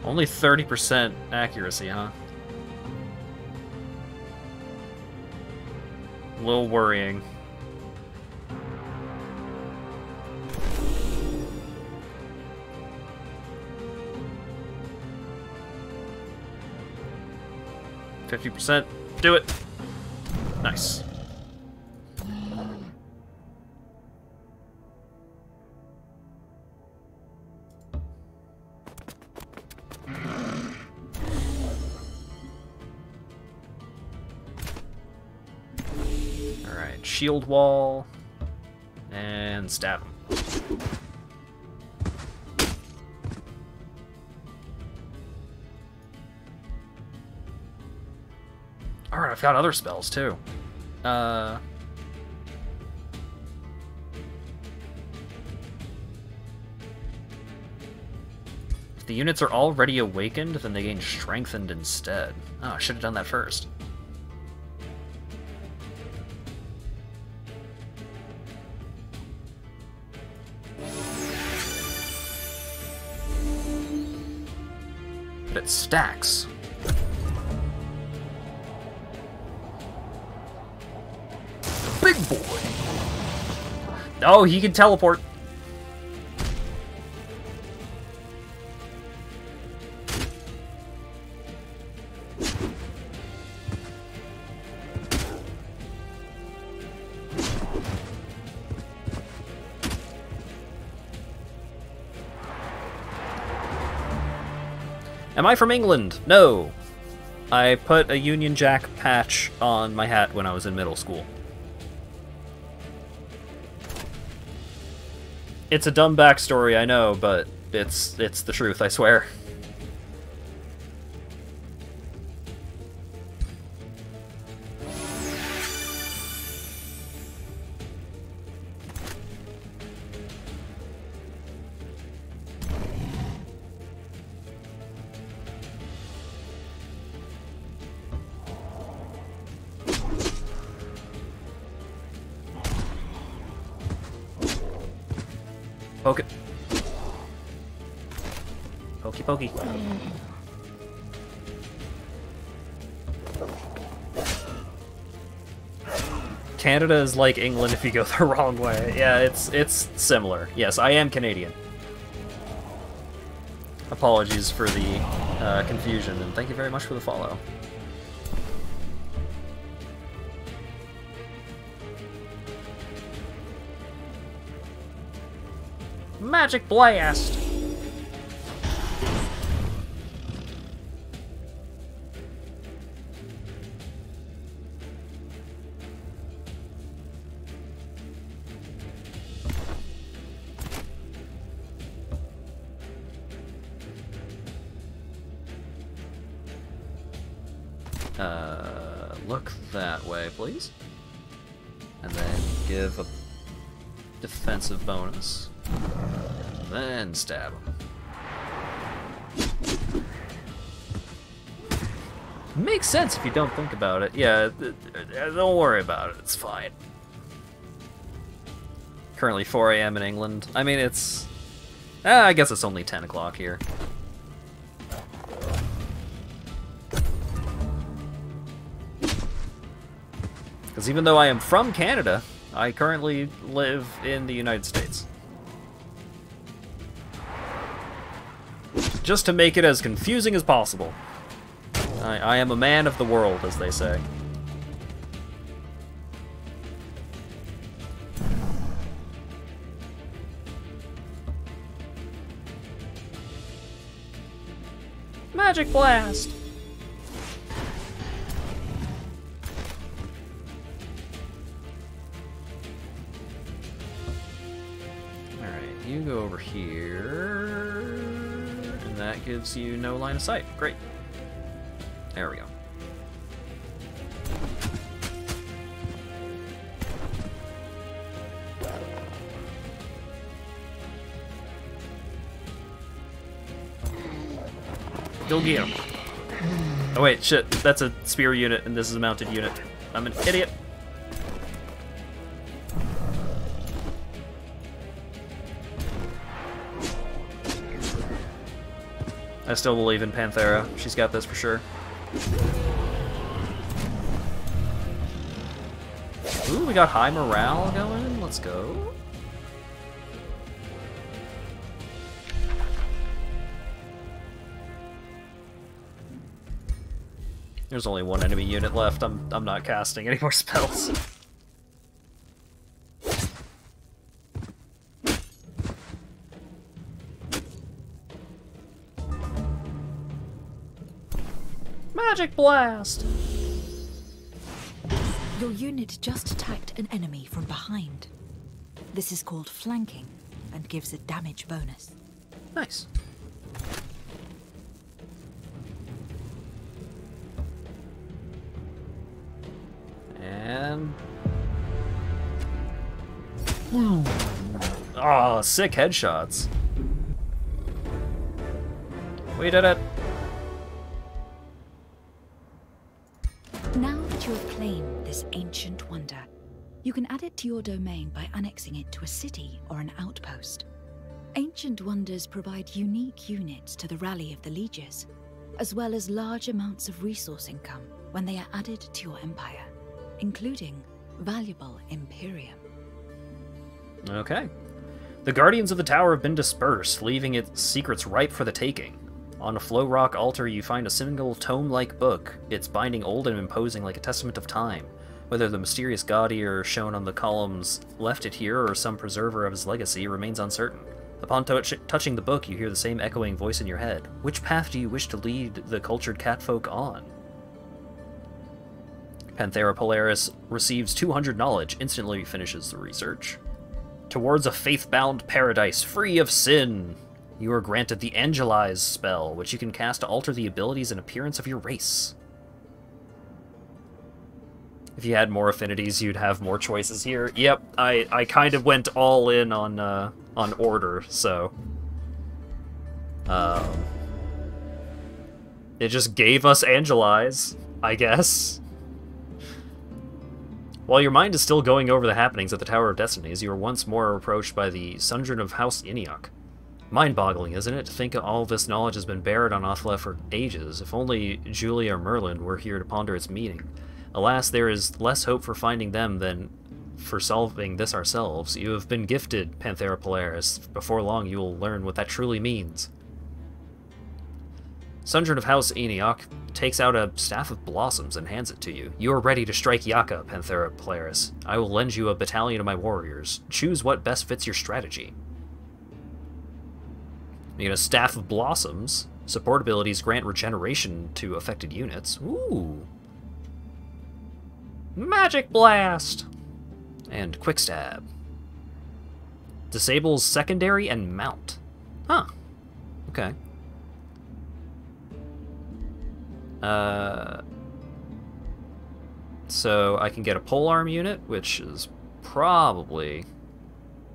Only 30% accuracy, huh? A little worrying. %. Do it. Nice. Alright, shield wall. And stab him. Alright, I've got other spells too. If the units are already awakened, then they gain strengthened instead. Oh, I should have done that first. But it stacks. Big boy. Oh, he can teleport. Am I from England? No. I put a Union Jack patch on my hat when I was in middle school. It's a dumb backstory, I know, but it's the truth, I swear. Poke it. Pokey pokey. Canada is like England if you go the wrong way. Yeah, it's similar. Yes, I am Canadian. Apologies for the confusion, and thank you very much for the follow. Magic Blast! Look that way, please. And then give a defensive bonus. Then stab him. Makes sense if you don't think about it. Yeah, don't worry about it. It's fine. Currently 4 a.m. in England. I mean, it's... I guess it's only 10 o'clock here. Because even though I am from Canada, I currently live in the United States. Just to make it as confusing as possible. I am a man of the world, as they say. Magic Blast! Alright, you go over here, and that gives you no line of sight. Great. There we go. Go get him. Oh wait, shit, that's a spear unit and this is a mounted unit. I'm an idiot. I still believe in Panthera. She's got this for sure. Ooh, we got high morale going. Let's go. There's only one enemy unit left. I'm not casting any more spells. Magic Blast! Your unit just attacked an enemy from behind. This is called flanking and gives a damage bonus. Nice. And... oh, sick headshots. We did it. Now that you have claimed this ancient wonder, you can add it to your domain by annexing it to a city or an outpost. Ancient wonders provide unique units to the rally of the lieges, as well as large amounts of resource income when they are added to your empire, including valuable Imperium. Okay. The Guardians of the Tower have been dispersed, leaving its secrets ripe for the taking. On a flow rock altar, you find a single tome-like book, its binding old and imposing like a testament of time. Whether the mysterious god-eater shown on the columns left it here or some preserver of his legacy remains uncertain. Upon touching the book, you hear the same echoing voice in your head. Which path do you wish to lead the cultured catfolk on? Panthera Polaris receives 200 knowledge, instantly finishes the research. Towards a faith-bound paradise, free of sin! You are granted the Angelize spell, which you can cast to alter the abilities and appearance of your race. If you had more affinities, you'd have more choices here. Yep, I kind of went all in on order, so... it just gave us Angelize, I guess. While your mind is still going over the happenings at the Tower of Destinies, you are once more approached by the Sundren of House Iniok. Mind-boggling, isn't it, to think all this knowledge has been buried on Othla for ages. If only Julia or Merlin were here to ponder its meaning. Alas, there is less hope for finding them than for solving this ourselves. You have been gifted, Panthera Polaris. Before long, you will learn what that truly means. Sundren of House Eniok takes out a staff of blossoms and hands it to you. You are ready to strike Yaka, Panthera Polaris. I will lend you a battalion of my warriors. Choose what best fits your strategy. You get a Staff of Blossoms. Support abilities grant regeneration to affected units. Ooh. Magic Blast! And Quick Stab. Disables secondary and mount. Huh. Okay. So I can get a polearm unit, which is probably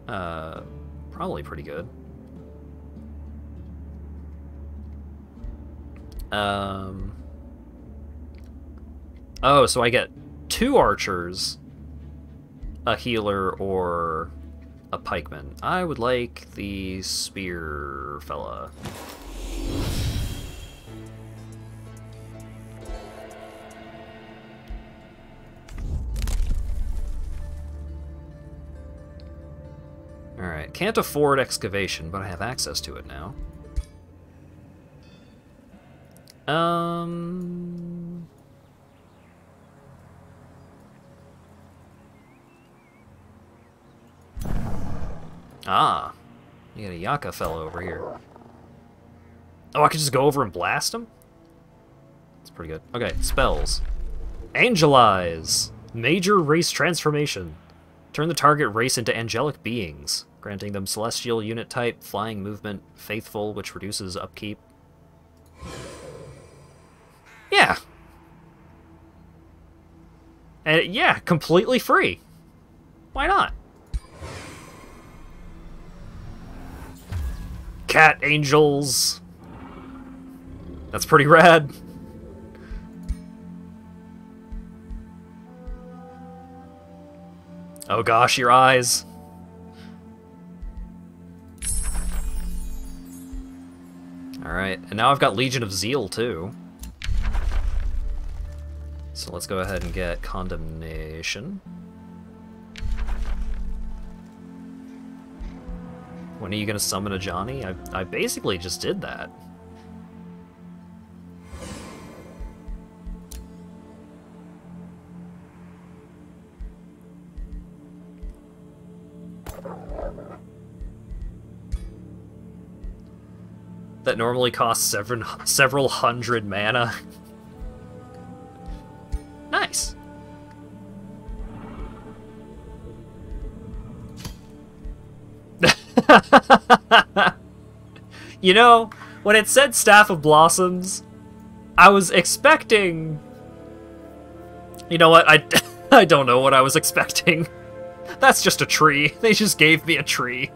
pretty good. Oh, so I get 2 archers, a healer, or a pikeman. I would like the spear fella. Alright, can't afford excavation, but I have access to it now. Ah, you got a Yaka fellow over here. Oh, I could just go over and blast him? That's pretty good. Okay, spells. Angelize! Major race transformation. Turn the target race into angelic beings, granting them celestial unit type, flying movement, faithful, which reduces upkeep. Yeah. And yeah, completely free. Why not? Cat angels. That's pretty rad. Oh gosh, your eyes. Alright, and now I've got Legion of Zeal too. So let's go ahead and get Condemnation. When are you gonna summon a Johnny? I basically just did that. That normally costs several hundred mana. Nice. You know, when it said Staff of Blossoms, I was expecting... You know what? I don't know what I was expecting. That's just a tree. They just gave me a tree.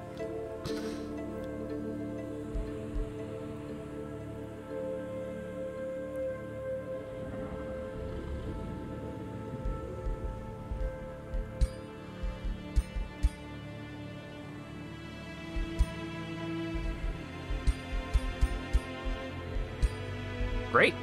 Great.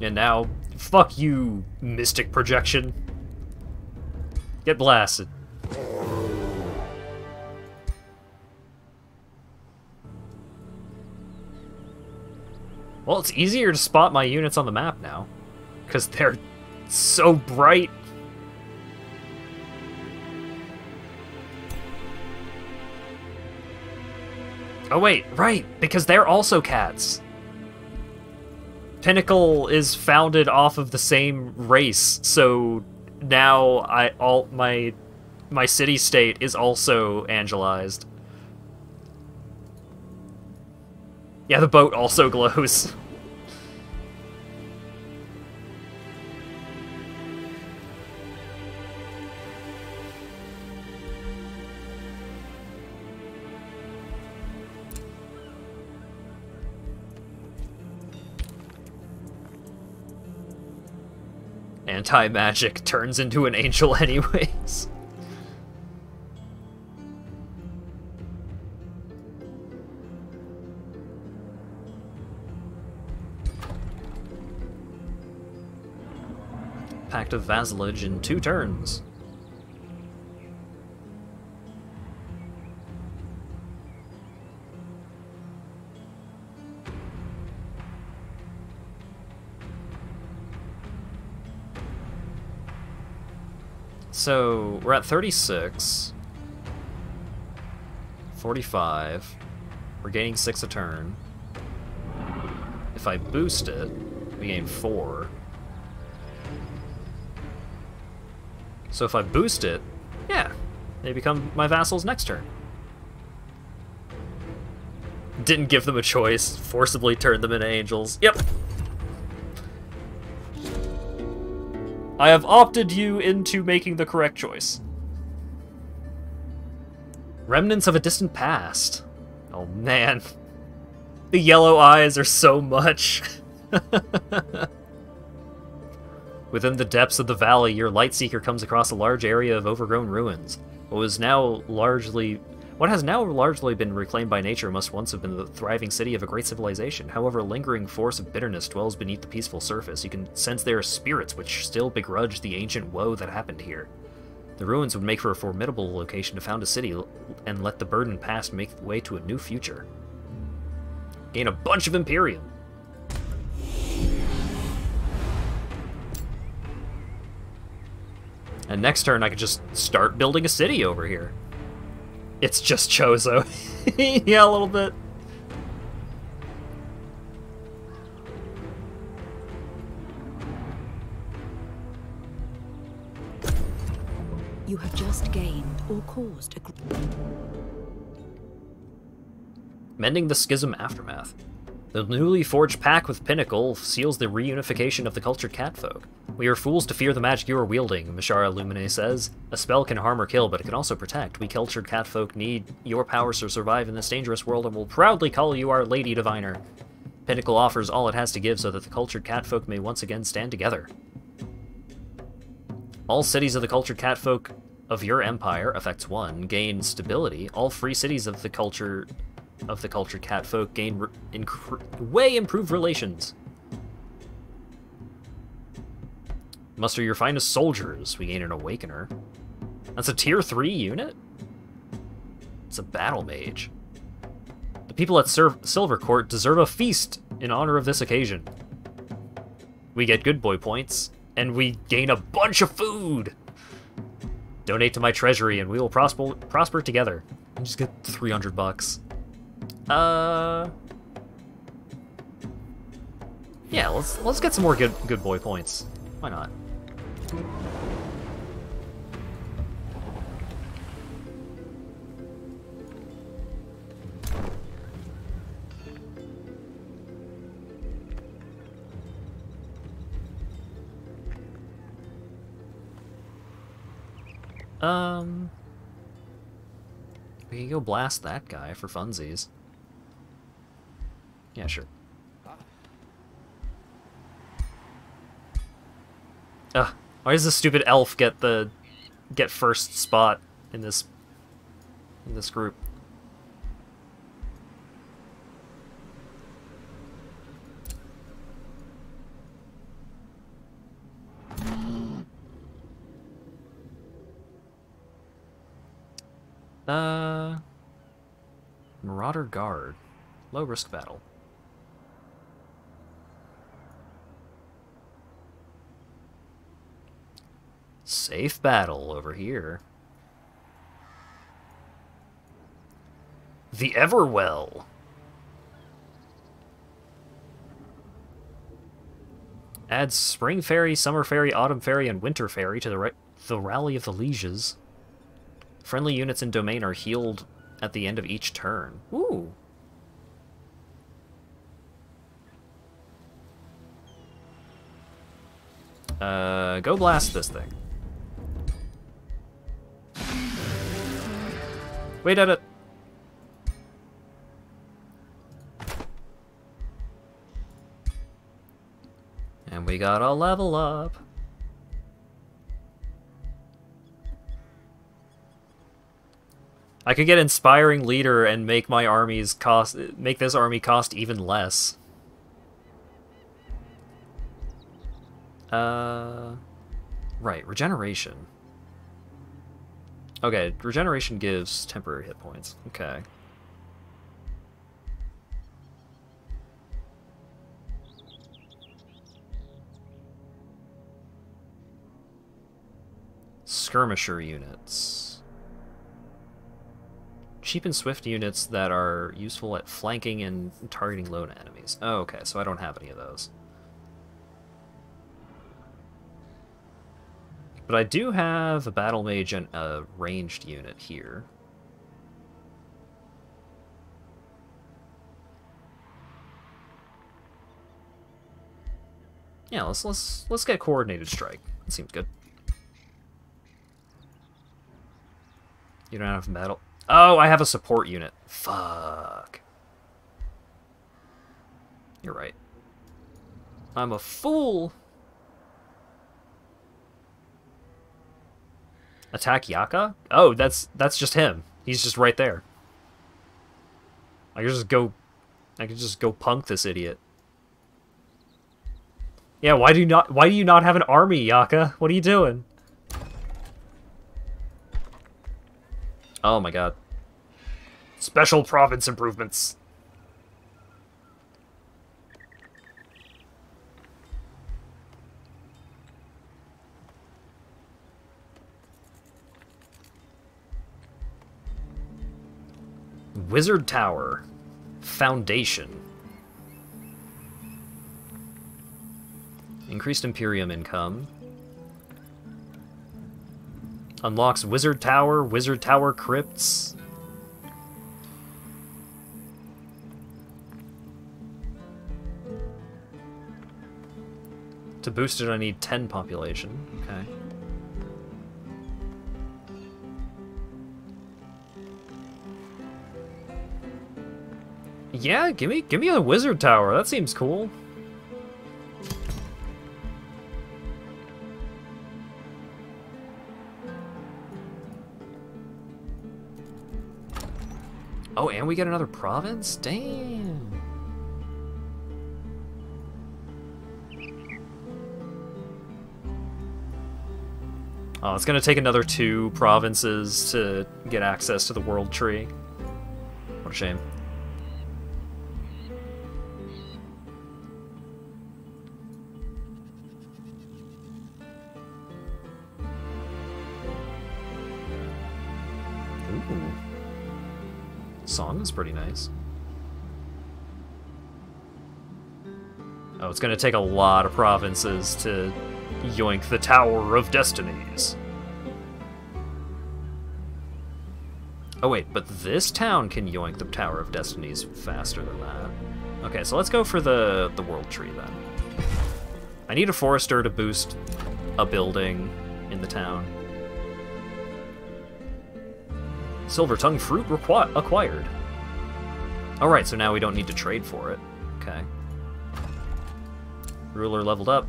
And now, fuck you, Mystic Projection. Get blasted. Well, it's easier to spot my units on the map now, because they're so bright. Oh wait, right, because they're also cats. Pinnacle is founded off of the same race, so now my city-state is also angelized. Yeah, the boat also glows. Anti-magic turns into an angel anyways. Pact of Vassalage in 2 turns. So, we're at 36. 45. We're gaining 6 a turn. If I boost it, we gain 4. So if I boost it, yeah, they become my vassals next turn. Didn't give them a choice, forcibly turned them into angels. Yep. I have opted you into making the correct choice. Remnants of a distant past. Oh man. The yellow eyes are so much. Within the depths of the valley, your Lightseeker comes across a large area of overgrown ruins. What has now largely been reclaimed by nature must once have been the thriving city of a great civilization. However, a lingering force of bitterness dwells beneath the peaceful surface. You can sense there are spirits which still begrudge the ancient woe that happened here. The ruins would make for a formidable location to found a city and let the burdened past make way to a new future. Gain a bunch of Imperium. And next turn I could just start building a city over here. It's just Chozo. Yeah, a little bit. You have just gained or caused a... Mending the Schism Aftermath. The newly forged pact with Pinnacle seals the reunification of the cultured catfolk. We are fools to fear the magic you are wielding, Mishara Lumine says. A spell can harm or kill, but it can also protect. We cultured catfolk need your powers to survive in this dangerous world and will proudly call you our Lady Diviner. Pinnacle offers all it has to give so that the cultured catfolk may once again stand together. All cities of the cultured catfolk of your empire, affects 1, gain stability. All free cities of the cultured catfolk gain way improved relations. Muster your finest soldiers. We gain an Awakener. That's a tier 3 unit? It's a battle mage. The people at Silver Court deserve a feast in honor of this occasion. We get good boy points, and we gain a bunch of food! Donate to my treasury, and we will prosper together. And just get 300 bucks. Yeah, let's get some more good boy points. Why not? We can go blast that guy for funsies. Yeah, sure. Ugh, why does the stupid elf get first spot in this group? Marauder Guard. Low risk battle. Safe battle over here. The Everwell. Adds Spring Fairy, Summer Fairy, Autumn Fairy, and Winter Fairy to the Rally of the Lieges. Friendly units in domain are healed at the end of each turn. Ooh. Go blast this thing. Wait at it. And we got a level up. I could get Inspiring Leader and make my armies make this army cost even less. Right, regeneration. Okay, regeneration gives temporary hit points. Okay. Skirmisher units. Cheap and swift units that are useful at flanking and targeting lone enemies. Oh, okay, so I don't have any of those. But I do have a battle mage and a ranged unit here. Yeah, let's get coordinated strike. That seems good. You don't have battle. Oh, I have a support unit. Fuck. You're right. I'm a fool! Attack Yaka? Oh, that's just him. He's just right there. I could just go punk this idiot. Yeah, why do you not have an army, Yaka? What are you doing? Oh my god. Special province improvements. Wizard Tower. Foundation. Increased Imperium income. Unlocks Wizard Tower crypts. To boost it, I need 10 population. Okay. Yeah, give me a Wizard Tower. That seems cool. Oh, and we get another province? Damn. Oh, it's gonna take another 2 provinces to get access to the World Tree. What a shame. Ooh. Song is pretty nice. Oh, it's gonna take a lot of provinces to yoink the Tower of Destinies. Oh wait, but this town can yoink the Tower of Destinies faster than that. Okay, so let's go for the World Tree then. I need a forester to boost a building in the town. Silver Tongue Fruit acquired. Alright, so now we don't need to trade for it. Okay. Ruler leveled up.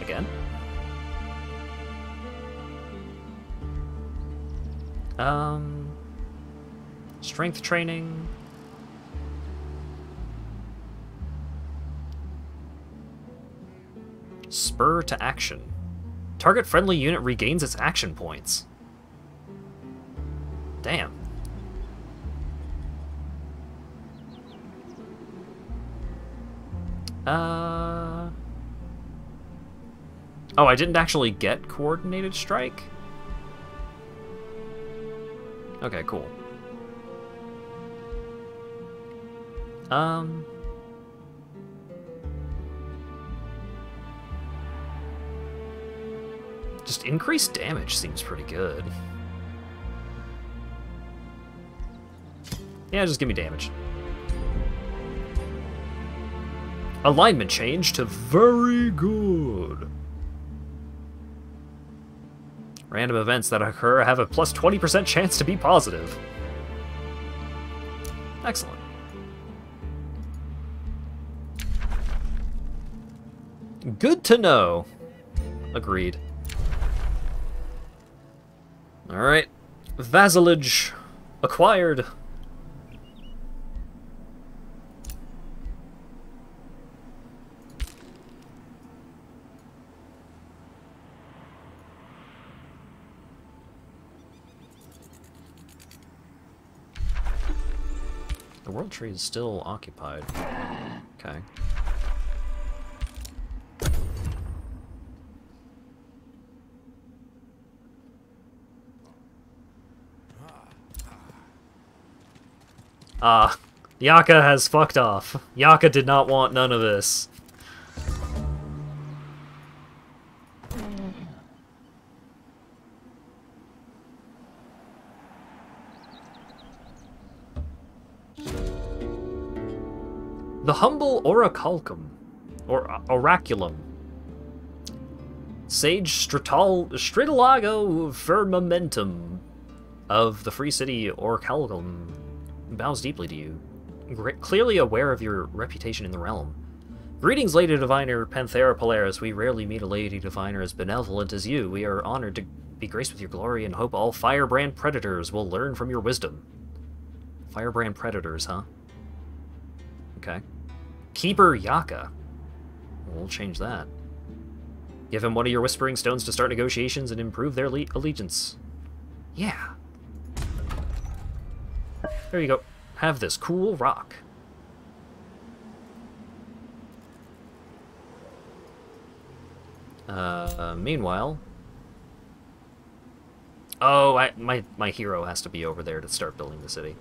Again? Strength training. Spur to action. Target friendly unit regains its action points. Damn. Oh, I didn't actually get coordinated strike? Okay, cool. Just increased damage seems pretty good. Yeah, just give me damage. Alignment change to very good. Random events that occur have a plus 20% chance to be positive. Excellent. Good to know. Agreed. Alright. Vassalage acquired. The World Tree is still occupied. Okay. Ah, Yaka has fucked off. Yaka did not want none of this. The humble oracalcum, or oraculum. Sage Stritalago Firmamentum of the Free City Oracalcum bows deeply to you. clearly aware of your reputation in the realm. Greetings, Lady Diviner Panthera Polaris. We rarely meet a Lady Diviner as benevolent as you. We are honored to be graced with your glory and hope all Firebrand Predators will learn from your wisdom. Firebrand Predators, huh? Okay. Keeper Yaka. We'll change that. Give him one of your Whispering Stones to start negotiations and improve their allegiance. Yeah. There you go. Have this cool rock. Meanwhile... Oh, my hero has to be over there to start building the city.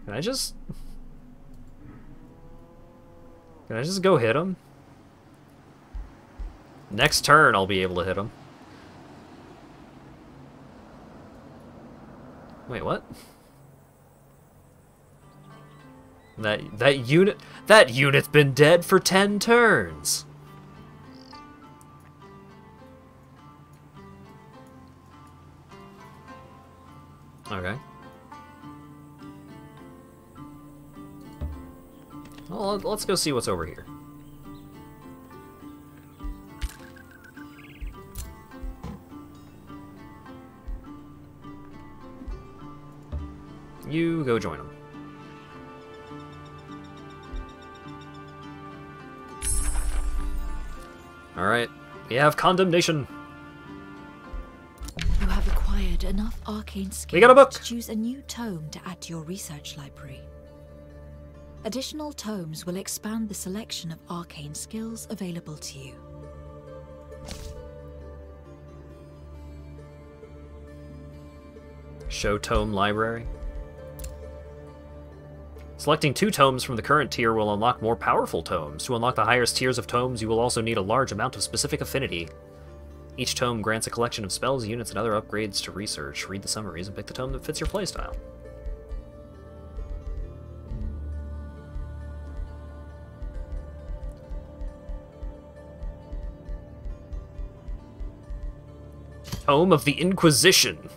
Can I just go hit him? Next turn I'll be able to hit him. Wait, what? That unit's been dead for 10 turns. Okay. Well, let's go see what's over here. You go join them. Alright, we have condemnation. You have acquired enough arcane skills We got a book. to choose a new tome to add to your research library. Additional tomes will expand the selection of arcane skills available to you. Show tome library. Selecting 2 tomes from the current tier will unlock more powerful tomes. To unlock the highest tiers of tomes, you will also need a large amount of specific affinity. Each tome grants a collection of spells, units, and other upgrades to research. Read the summaries and pick the tome that fits your playstyle. Tome of the Inquisition.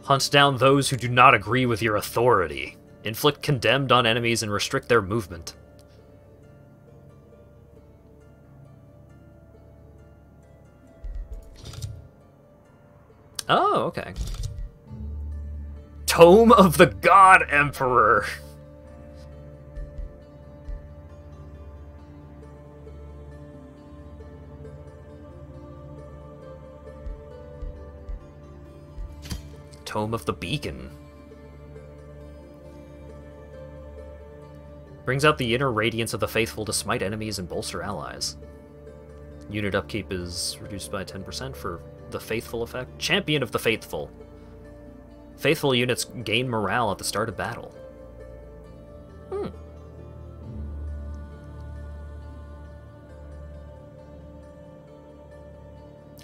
Hunt down those who do not agree with your authority. Inflict condemned on enemies and restrict their movement. Oh, okay. Tome of the God Emperor. Tome of the Beacon. Brings out the inner radiance of the faithful to smite enemies and bolster allies. Unit upkeep is reduced by 10% for the faithful effect. Champion of the Faithful. Faithful units gain morale at the start of battle.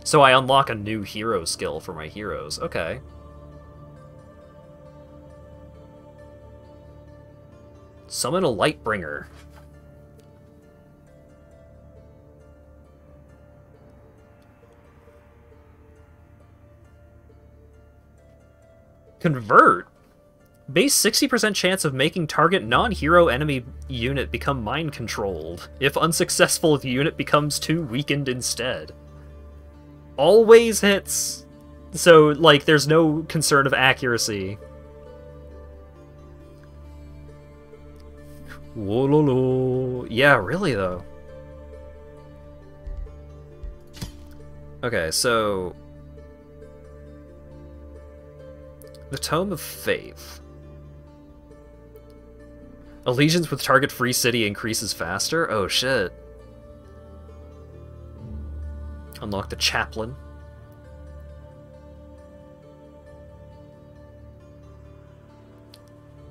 So I unlock a new hero skill for my heroes. Okay. Summon a Lightbringer. Convert. Base 60% chance of making target non-hero enemy unit become mind-controlled. If unsuccessful, the unit becomes too weakened instead. Always hits. So, like, there's no concern of accuracy. Whoa, yeah, really, though. Okay, so... The Tome of Faith. Allegiance with target free city increases faster? Oh, shit. Unlock the Chaplain.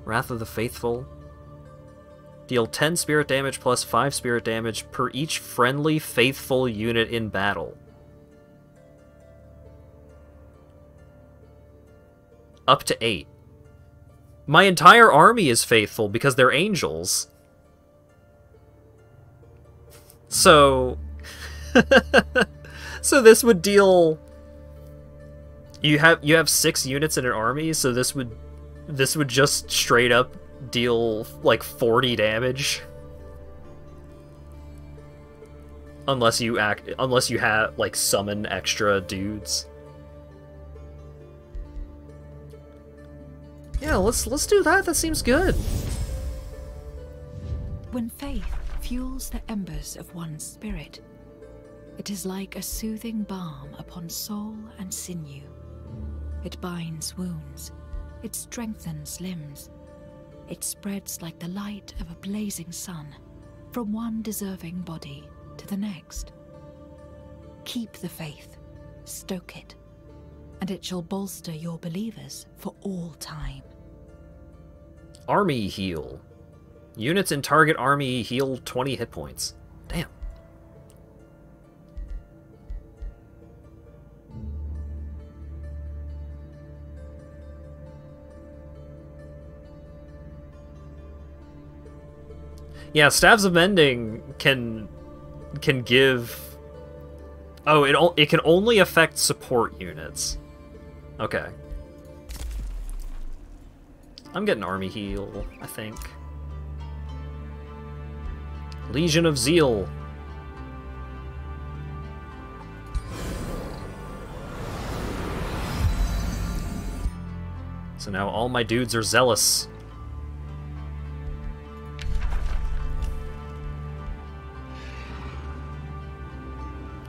Wrath of the Faithful. Deal 10 spirit damage plus 5 spirit damage per each friendly faithful unit in battle. Up to 8. My entire army is faithful because they're angels. So... so this would deal You have 6 units in an army, so this would just straight up deal like 40 damage. Unless you have like summon extra dudes. Yeah, let's do that. That seems good. When faith fuels the embers of one's spirit, it is like a soothing balm upon soul and sinew. It binds wounds, it strengthens limbs, it spreads like the light of a blazing sun from one deserving body to the next. Keep the faith, stoke it, and it shall bolster your believers for all time. Army heal. Units in target army heal 20 hit points. Damn. Yeah, Staves of Mending can give... Oh, it can only affect support units. Okay. I'm getting army heal, I think. Legion of Zeal. So now all my dudes are zealous.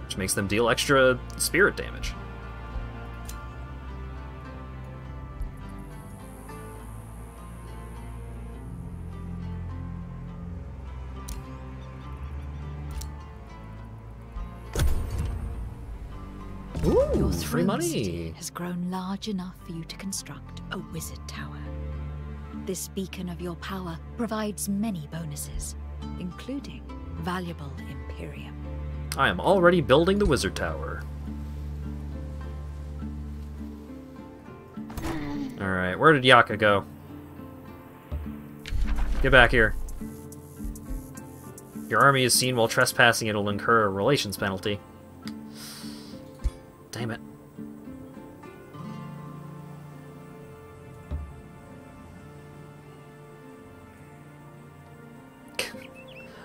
Which makes them deal extra spirit damage. Ooh, Your free throne money. city has grown large enough for you to construct a wizard tower. This beacon of your power provides many bonuses, including valuable Imperium. I am already building the wizard tower. Alright, where did Yaka go? Get back here. Your army is seen while trespassing. It'll incur a relations penalty. Damn it.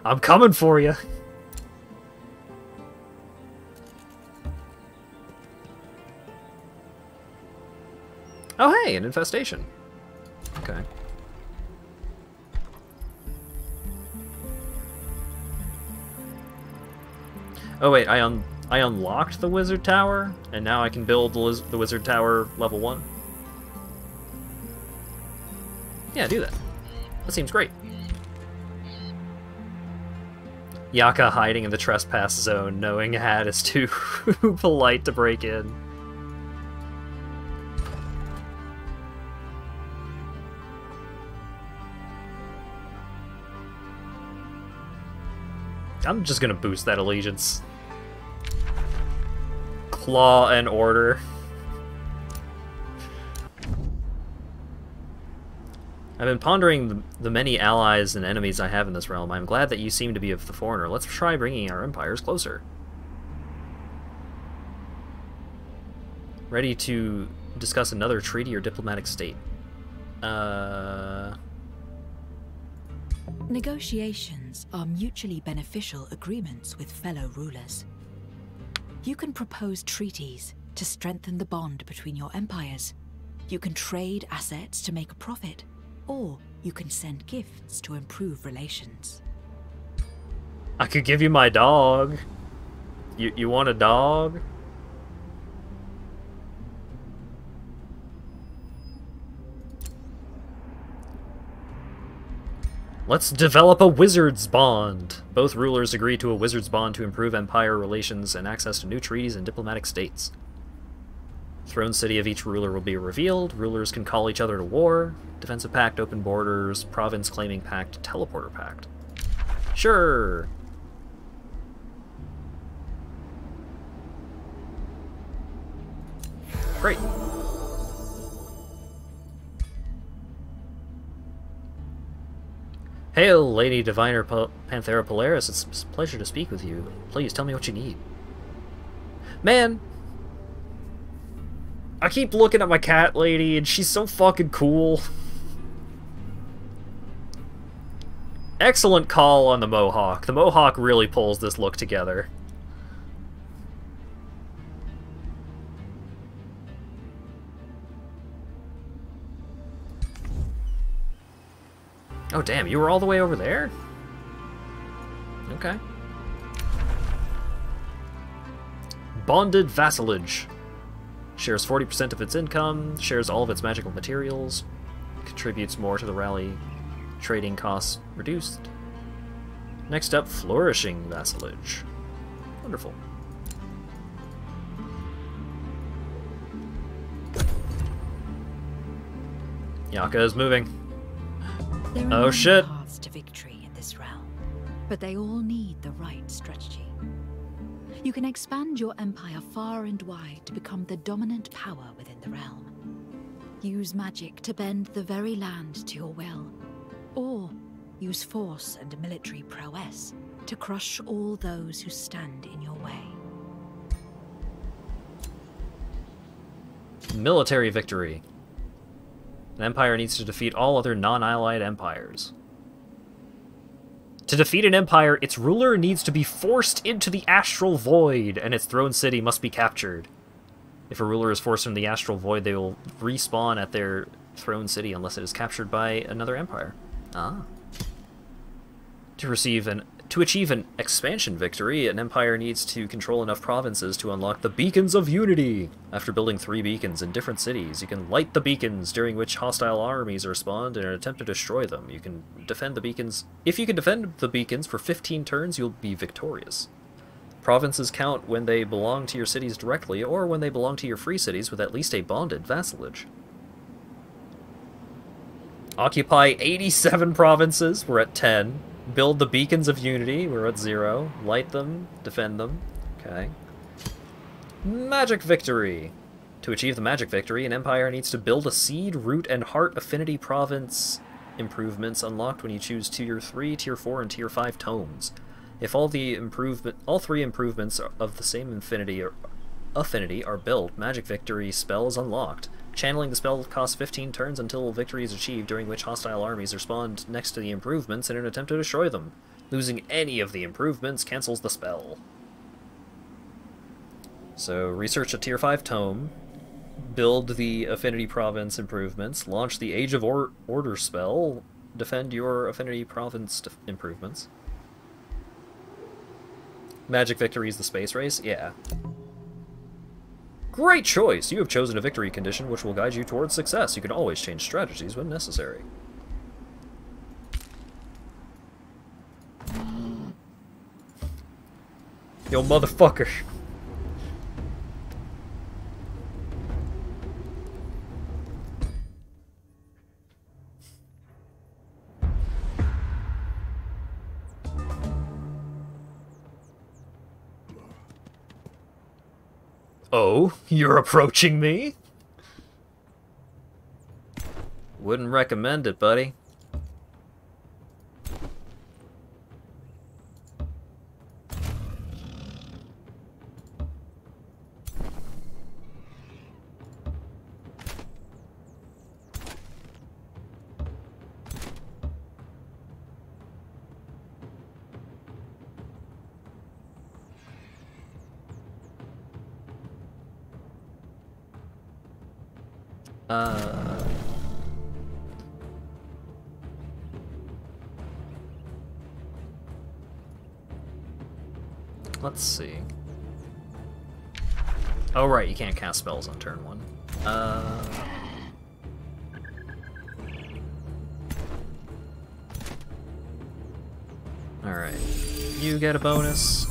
I'm coming for you. Oh hey, an infestation. Okay. Oh wait, I unlocked the wizard tower, and now I can build the wizard tower level 1. Yeah, do that. That seems great. Yaka hiding in the trespass zone, knowing Hat is too polite to break in. I'm just gonna boost that allegiance. Claw and order. I've been pondering the many allies and enemies I have in this realm. I'm glad that you seem to be of the foreigner. Let's try bringing our empires closer. Ready to discuss another treaty or diplomatic state? Negotiations are mutually beneficial agreements with fellow rulers. You can propose treaties to strengthen the bond between your empires. You can trade assets to make a profit, or you can send gifts to improve relations. I could give you my dog. You want a dog? Let's develop a wizard's bond. Both rulers agree to a wizard's bond to improve empire relations and access to new treaties and diplomatic states. Throne city of each ruler will be revealed. Rulers can call each other to war. Defensive pact, open borders, province claiming pact, teleporter pact. Sure. Great. Hail, Lady Diviner Panthera Polaris. It's a pleasure to speak with you. Please tell me what you need. Man, I keep looking at my cat lady, and she's so fucking cool. Excellent call on the Mohawk. The Mohawk really pulls this look together. Oh damn, you were all the way over there? Okay. Bonded Vassalage. Shares 40% of its income, shares all of its magical materials, contributes more to the rally, trading costs reduced. Next up, Flourishing Vassalage. Wonderful. Yaka is moving. There Oh are shit! many paths to victory in this realm, but they all need the right strategy. You can expand your empire far and wide to become the dominant power within the realm. Use magic to bend the very land to your will, or use force and military prowess to crush all those who stand in your way. Military victory. An empire needs to defeat all other non-allied empires. To defeat an empire, its ruler needs to be forced into the astral void, and its throne city must be captured. If a ruler is forced into the astral void, they will respawn at their throne city unless it is captured by another empire. Ah. To achieve an expansion victory, an empire needs to control enough provinces to unlock the Beacons of Unity. After building 3 beacons in different cities, you can light the beacons, during which hostile armies are spawned in an attempt to destroy them. You can defend the beacons. If you can defend the beacons for 15 turns, you'll be victorious. Provinces count when they belong to your cities directly, or when they belong to your free cities with at least a bonded vassalage. Occupy 87 provinces, we're at 10. Build the Beacons of Unity, we're at 0. Light them, defend them. Okay. Magic Victory. To achieve the Magic Victory, an empire needs to build a Seed, Root, and Heart Affinity Province improvements unlocked when you choose Tier 3, Tier 4, and Tier 5 tomes. If all 3 improvements of the same affinity are built, Magic Victory spell is unlocked. Channeling the spell costs 15 turns until victory is achieved, during which hostile armies are spawned next to the improvements in an attempt to destroy them. Losing any of the improvements cancels the spell. So, research a Tier 5 tome, build the Affinity Province improvements, launch the Age of Order spell, defend your Affinity Province improvements. Magic Victory is the space race? Yeah. Great choice! You have chosen a victory condition which will guide you towards success. You can always change strategies when necessary. Yo, motherfucker! Oh, you're approaching me? Wouldn't recommend it, buddy. Let's see. Oh, right, you can't cast spells on turn 1. Alright. You get a bonus.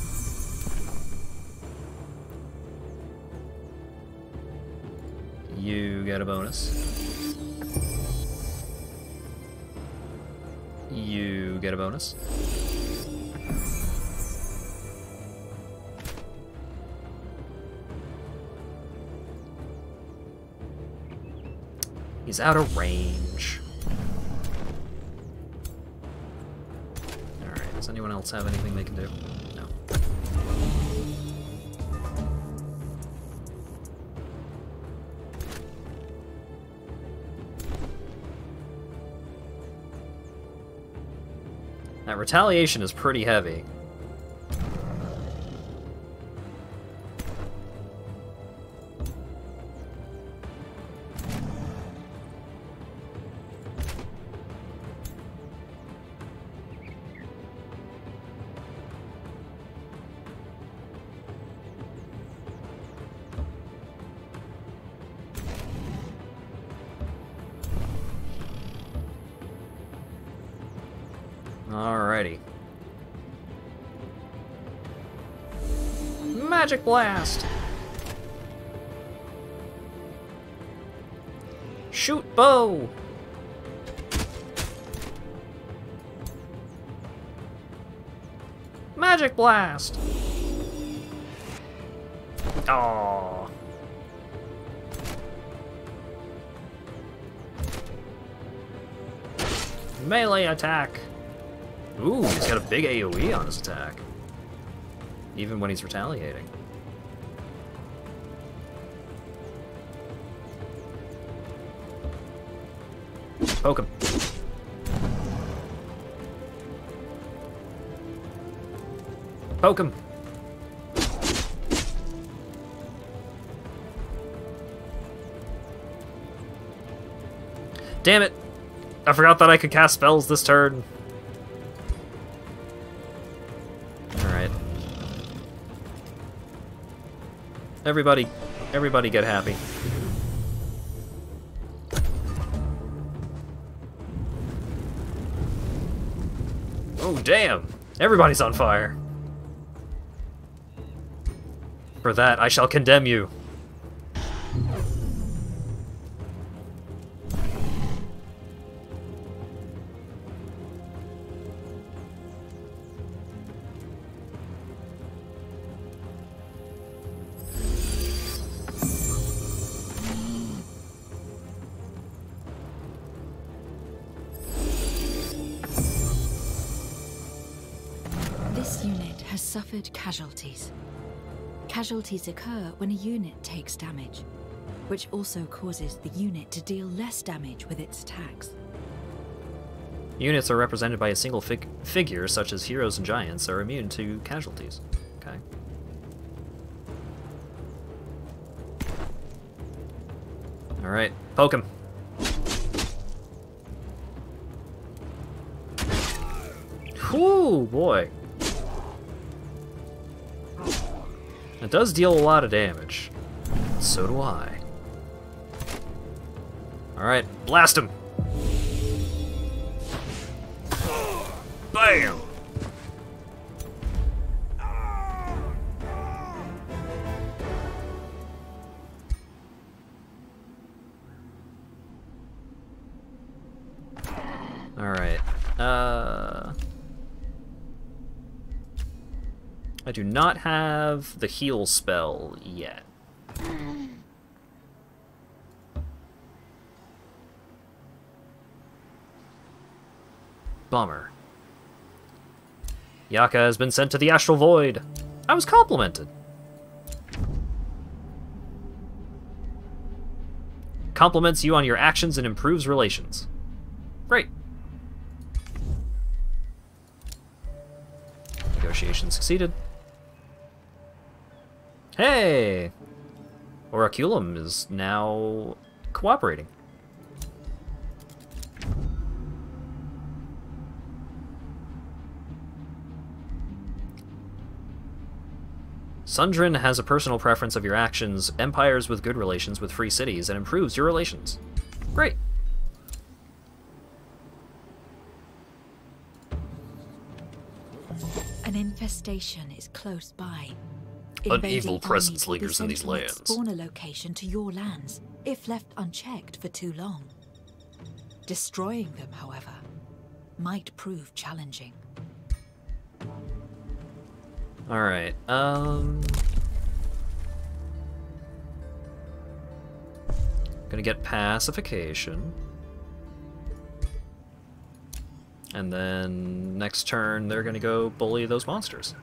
You get a bonus. You get a bonus. He's out of range. Alright, does anyone else have anything they can do? No. That retaliation is pretty heavy. Alrighty. Magic Blast! Shoot bow! Magic Blast! Aww. Melee attack! Ooh, he's got a big AoE on his attack. Even when he's retaliating. Poke him. Poke him. Damn it! I forgot that I could cast spells this turn. Alright. Everybody get happy. Oh, damn! Everybody's on fire! For that, I shall condemn you. This unit has suffered casualties. Casualties occur when a unit takes damage, which also causes the unit to deal less damage with its attacks. Units are represented by a single figure, such as heroes and giants, are immune to casualties. Okay. Alright, poke him. Whew, boy. It does deal a lot of damage. So do I. Alright, blast him! Bam! Alright, I do not have the heal spell yet. Bummer. Yaka has been sent to the Astral Void. I was complimented. Compliments you on your actions and improves relations. Great. Negotiation succeeded. Hey! Oraculum is now cooperating. Sundrin has a personal preference of your actions, empires with good relations with free cities, and improves your relations. Great. An infestation is close by. An evil presence lingers in these lands. Spawn a location to your lands, if left unchecked for too long. Destroying them, however, might prove challenging. Alright, gonna get pacification. And then next turn they're gonna go bully those monsters.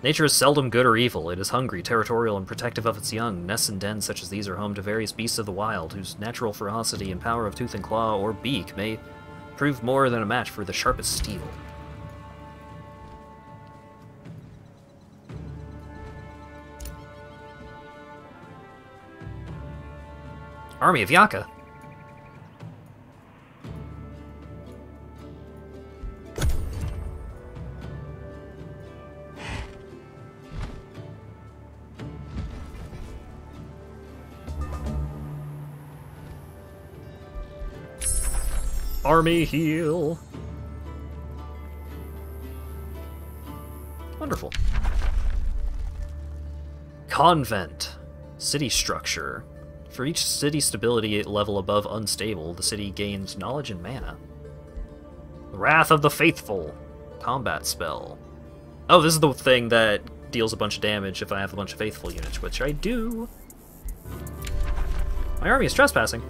Nature is seldom good or evil. It is hungry, territorial, and protective of its young. Nests and dens such as these are home to various beasts of the wild, whose natural ferocity and power of tooth and claw or beak may prove more than a match for the sharpest steel. Army of Yaka. Army heal. Wonderful. Convent. City structure. For each city stability level above unstable, the city gains knowledge and mana. Wrath of the Faithful. Combat spell. Oh, this is the thing that deals a bunch of damage if I have a bunch of faithful units, which I do. My army is trespassing.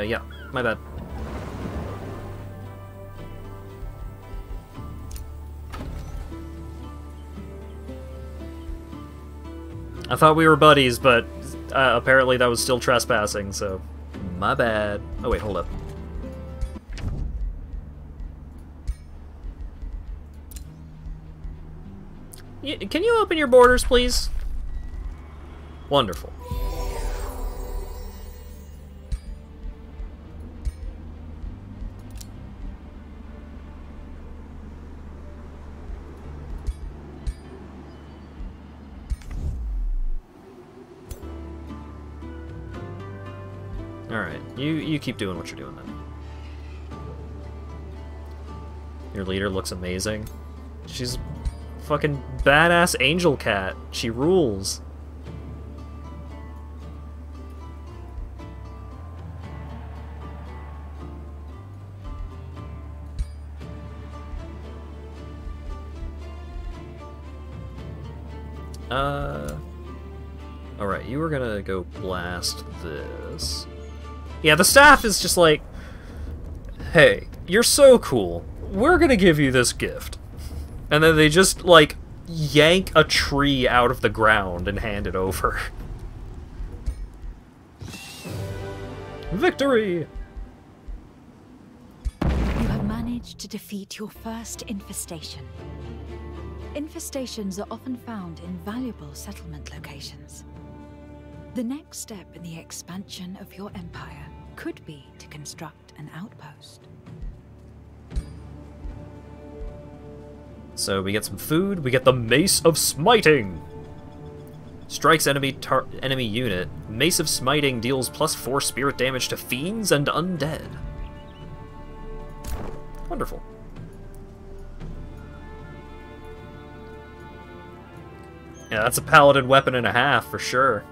Yeah, my bad. I thought we were buddies, but apparently that was still trespassing, so my bad. Oh wait, hold up. Can you open your borders, please? Wonderful. Alright, you keep doing what you're doing then. Your leader looks amazing. She's fucking badass angel cat. She rules. Alright, you were gonna go blast this. Yeah, the staff is just like, hey, you're so cool. We're gonna give you this gift. And then they just, like, yank a tree out of the ground and hand it over. Victory! You have managed to defeat your first infestation. Infestations are often found in valuable settlement locations. The next step in the expansion of your empire could be to construct an outpost. So we get some food, we get the Mace of Smiting! Strikes enemy unit. Mace of Smiting deals +4 spirit damage to fiends and undead. Wonderful. Yeah, that's a paladin weapon and a half, for sure.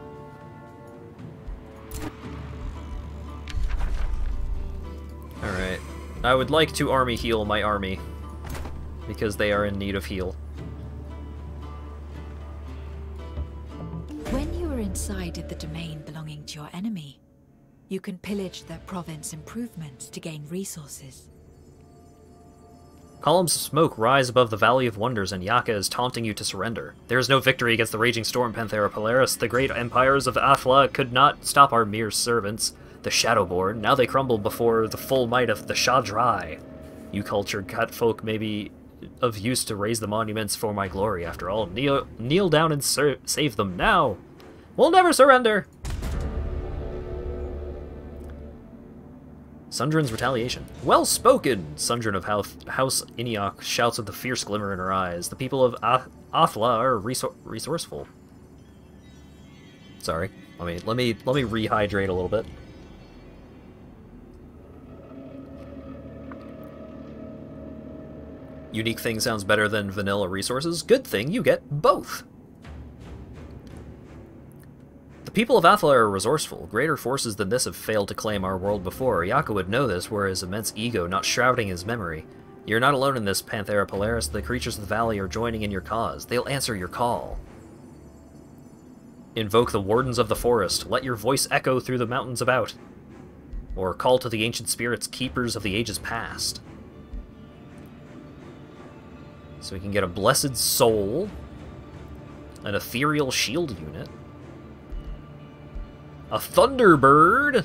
Alright. I would like to army heal my army, because they are in need of heal. When you are inside of the domain belonging to your enemy, you can pillage their province improvements to gain resources. Columns of smoke rise above the Valley of Wonders, and Yaka is taunting you to surrender. There is no victory against the raging storm, Panthera Polaris. The great empires of Athla could not stop our mere servants, the Shadowborn. Now they crumble before the full might of the Shadrai. You cultured cut folk may be of use to raise the monuments for my glory. After all, kneel down and save them now. We'll never surrender. Sundrin's retaliation. Well spoken! Sundrin of House Iniok shouts with a fierce glimmer in her eyes. The people of Athla are resourceful. Sorry. Let me rehydrate a little bit. Unique thing sounds better than vanilla resources. Good thing you get both. The people of Athla are resourceful. Greater forces than this have failed to claim our world before. Yaka would know this, were his immense ego not shrouding his memory. You're not alone in this, Panthera Polaris. The creatures of the valley are joining in your cause. They'll answer your call. Invoke the wardens of the forest. Let your voice echo through the mountains about. Or call to the ancient spirits, keepers of the ages past. So we can get a Blessed Soul, an Ethereal Shield unit, a Thunderbird,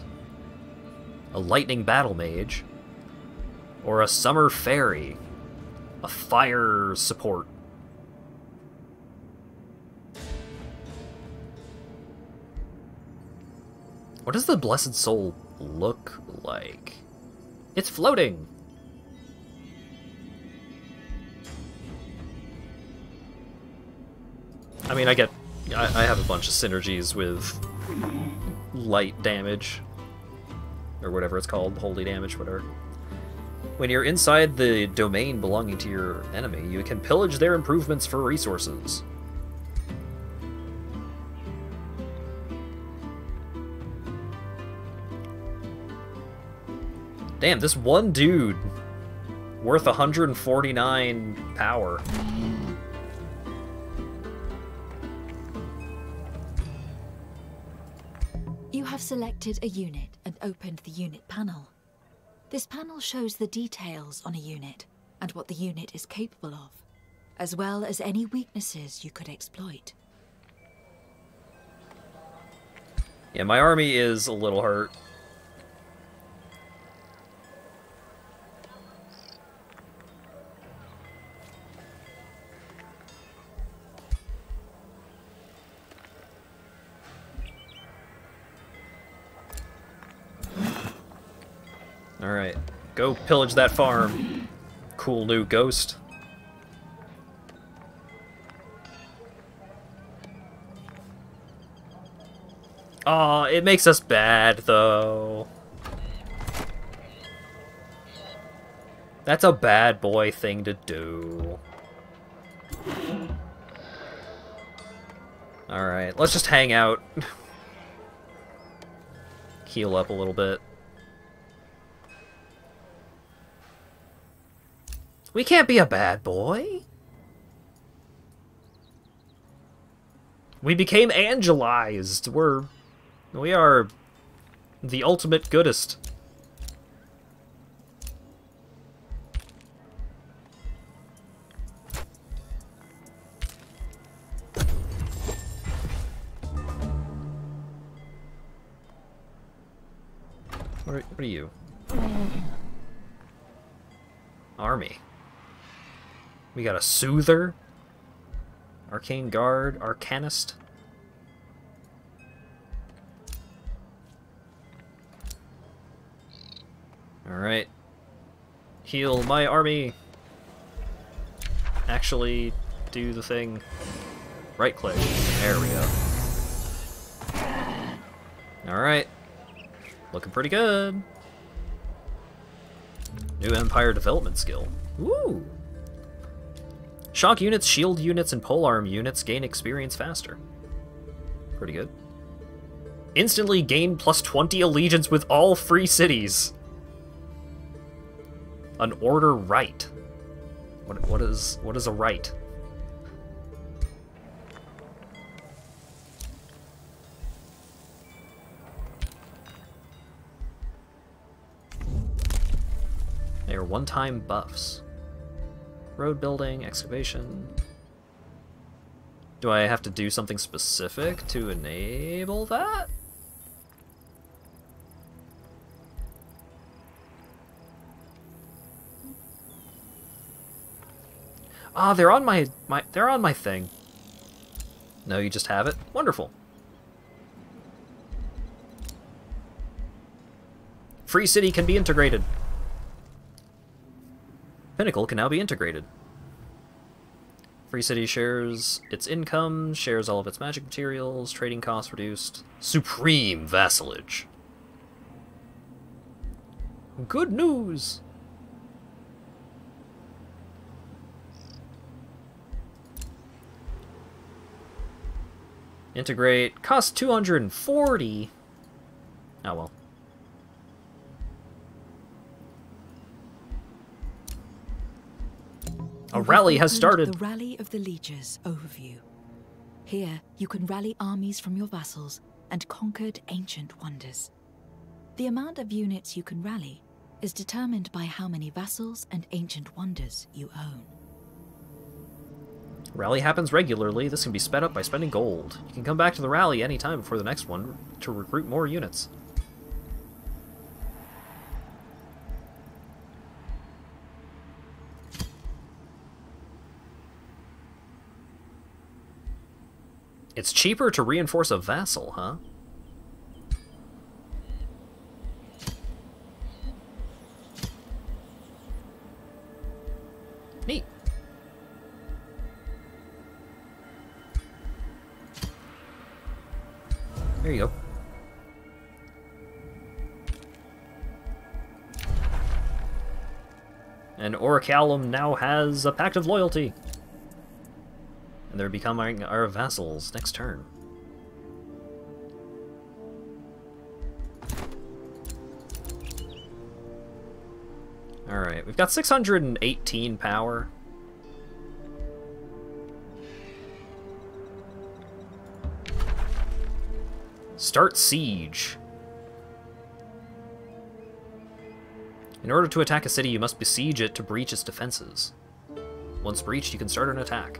a Lightning Battle Mage, or a Summer Fairy, a Fire Support. What does the Blessed Soul look like? It's floating! I mean, I have a bunch of synergies with light damage, or whatever it's called, holy damage, whatever. When you're inside the domain belonging to your enemy, you can pillage their improvements for resources. Damn, this one dude, worth 149 power. You have selected a unit and opened the unit panel. This panel shows the details on a unit and what the unit is capable of, as well as any weaknesses you could exploit. Yeah, my army is a little hurt. Alright, go pillage that farm. Cool new ghost. Aw, it makes us bad, though. That's a bad boy thing to do. Alright, let's just hang out. Heal up a little bit. We can't be a bad boy. We became angelized. We are the ultimate goodest. What are you? Army. We got a Soother, Arcane Guard, Arcanist. Alright. Heal my army. Actually, do the thing. Right click. There we go. Alright. Looking pretty good. New Empire development skill. Woo! Shock units, shield units, and polearm units gain experience faster. Pretty good. Instantly gain plus 20 allegiance with all free cities. An order right. What is a right? They are one-time buffs. Road building, excavation. Do I have to do something specific to enable that? Ah, they're on my thing. No, you just have it? Wonderful. Free City can be integrated. Pinnacle can now be integrated. Free City shares its income, shares all of its magic materials, trading costs reduced. Supreme vassalage. Good news! Integrate. Cost 240. Oh well. A rally has started. The Rally of the Lieges overview. Here, you can rally armies from your vassals and conquered ancient wonders. The amount of units you can rally is determined by how many vassals and ancient wonders you own. Rally happens regularly. This can be sped up by spending gold. You can come back to the rally anytime before the next one to recruit more units. It's cheaper to reinforce a vassal, huh? Neat. There you go. And Orichalum now has a Pact of Loyalty. And they're becoming our vassals next turn. Alright, we've got 618 power. Start siege. In order to attack a city, you must besiege it to breach its defenses. Once breached, you can start an attack.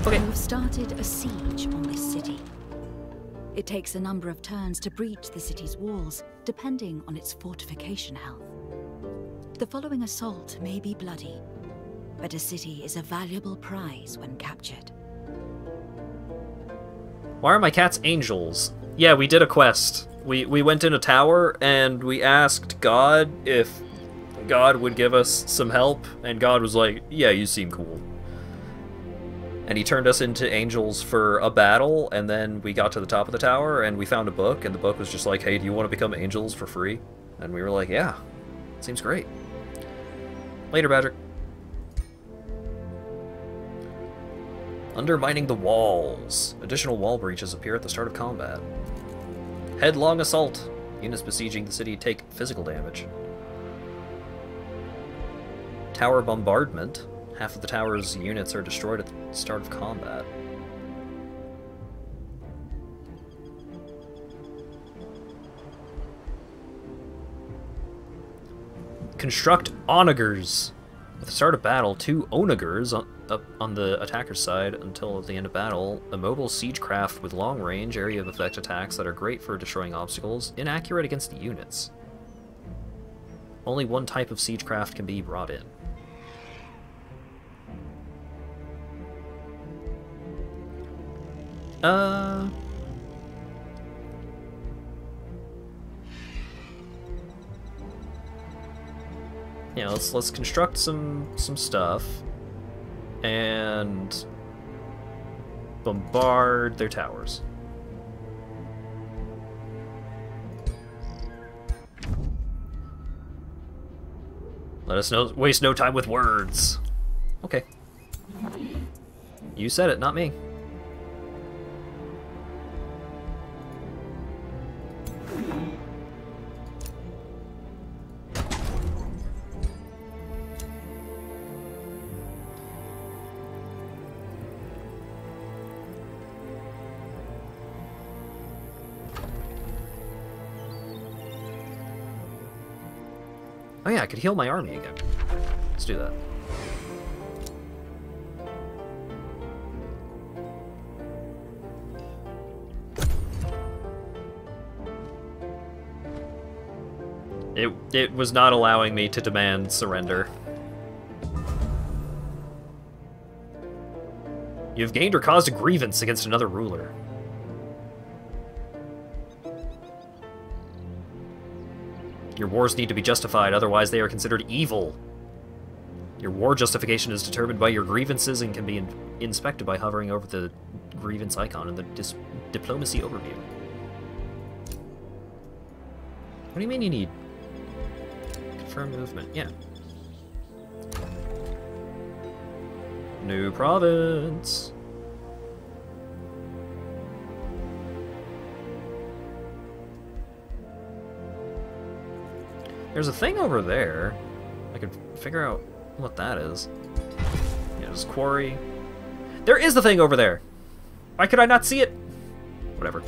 Okay. You've started a siege on this city. It takes a number of turns to breach the city's walls, depending on its fortification health. The following assault may be bloody, but a city is a valuable prize when captured. Why are my cats angels? Yeah, we did a quest. We went in a tower, and we asked God if God would give us some help, and God was like, yeah, you seem cool. And he turned us into angels for a battle, and then we got to the top of the tower, and we found a book, and the book was just like, hey, do you want to become angels for free? And we were like, yeah, seems great. Later, Badger. Undermining the walls. Additional wall breaches appear at the start of combat. Headlong assault. Units besieging the city take physical damage. Tower bombardment. Half of the tower's units are destroyed at the start of combat. Construct onagers. At the start of battle, 2 onagers up on the attacker's side until at the end of battle. A mobile siegecraft with long range, area of effect attacks that are great for destroying obstacles, inaccurate against the units. Only one type of siegecraft can be brought in. Yeah, let's construct some stuff and bombard their towers. Let us waste no time with words. Okay. You said it, not me. Oh yeah, I could heal my army again. Let's do that. It was not allowing me to demand surrender. You've gained or caused a grievance against another ruler. Your wars need to be justified, otherwise they are considered evil. Your war justification is determined by your grievances and can be inspected by hovering over the grievance icon in the diplomacy overview. What do you mean you need? Confirm movement, yeah. New province. There's a thing over there. I could figure out what that is. Yeah, just quarry. There is the thing over there! Why could I not see it? Whatever.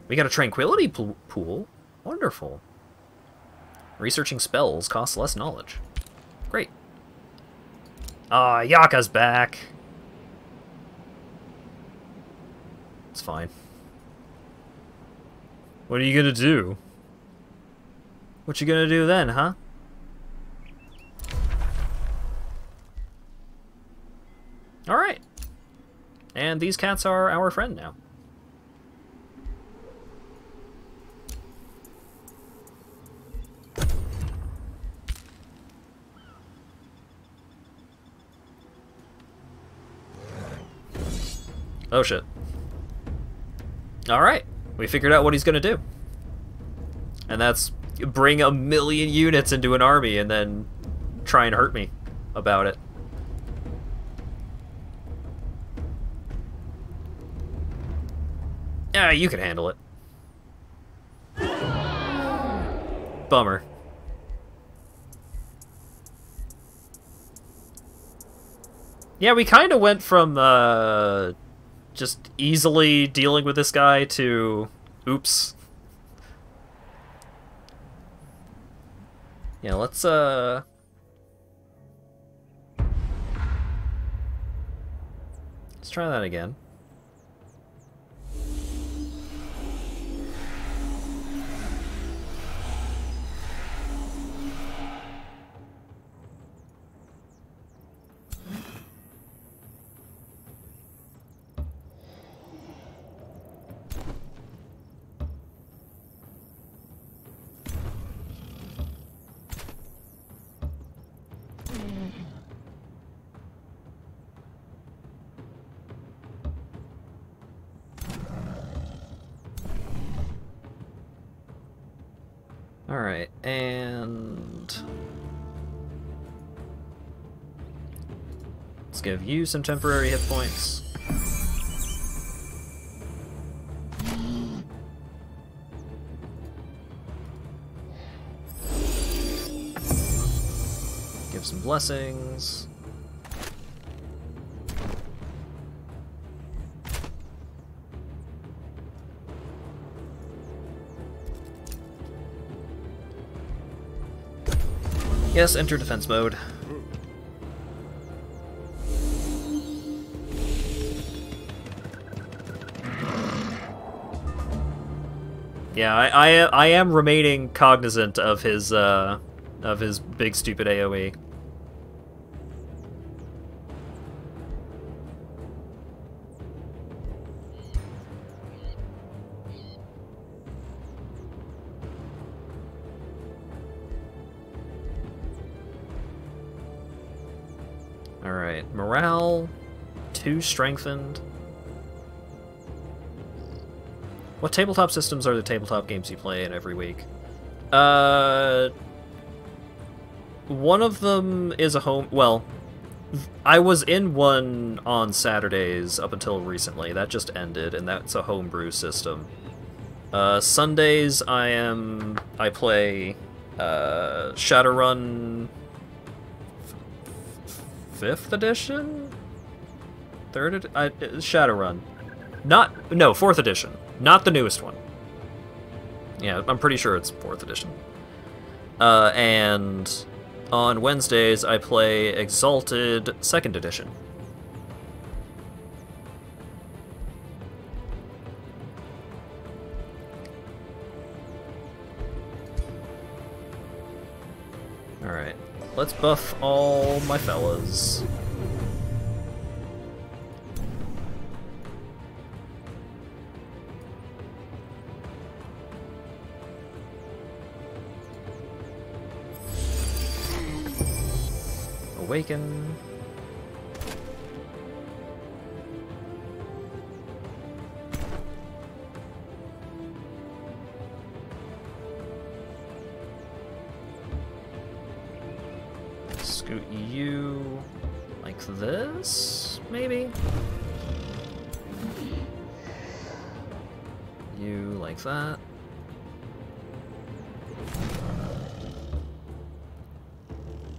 We got a tranquility pool. Wonderful. Researching spells costs less knowledge. Great. Ah, Yaka's back. It's fine. What are you gonna do? What you gonna do then, huh? Alright. And these cats are our friend now. Oh shit. Alright. We figured out what he's gonna do. And that's bring 1,000,000 units into an army and then try and hurt me about it. Yeah, you can handle it. Bummer. Yeah, we kind of went from just easily dealing with this guy to oops. Yeah, let's try that again. Alright, and let's give you some temporary hit points. Give some blessings. Yes, enter defense mode. Yeah, I am remaining cognizant of his big stupid AoE. Alright, morale 2 strengthened. What tabletop systems are the tabletop games you play in every week? One of them is a home... Well, I was in one on Saturdays up until recently. That just ended, and that's a homebrew system. Sundays I play Shadowrun 5th edition? Shadowrun. No, 4th edition. Not the newest one. Yeah, I'm pretty sure it's 4th edition. And on Wednesdays, I play Exalted 2nd edition. Alright, let's buff all my fellas. Awaken. Scoot you like this, maybe? You like that.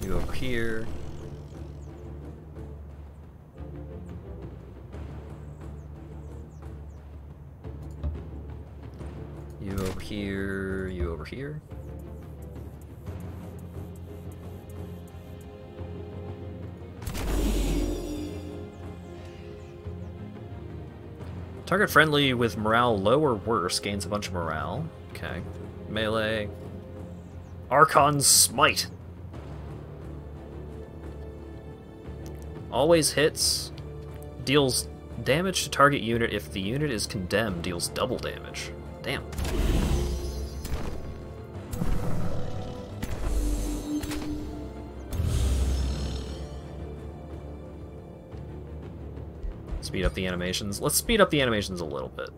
You over here. You over here, you over here. Target friendly with morale low or worse gains a bunch of morale. Okay. Melee. Archon's Smite. Always hits. Deals damage to target unit if the unit is condemned. Deals double damage. Damn. Speed up the animations. Let's speed up the animations a little bit.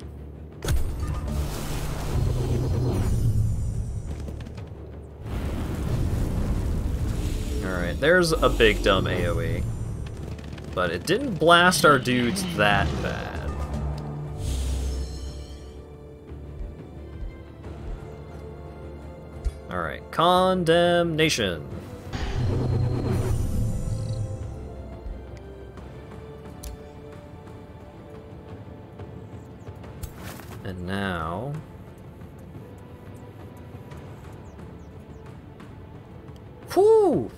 Alright, there's a big dumb AoE. But it didn't blast our dudes that bad. Alright, Condemnation. And now... Whew!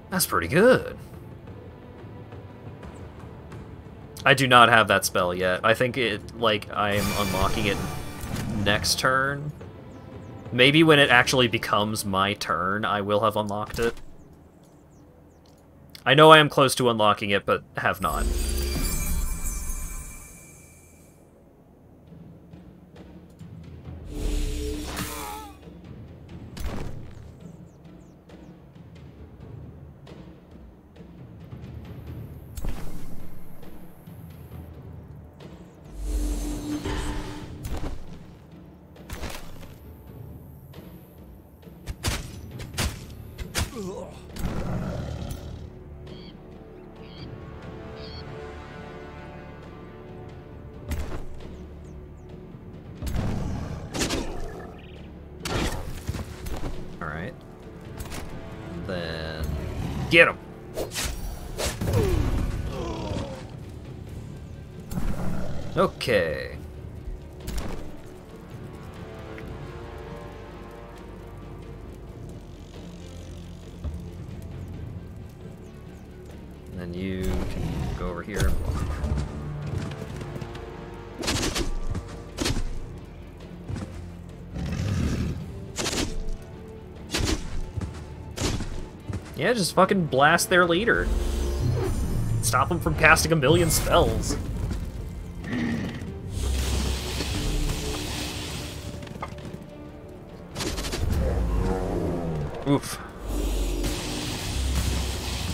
That's pretty good. I do not have that spell yet. I think it, like, I'm unlocking it next turn. Maybe when it actually becomes my turn, I will have unlocked it. I know I am close to unlocking it, but have not. Alright. Then... Get him! Okay. And then you can go over here and block. Yeah, just fucking blast their leader. Stop them from casting a million spells. Oof.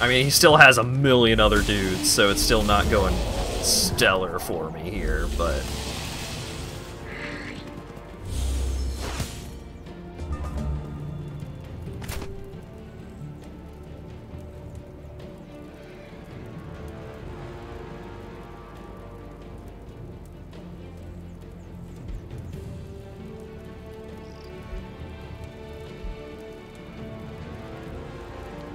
I mean, he still has a million other dudes, so it's still not going stellar for me here, but...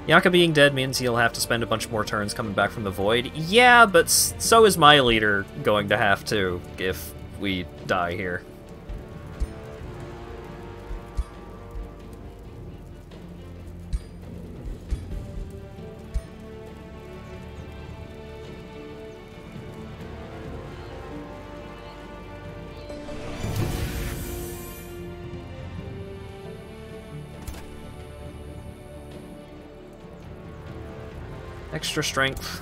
Yaka being dead means he'll have to spend a bunch more turns coming back from the void. Yeah, but so is my leader going to have to if we die here. Extra strength.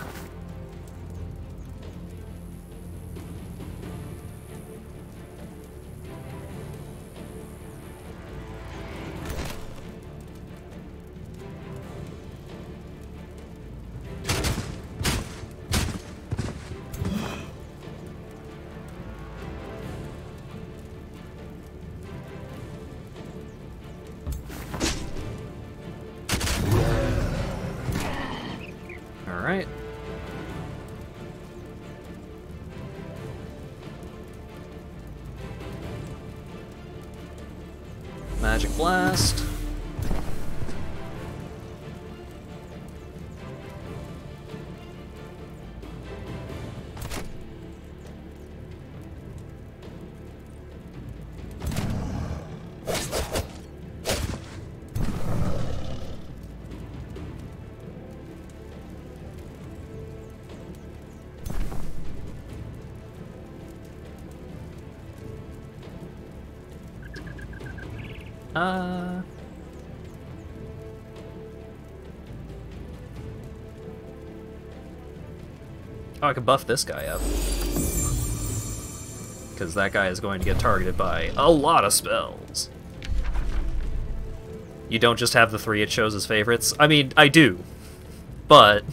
Alright. Magic Blast. Oh, I could buff this guy up. Because that guy is going to get targeted by a lot of spells. You don't just have the 3 it shows as favorites? I mean, I do. But...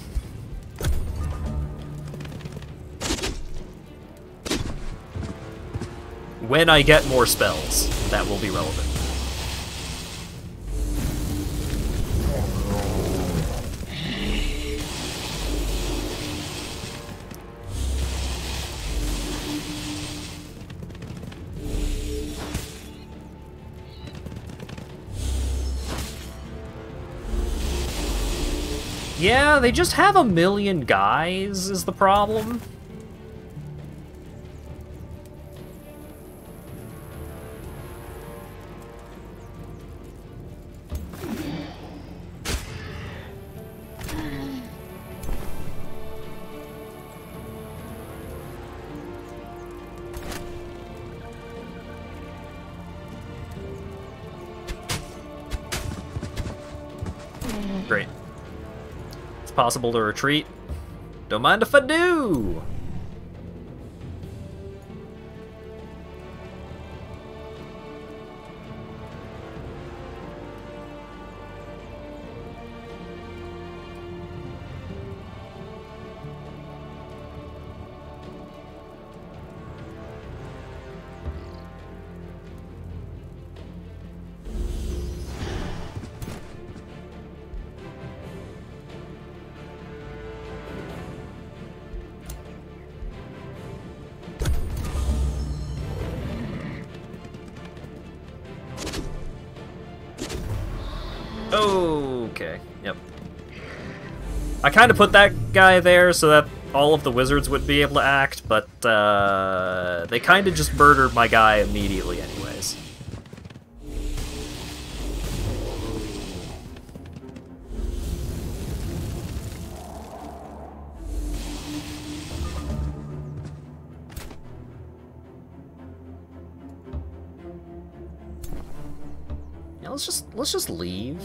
when I get more spells, that will be relevant. Yeah, they just have a million guys, is the problem. Great. It's possible to retreat. Don't mind if I do! Okay, yep. I kind of put that guy there so that all of the wizards would be able to act, but they kind of just murdered my guy immediately anyways. Yeah, let's just leave.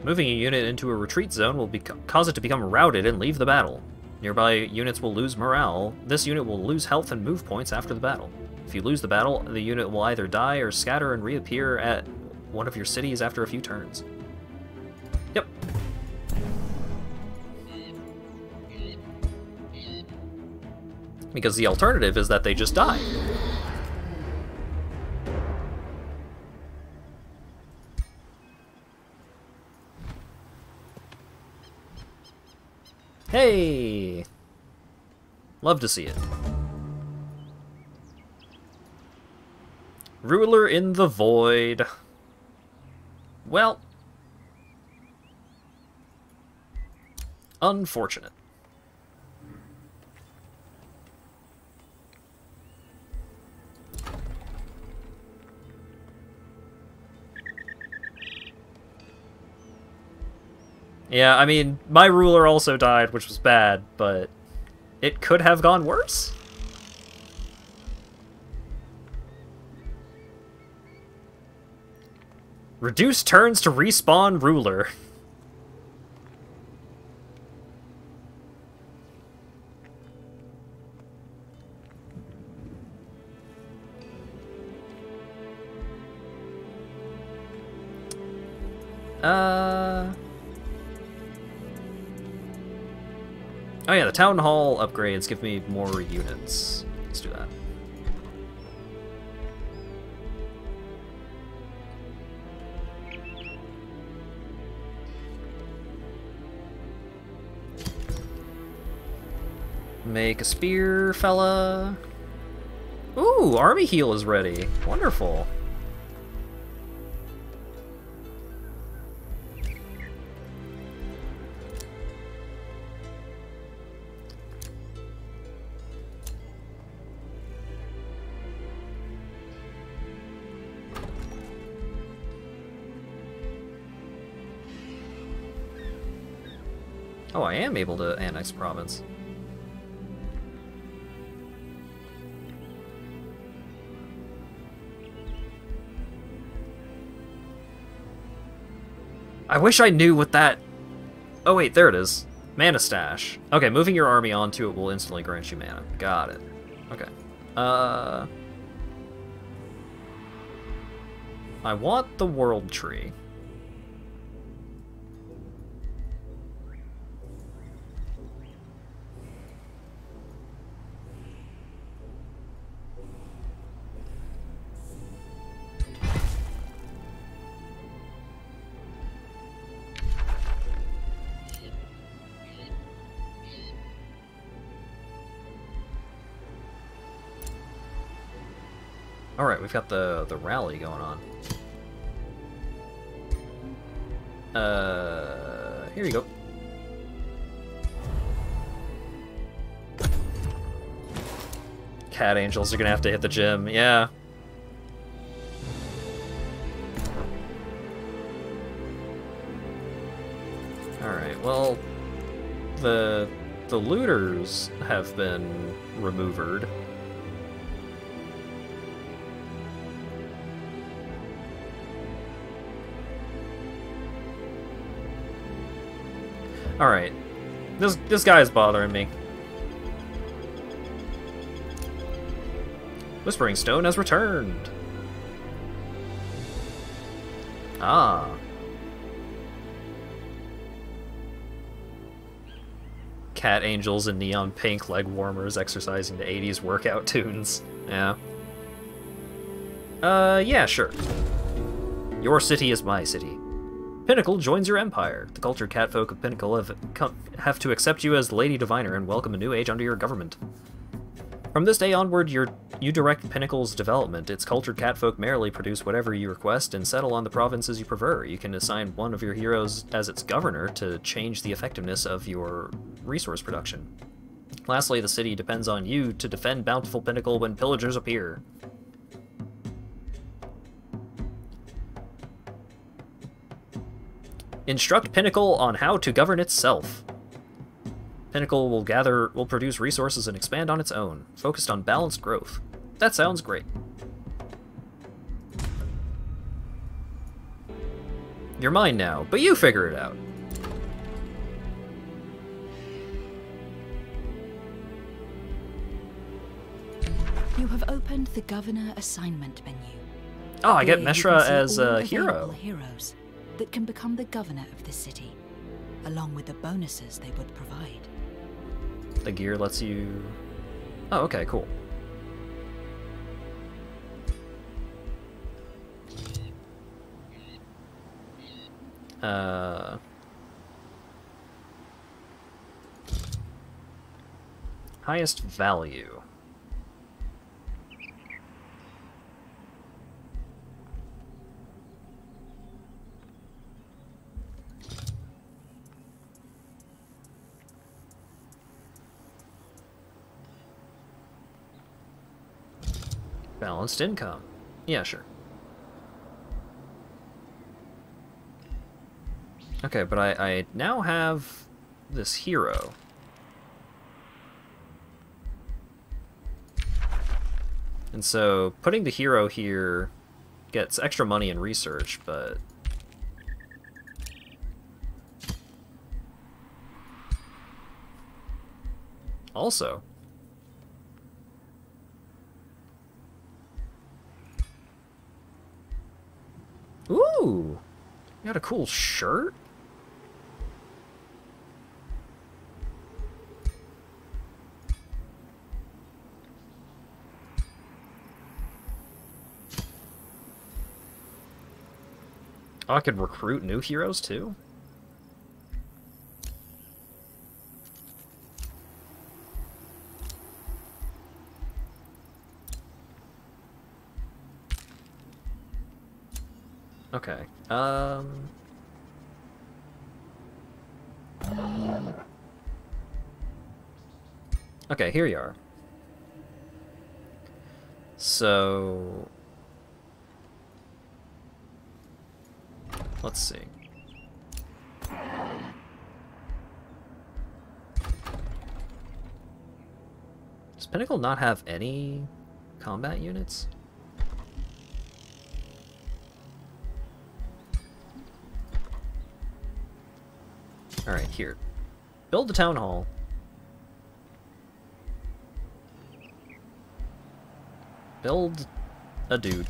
Moving a unit into a retreat zone will cause it to become routed and leave the battle. Nearby units will lose morale. This unit will lose health and move points after the battle. If you lose the battle, the unit will either die or scatter and reappear at one of your cities after a few turns. Yep. Because the alternative is that they just die. Hey! Love to see it. Ruler in the Void. Well, unfortunate. Yeah, I mean, my ruler also died, which was bad, but it could have gone worse? Reduce turns to respawn ruler. Oh yeah, the Town Hall upgrades give me more units. Let's do that. Make a spear, fella. Ooh, army heal is ready. Wonderful. Oh, I am able to annex province. I wish I knew what that... Oh wait, there it is. Mana stash. Okay, moving your army onto it will instantly grant you mana. Got it. Okay. I want the world tree. Alright, we've got the rally going on. Here you go. Cat angels are gonna have to hit the gym, yeah. Alright, well, the looters have been removered. Alright. This guy is bothering me. Whispering Stone has returned. Ah. Cat angels and neon pink leg warmers exercising to 80s workout tunes. Yeah. Yeah, sure. Your city is my city. Pinnacle joins your empire. The cultured catfolk of Pinnacle have to accept you as Lady Diviner and welcome a new age under your government. From this day onward, you direct Pinnacle's development. Its cultured catfolk merely produce whatever you request and settle on the provinces you prefer. You can assign one of your heroes as its governor to change the effectiveness of your resource production. Lastly, the city depends on you to defend bountiful Pinnacle when pillagers appear. Instruct Pinnacle on how to govern itself. Pinnacle will produce resources and expand on its own, focused on balanced growth. That sounds great. You're mine now, but you figure it out. You have opened the Governor Assignment menu. Oh, I get Here you Meshra can see as all a available hero. Heroes that can become the governor of the city, along with the bonuses they would provide. The gear lets you... Oh, okay, cool. Highest value. Balanced income. Yeah, sure. Okay, but I now have this hero. And so putting the hero here gets extra money and research, but... Also... Ooh! You got a cool shirt? Oh, I could recruit new heroes too? Okay. Okay, here you are. So... Let's see. Pinnacle not have any combat units? Alright, here. Build the town hall. Build a dude.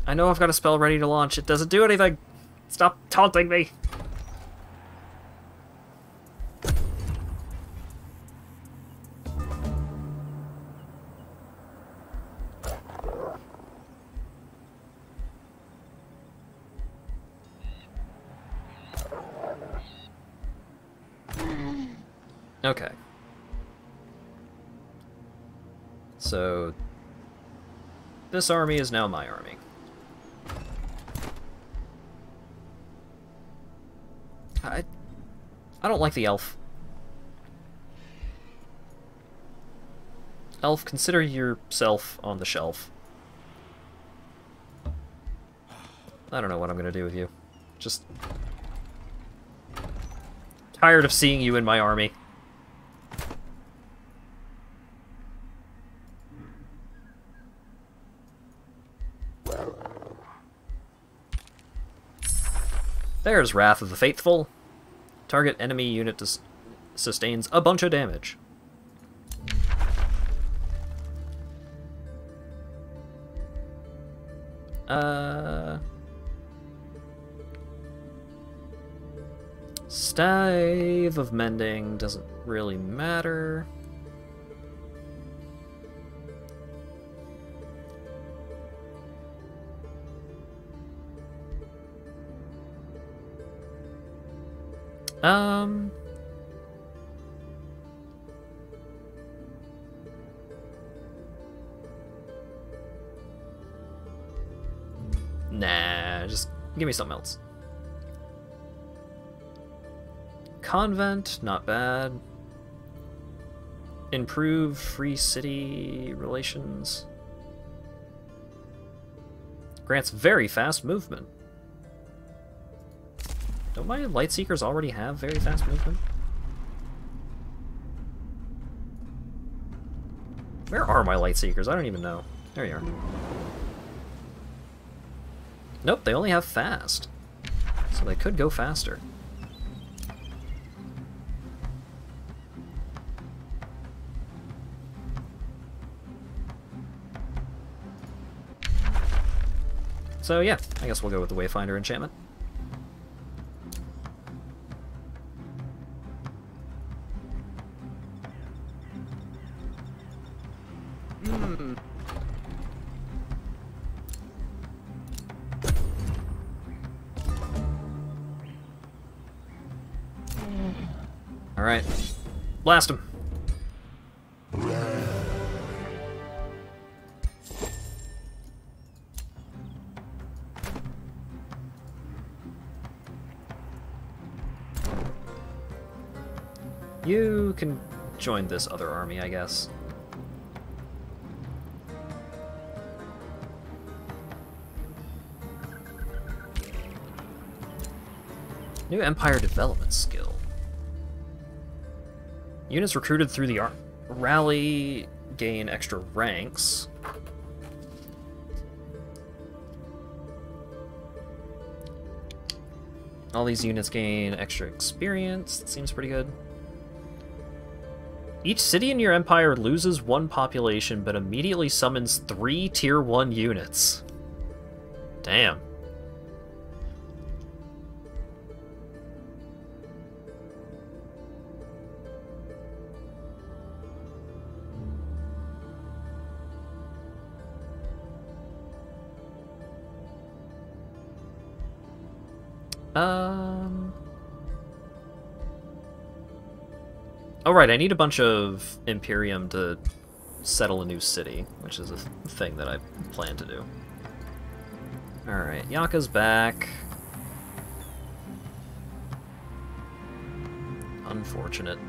I know I've got a spell ready to launch. It doesn't do anything. Stop taunting me. Okay. So this army is now my army. I don't like the elf. Elf, consider yourself on the shelf. I don't know what I'm gonna do with you. Just tired of seeing you in my army. There's Wrath of the Faithful. Target enemy unit sustains a bunch of damage. Stave of Mending doesn't really matter. Nah, just give me something else. Convent, not bad. Improve free city relations. Grants very fast movement. Don't my Lightseekers already have very fast movement? Where are my Lightseekers? I don't even know. There you are. Nope, they only have fast. So they could go faster. So yeah, I guess we'll go with the Wayfinder enchantment. Alright. Blast him. You can join this other army, I guess. New Empire development skill. Units recruited through the rally gain extra ranks. All these units gain extra experience. That seems pretty good. Each city in your empire loses 1 population, but immediately summons 3 Tier 1 units. Damn. Oh right, I need a bunch of Imperium to settle a new city, which is a thing that I plan to do. Alright, Yaka's back. Unfortunate.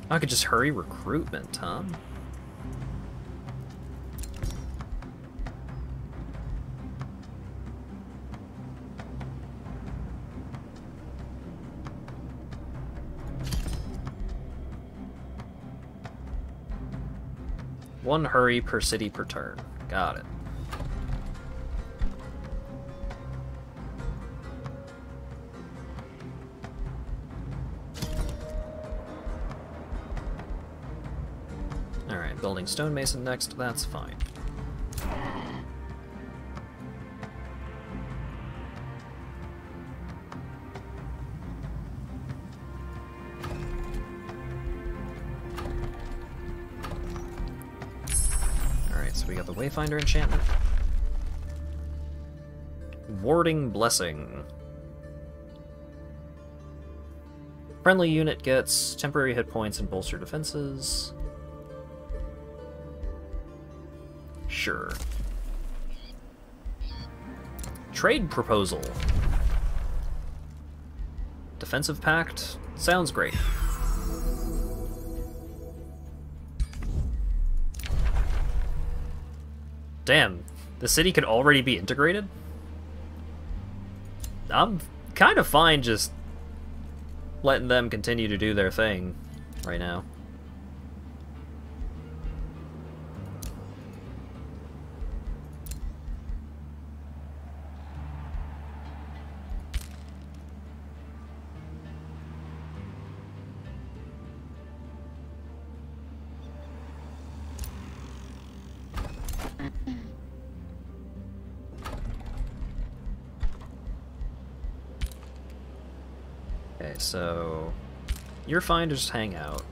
I could just hurry recruitment, huh? One hurry per city per turn. Got it. Alright, building stonemason next, that's fine. Alright, so we got the Wayfinder enchantment. Warding Blessing. Friendly unit gets temporary hit points and bolster defenses. Sure. Trade proposal. Defensive pact. Sounds great. Damn, the city could already be integrated? I'm kind of fine just letting them continue to do their thing right now. Okay, so you're fine to just hang out.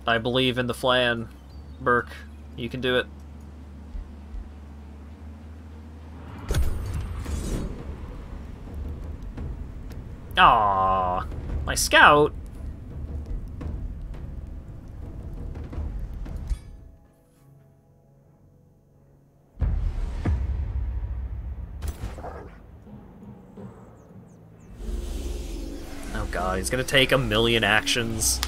I believe in the Flan, Burke. You can do it. Ah, my scout. Oh god, he's gonna take 1,000,000 actions.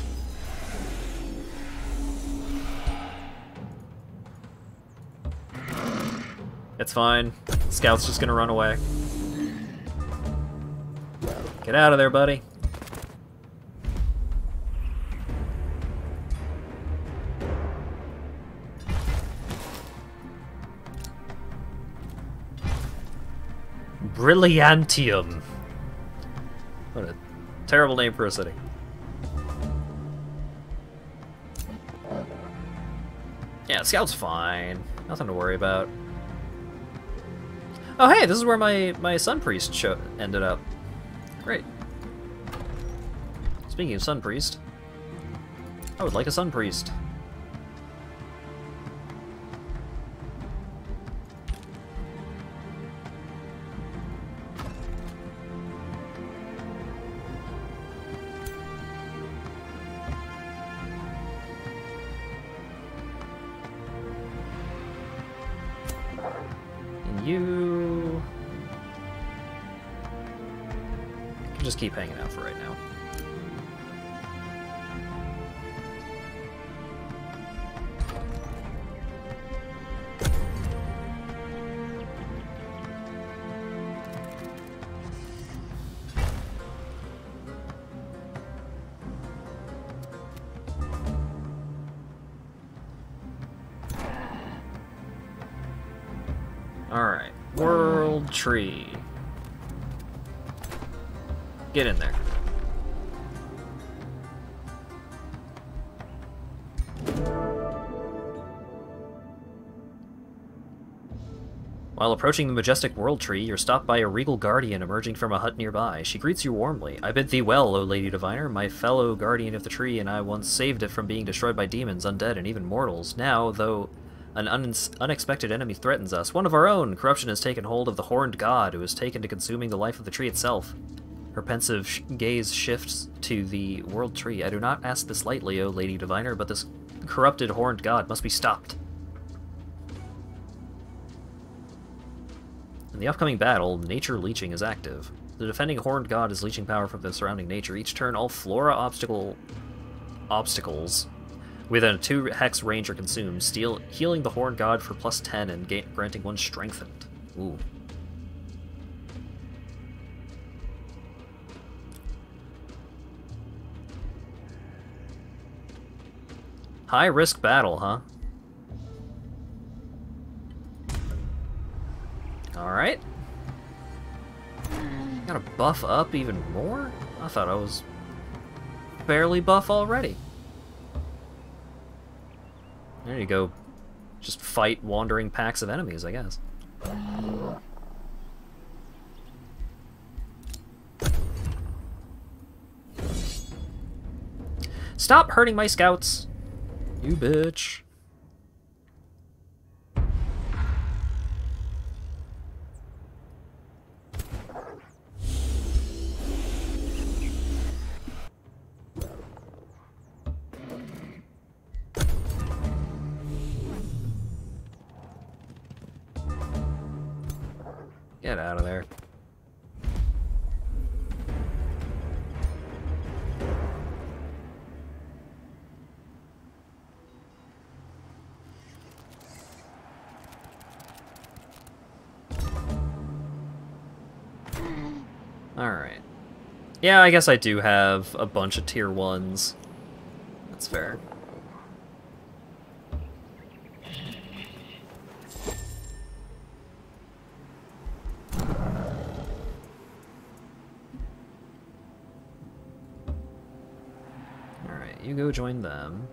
It's fine. Scout's just gonna run away. Get out of there, buddy. Brilliantium. What a terrible name for a city. Yeah, Scout's fine. Nothing to worry about. Oh hey, this is where my Sun Priest ended up. Great. Speaking of Sun Priest, I would like a Sun Priest. And you can just keep hanging out for right now. Alright, World Tree. Get in there. While approaching the majestic World Tree, you're stopped by a regal guardian emerging from a hut nearby. She greets you warmly. I bid thee well, O Lady Diviner. My fellow guardian of the tree and I once saved it from being destroyed by demons, undead, and even mortals. Now, though an unexpected enemy threatens us, one of our own, corruption has taken hold of the horned god, who has taken to consuming the life of the tree itself. Her pensive gaze shifts to the World Tree. I do not ask this lightly, O Lady Diviner, but this corrupted horned god must be stopped. In the upcoming battle, nature leeching is active. The defending Horned God is leeching power from the surrounding nature. Each turn, all flora obstacles within a 2-hex range are consumed, healing the Horned God for +10 and granting one strengthened. Ooh. High-risk battle, huh? Alright. Gotta buff up even more? I thought I was barely buff already. There you go. Just fight wandering packs of enemies, I guess. Stop hurting my scouts! You bitch. Get out of there. Alright. Yeah, I guess I do have a bunch of tier 1s. That's fair. Alright, you go join them.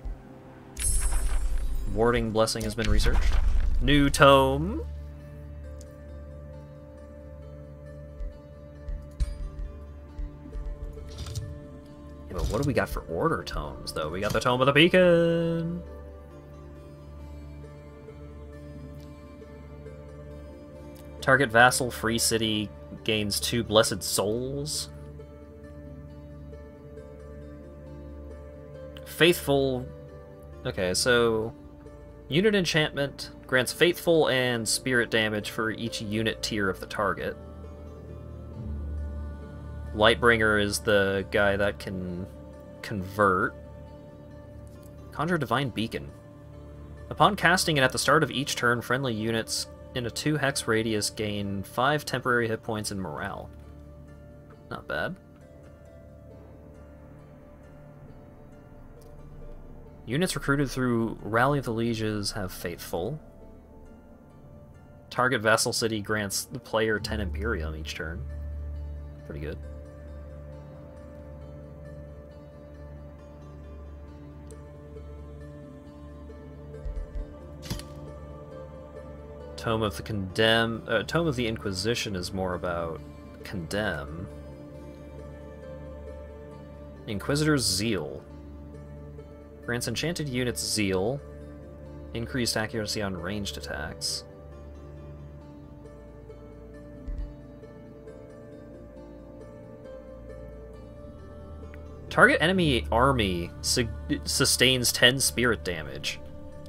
Warding Blessing has been researched. New tome. Yeah, but what do we got for order tomes, though? We got the Tome of the Beacon! Target vassal, free city, gains 2 blessed souls. Faithful... Okay, so... Unit enchantment grants faithful and spirit damage for each unit tier of the target. Lightbringer is the guy that can convert. Conjure Divine Beacon. Upon casting it at the start of each turn, friendly units in a 2-hex radius gain 5 temporary hit points and morale. Not bad. Units recruited through Rally of the Lieges have Faithful. Target Vassal City grants the player 10 Imperium each turn. Pretty good. Tome of the Inquisition is more about Condemn. Inquisitor's Zeal. Grants enchanted units Zeal. Increased accuracy on ranged attacks. Target enemy army sustains 10 spirit damage.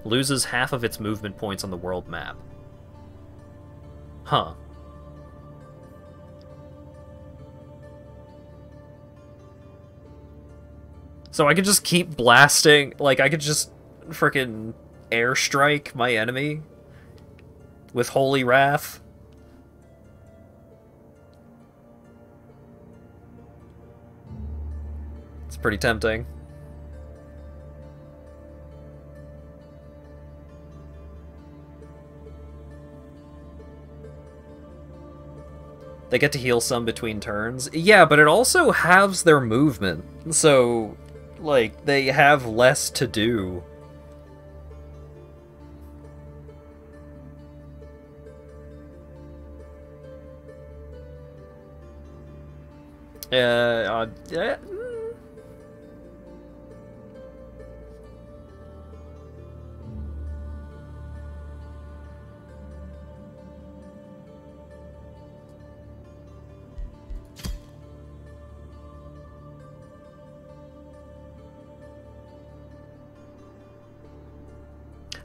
Loses half of its movement points on the world map. Huh. So I could just keep blasting, like I could just frickin' airstrike my enemy with Holy Wrath. It's pretty tempting. They get to heal some between turns. Yeah, but it also halves their movement. So, like, they have less to do.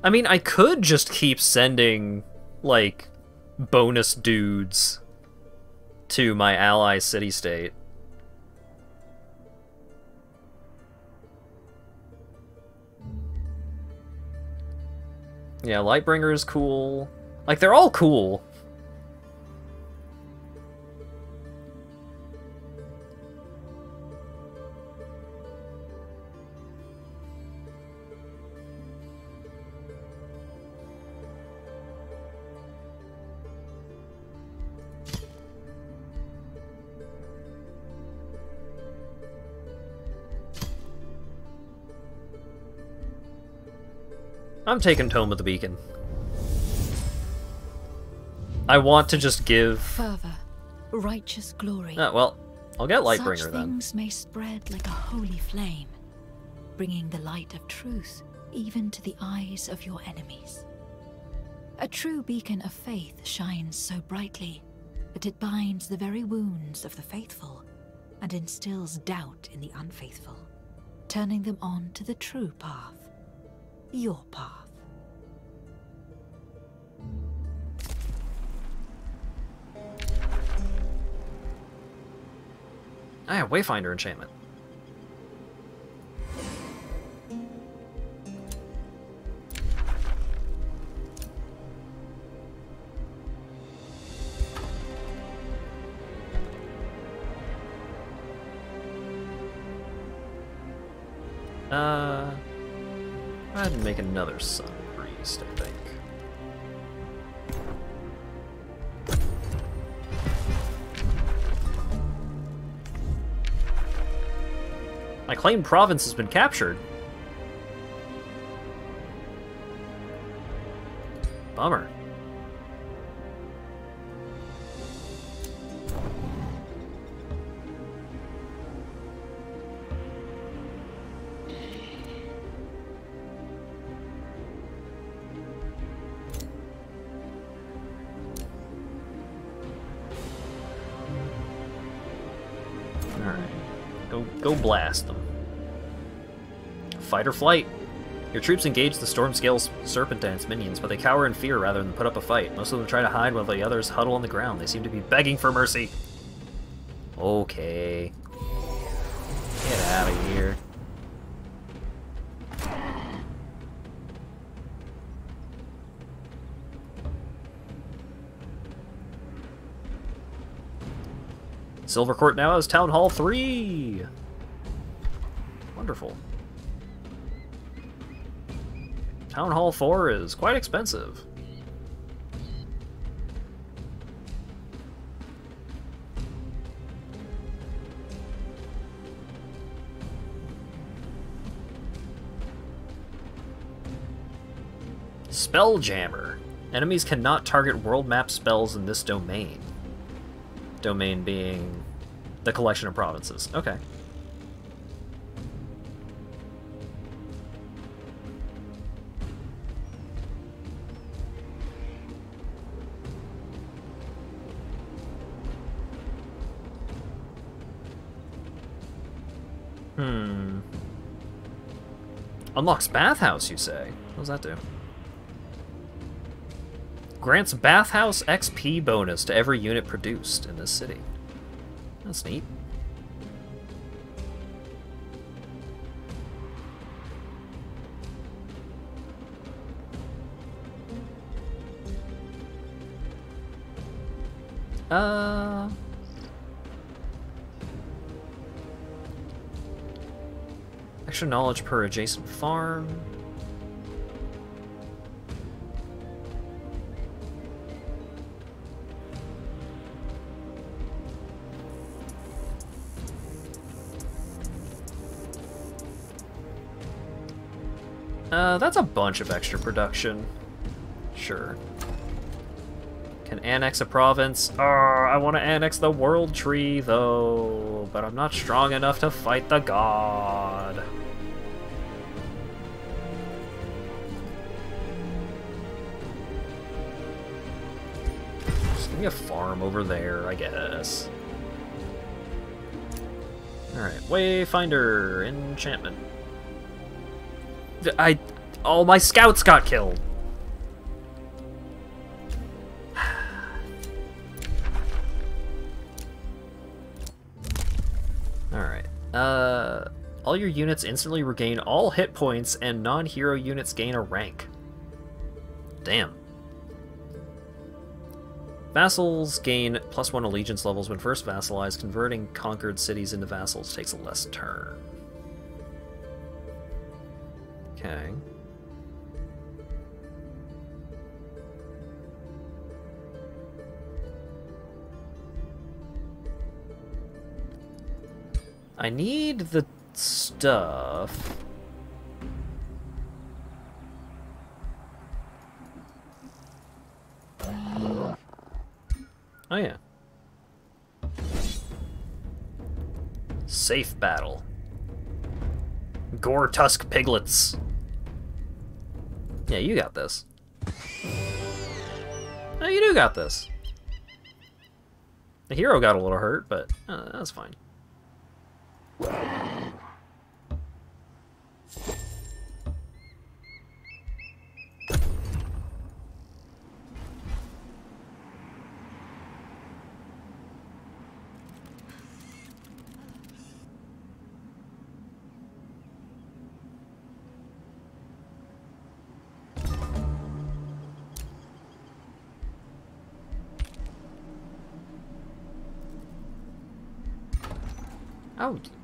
I mean, I could just keep sending, like, bonus dudes to my ally city-state. Yeah, Lightbringer is cool. Like, they're all cool. I'm taking Tome of the Beacon. I want to just give... fervor, righteous glory. well, I'll get Lightbringer Such then. things may spread like a holy flame, bringing the light of truth even to the eyes of your enemies. A true beacon of faith shines so brightly that it binds the very wounds of the faithful and instills doubt in the unfaithful, turning them on to the true path. Your path. I have Wayfinder enchantment. I'd make another Sun Priest, I think. My claimed province has been captured. Bummer. Go blast them. Fight or flight. Your troops engage the Stormscale Serpent Dance minions, but they cower in fear rather than put up a fight. Most of them try to hide while the others huddle on the ground. They seem to be begging for mercy. Okay. Get out of here. Silvercourt now has Town Hall 3! Wonderful. Town Hall 4 is quite expensive. Spelljammer. Enemies cannot target world map spells in this domain. Domain being the collection of provinces. Okay. Unlocks Bathhouse, you say? What does that do? Grants Bathhouse XP bonus to every unit produced in this city. That's neat. Extra knowledge per adjacent farm. That's a bunch of extra production. Sure. Can annex a province. I want to annex the World Tree, though, but I'm not strong enough to fight the god. Just give me a farm over there, I guess. Alright, Wayfinder, enchantment. All my scouts got killed. Alright. All your units instantly regain all hit points, and non-hero units gain a rank. Damn. Vassals gain +1 allegiance levels when first vassalized. Converting conquered cities into vassals takes a less turn. Okay. I need the stuff. Oh yeah. Safe battle. Gore tusk piglets. Yeah, you got this. Oh, you do got this. The hero got a little hurt, but that's fine.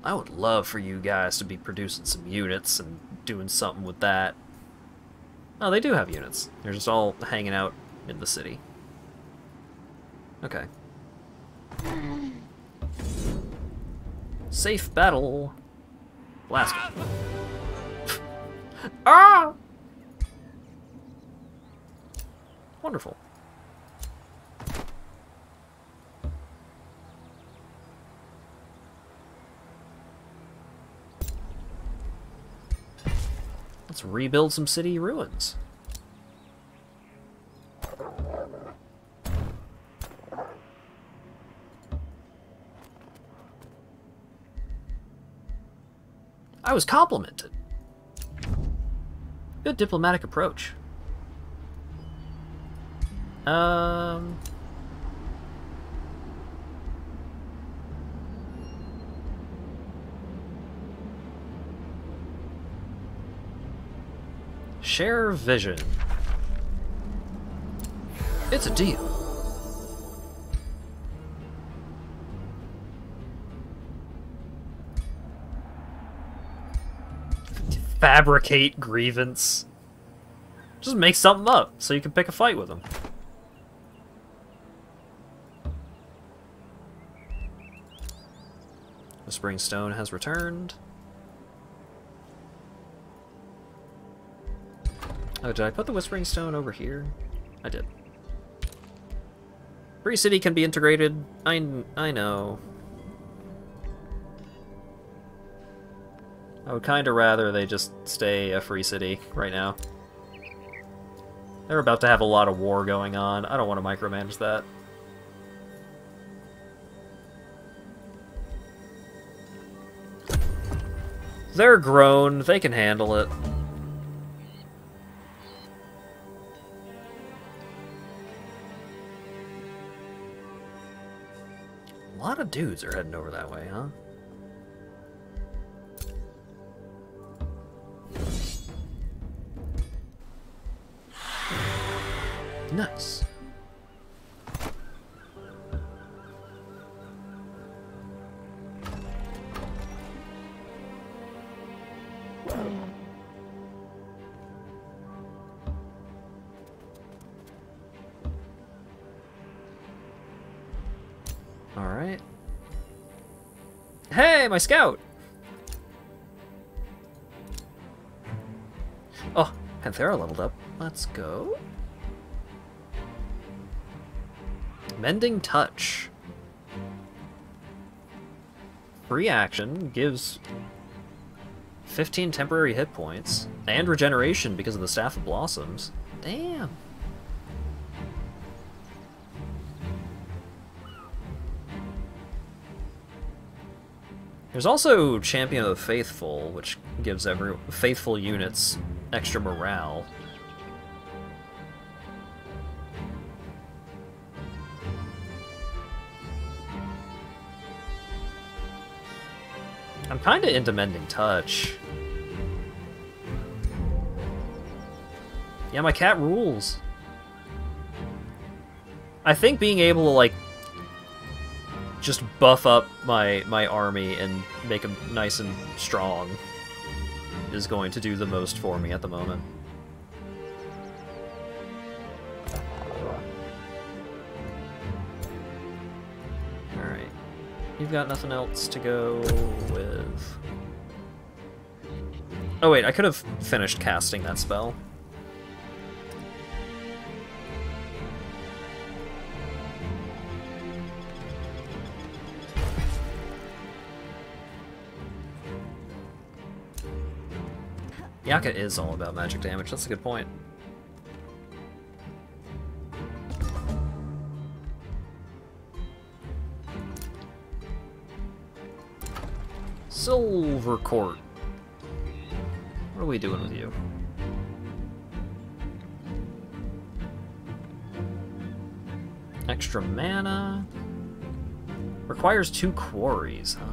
I would love for you guys to be producing some units and doing something with that. Oh, they do have units. They're just all hanging out in the city. Okay. Safe battle. Blast. Ah! Wonderful. Let's rebuild some city ruins. I was complimented. Good diplomatic approach. Share vision. It's a deal. Fabricate grievance. Just make something up so you can pick a fight with them. The Spring Stone has returned. Oh, did I put the Whispering Stone over here? I did. Free City can be integrated. I know. I would kind of rather they just stay a free city right now. They're about to have a lot of war going on. I don't want to micromanage that. They're grown. They can handle it. A lot of dudes are heading over that way, huh? Nice. All right. Hey, my scout! Oh, Panthera leveled up. Let's go. Mending Touch. Free action gives 15 temporary hit points and regeneration because of the Staff of Blossoms. Damn. There's also Champion of the Faithful, which gives every faithful units extra morale. I'm kind of into Mending Touch. Yeah, my cat rules. I think being able to, like, just buff up my army and make them nice and strong is going to do the most for me at the moment. Alright. You've got nothing else to go with. Oh wait, I could have finished casting that spell. Yaka is all about magic damage, that's a good point. Silver Court. What are we doing with you? Extra mana. Requires 2 quarries, huh?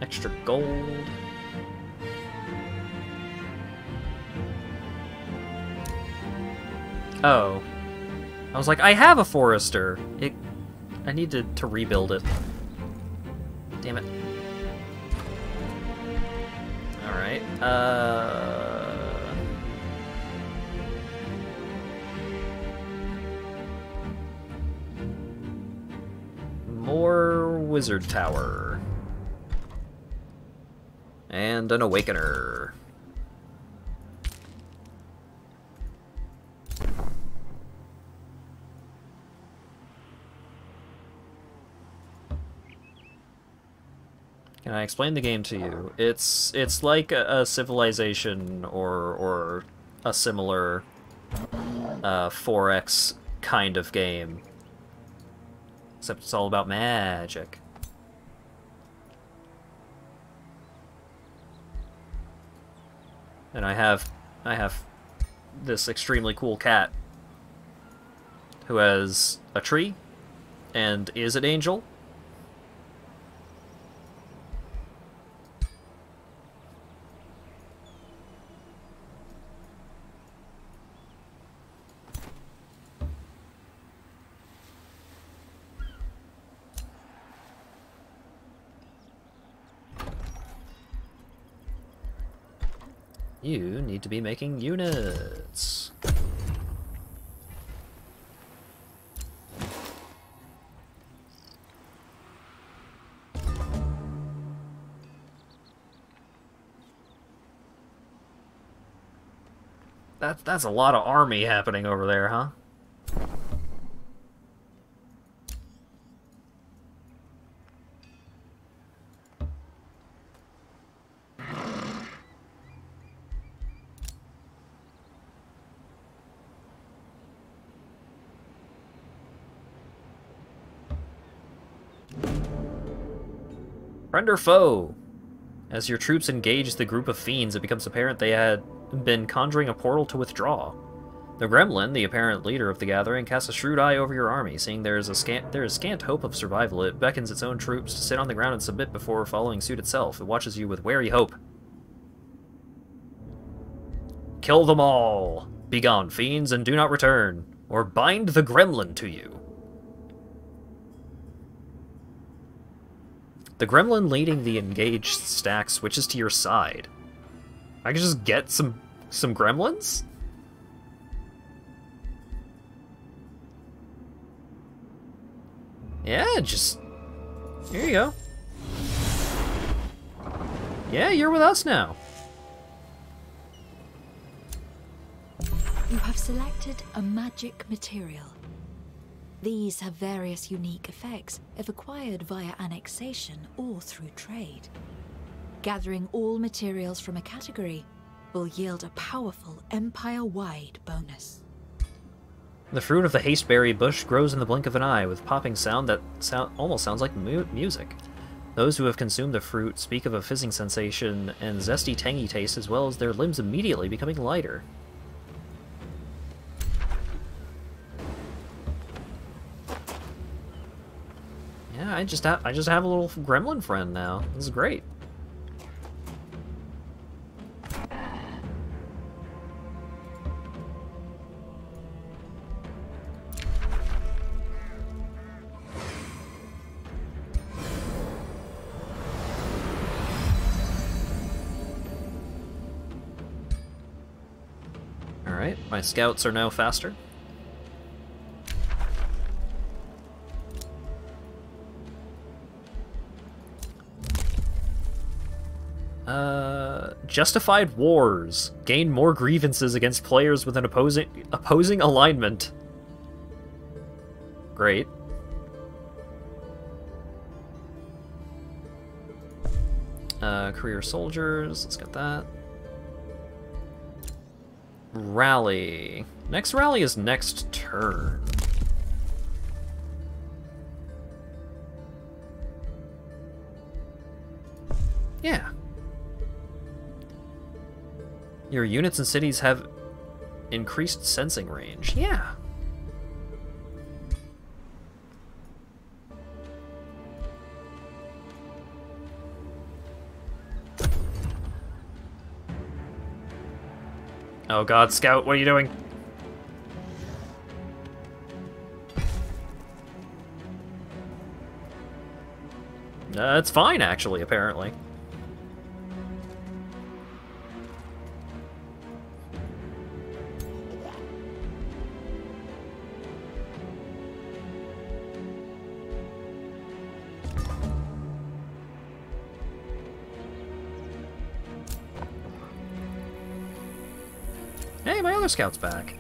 Extra gold. Oh. I was like, I have a forester. I needed to rebuild it. Damn it. Alright, more wizard tower. And an awakener. Can I explain the game to you? It's like a Civilization or a similar 4X kind of game. Except it's all about magic. And I have this extremely cool cat who has a tree and is an angel. You need to be making units. That's a lot of army happening over there, huh? Friend or foe? As your troops engage the group of fiends, it becomes apparent they had been conjuring a portal to withdraw. The gremlin, the apparent leader of the gathering, casts a shrewd eye over your army. Seeing there is scant hope of survival, it beckons its own troops to sit on the ground and submit before following suit itself. It watches you with wary hope. Kill them all! Begone, fiends, and do not return, or bind the gremlin to you. The gremlin leading the engaged stack switches to your side. I can just get some gremlins? Yeah, just... Here you go. Yeah, you're with us now. You have selected a magic material. These have various unique effects if acquired via annexation or through trade. Gathering all materials from a category will yield a powerful empire-wide bonus. The fruit of the hasteberry bush grows in the blink of an eye with popping sound that almost sounds like music. Those who have consumed the fruit speak of a fizzing sensation and zesty, tangy taste, as well as their limbs immediately becoming lighter. Yeah, I just have a little gremlin friend now. This is great. Alright, my scouts are now faster. Justified wars. Gain more grievances against players with an opposing alignment. Great. Career soldiers, let's get that. Rally. Next rally is next turn. Yeah. Your units and cities have increased sensing range. Yeah. Oh god, Scout, what are you doing? It's fine, actually, apparently. Hey, my other scout's back.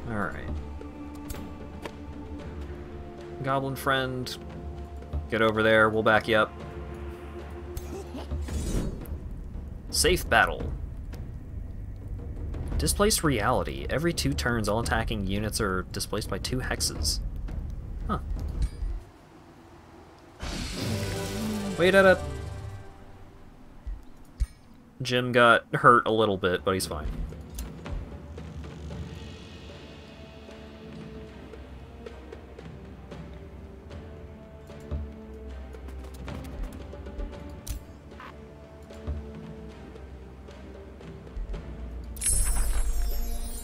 Alright. Goblin friend, get over there, we'll back you up. Safe battle. Displaced reality. Every 2 turns, all attacking units are displaced by 2 hexes. Huh. Wait at it. Jim got hurt a little bit, but he's fine.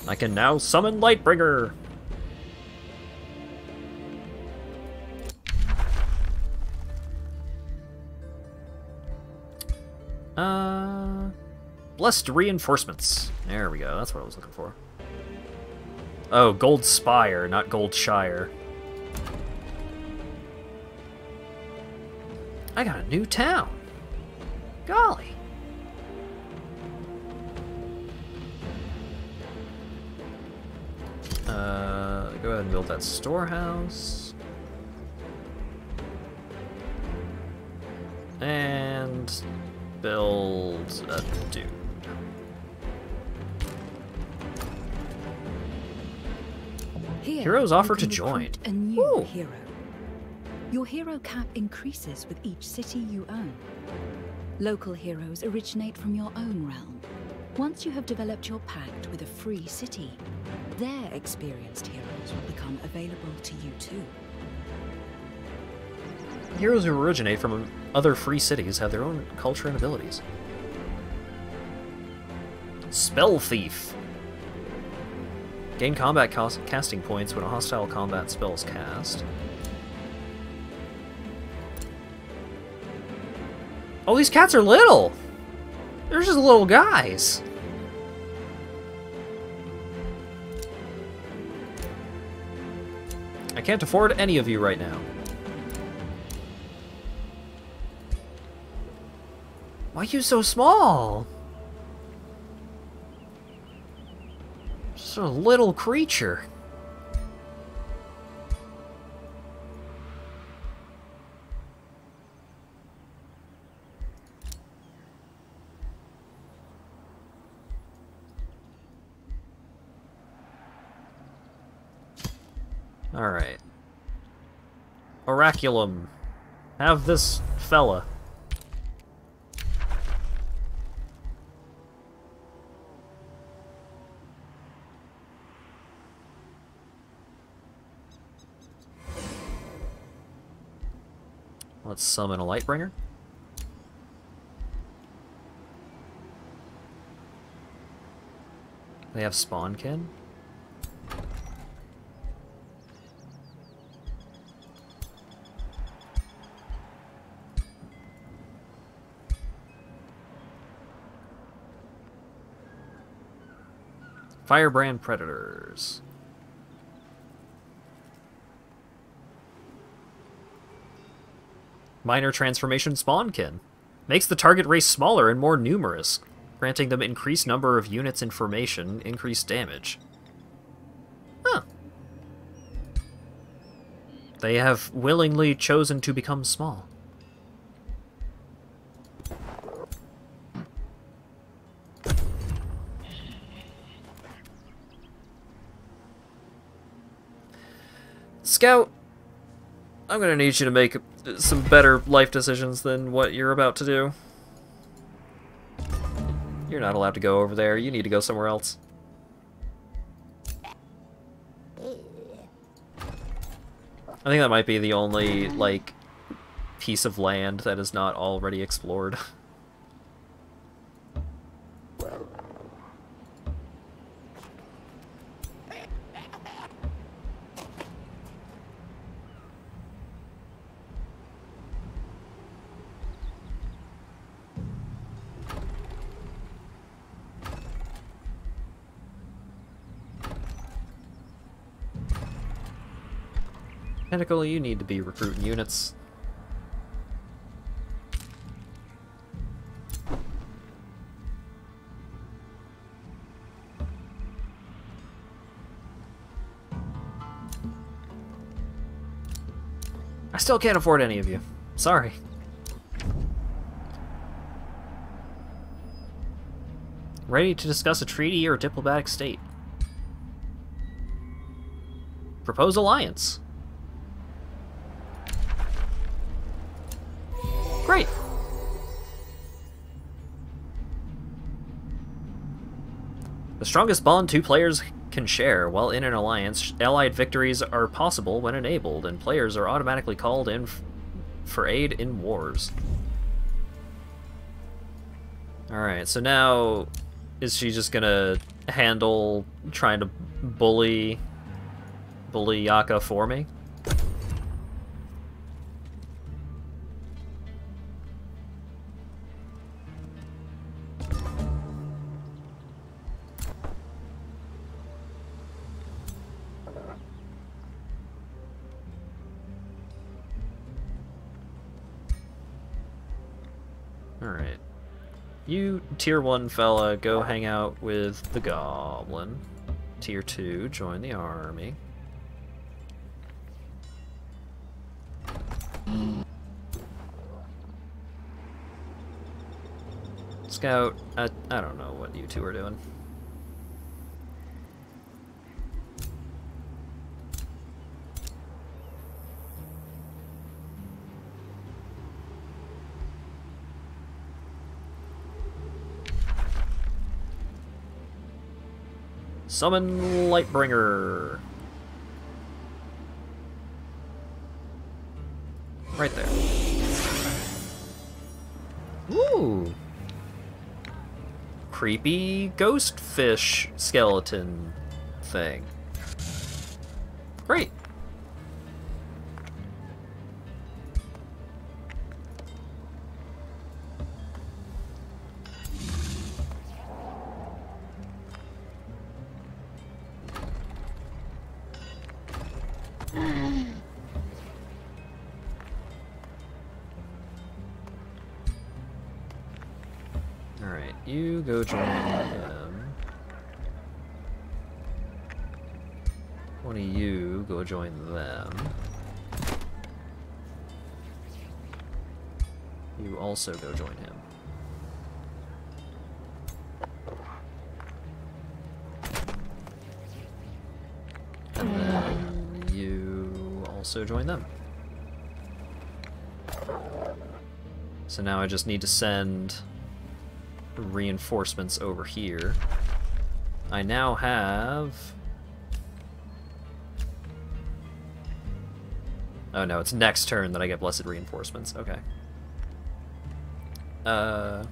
I can now summon Lightbringer! Blessed reinforcements. There we go, that's what I was looking for. Oh, Gold Spire, not Gold Shire. I got a new town. Golly. Go ahead and build that storehouse. And build a dude. Here, Heroes offer to you can join. recruit a new Ooh. hero. Your hero cap increases with each city you own. Local heroes originate from your own realm. Once you have developed your pact with a free city, their experienced heroes will become available to you too. Heroes who originate from other free cities have their own culture and abilities. Spell Thief. Gain combat casting points when a hostile combat spell is cast. Oh, these cats are little! They're just little guys! I can't afford any of you right now. Why are you so small? Just a little creature. Alright. Oraculum. Have this fella. Let's summon a Lightbringer. They have Spawnkin. Firebrand Predators. Minor Transformation Spawnkin. Makes the target race smaller and more numerous, granting them increased number of units in formation, increased damage. Huh. They have willingly chosen to become small. Scout, I'm gonna need you to make some better life decisions than what you're about to do. You're not allowed to go over there. You need to go somewhere else. I think that might be the only, like, piece of land that is not already explored. Pinnacle, you need to be recruiting units. I still can't afford any of you. Sorry. Ready to discuss a treaty or diplomatic state. Propose alliance. Great. The strongest bond two players can share. While in an alliance, allied victories are possible when enabled, and players are automatically called in for aid in wars. Alright, so now is she just gonna handle trying to bully Yaka for me? Alright. You, Tier 1 fella, go hang out with the Goblin. Tier 2, join the army. Scout, I don't know what you two are doing. Summon Lightbringer. Right there. Ooh. Creepy ghost fish skeleton thing. Great. Alright, you go join them. One of you go join them. You also go join him. And then you also join them. So now I just need to send reinforcements over here. I now have Oh no, it's next turn that I get Blessed Reinforcements. Okay. Yeah,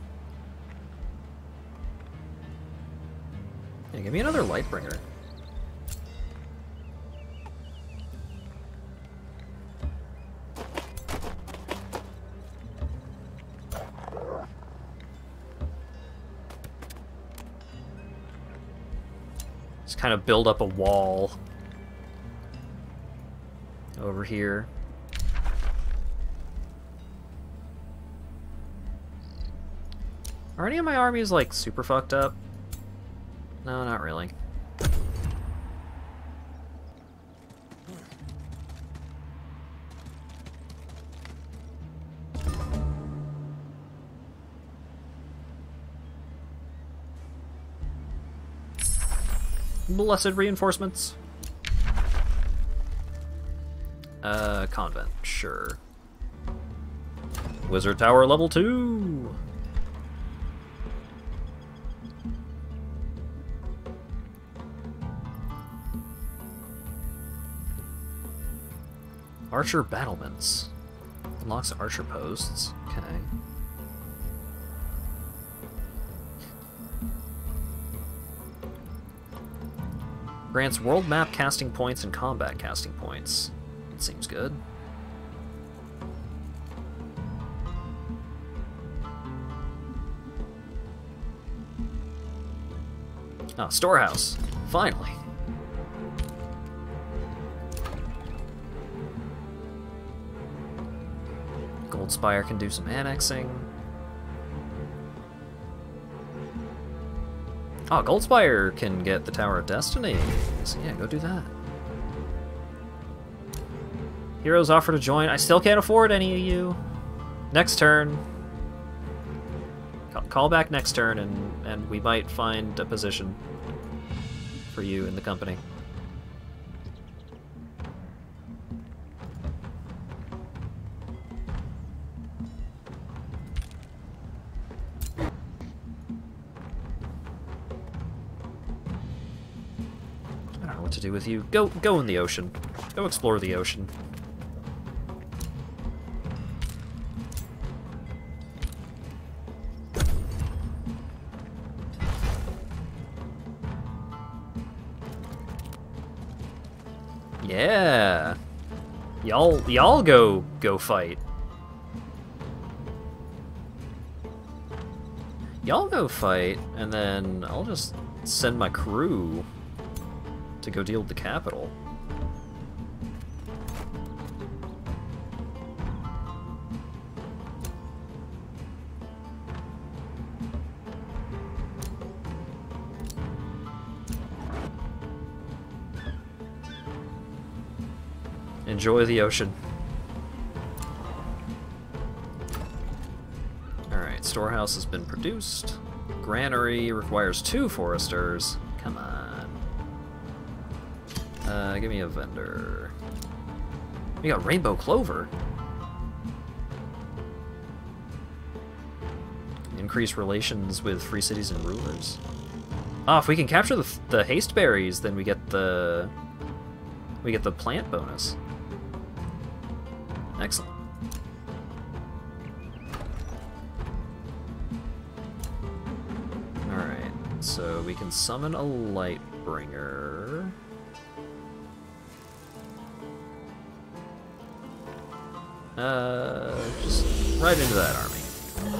give me another Lightbringer. Just kind of build up a wall over here. Are any of my armies, like, super fucked up? No, not really. Blessed Reinforcements. Convent, sure. Wizard Tower level 2! Archer battlements. Unlocks archer posts. Okay. Grants world map casting points and combat casting points. That seems good. Oh, storehouse. Finally. Goldspire can do some annexing. Oh, Goldspire can get the Tower of Destiny. So yeah, go do that. Heroes offer to join. I still can't afford any of you. Next turn. Call back next turn and we might find a position for you in the company. To do with you. Go in the ocean. Go explore the ocean. Yeah. Y'all go fight. Y'all go fight, and then I'll just send my crew to go deal with the capital. Enjoy the ocean. Alright, storehouse has been produced. Granary requires 2 foresters. Come on. Give me a vendor. We got rainbow clover. Increase relations with free cities and rulers. Oh, if we can capture the haste berries, then we get the plant bonus. Excellent. All right, so we can summon a Lightbringer. Just right into that army.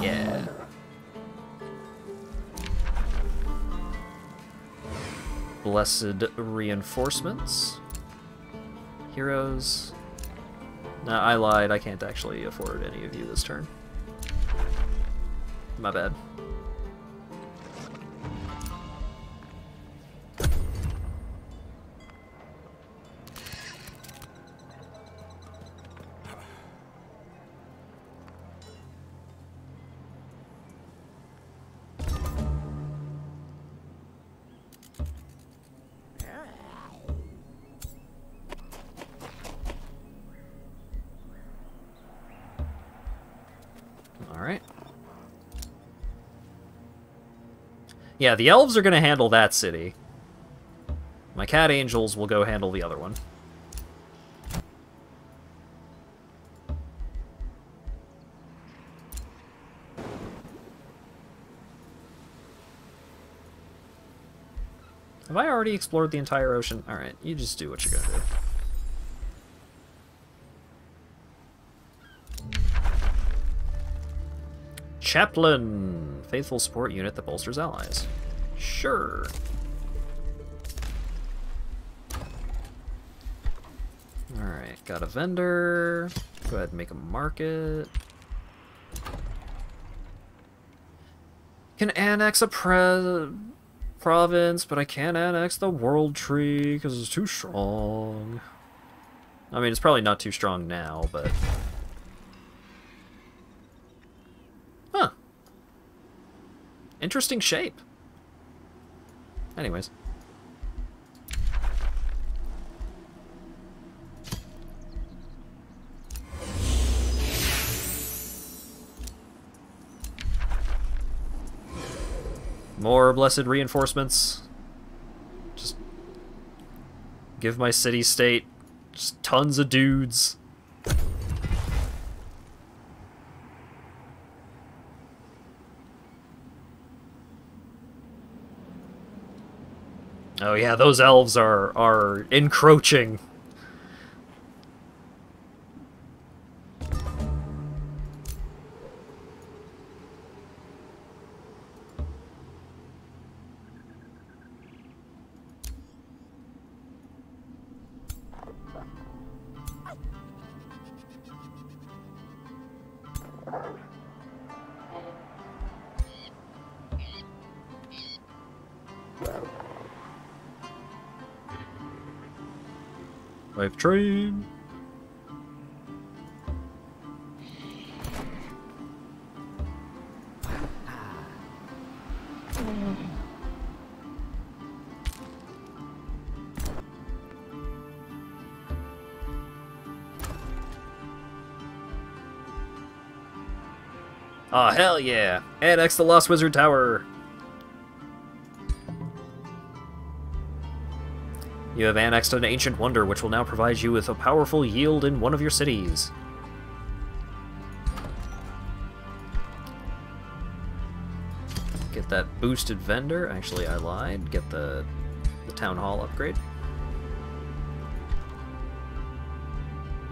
Yeah. Blessed Reinforcements. Heroes. No, I lied. I can't actually afford any of you this turn. My bad. Alright. Yeah, the elves are gonna handle that city. My cat angels will go handle the other one. Have I already explored the entire ocean? Alright, you just do what you're gonna do. Chaplain! Faithful support unit that bolsters allies. Sure. Alright, got a vendor. Go ahead and make a market. Can annex a province, but I can't annex the world tree because it's too strong. I mean, it's probably not too strong now, but... Huh. Interesting shape. Anyways. More blessed reinforcements. Just give my city-state just tons of dudes. Oh yeah, those elves are encroaching. Life train. Aw, hell yeah! Annex the Lost Wizard Tower! You have annexed an ancient wonder which will now provide you with a powerful yield in one of your cities. Get that boosted vendor. Actually, I lied. Get the town hall upgrade.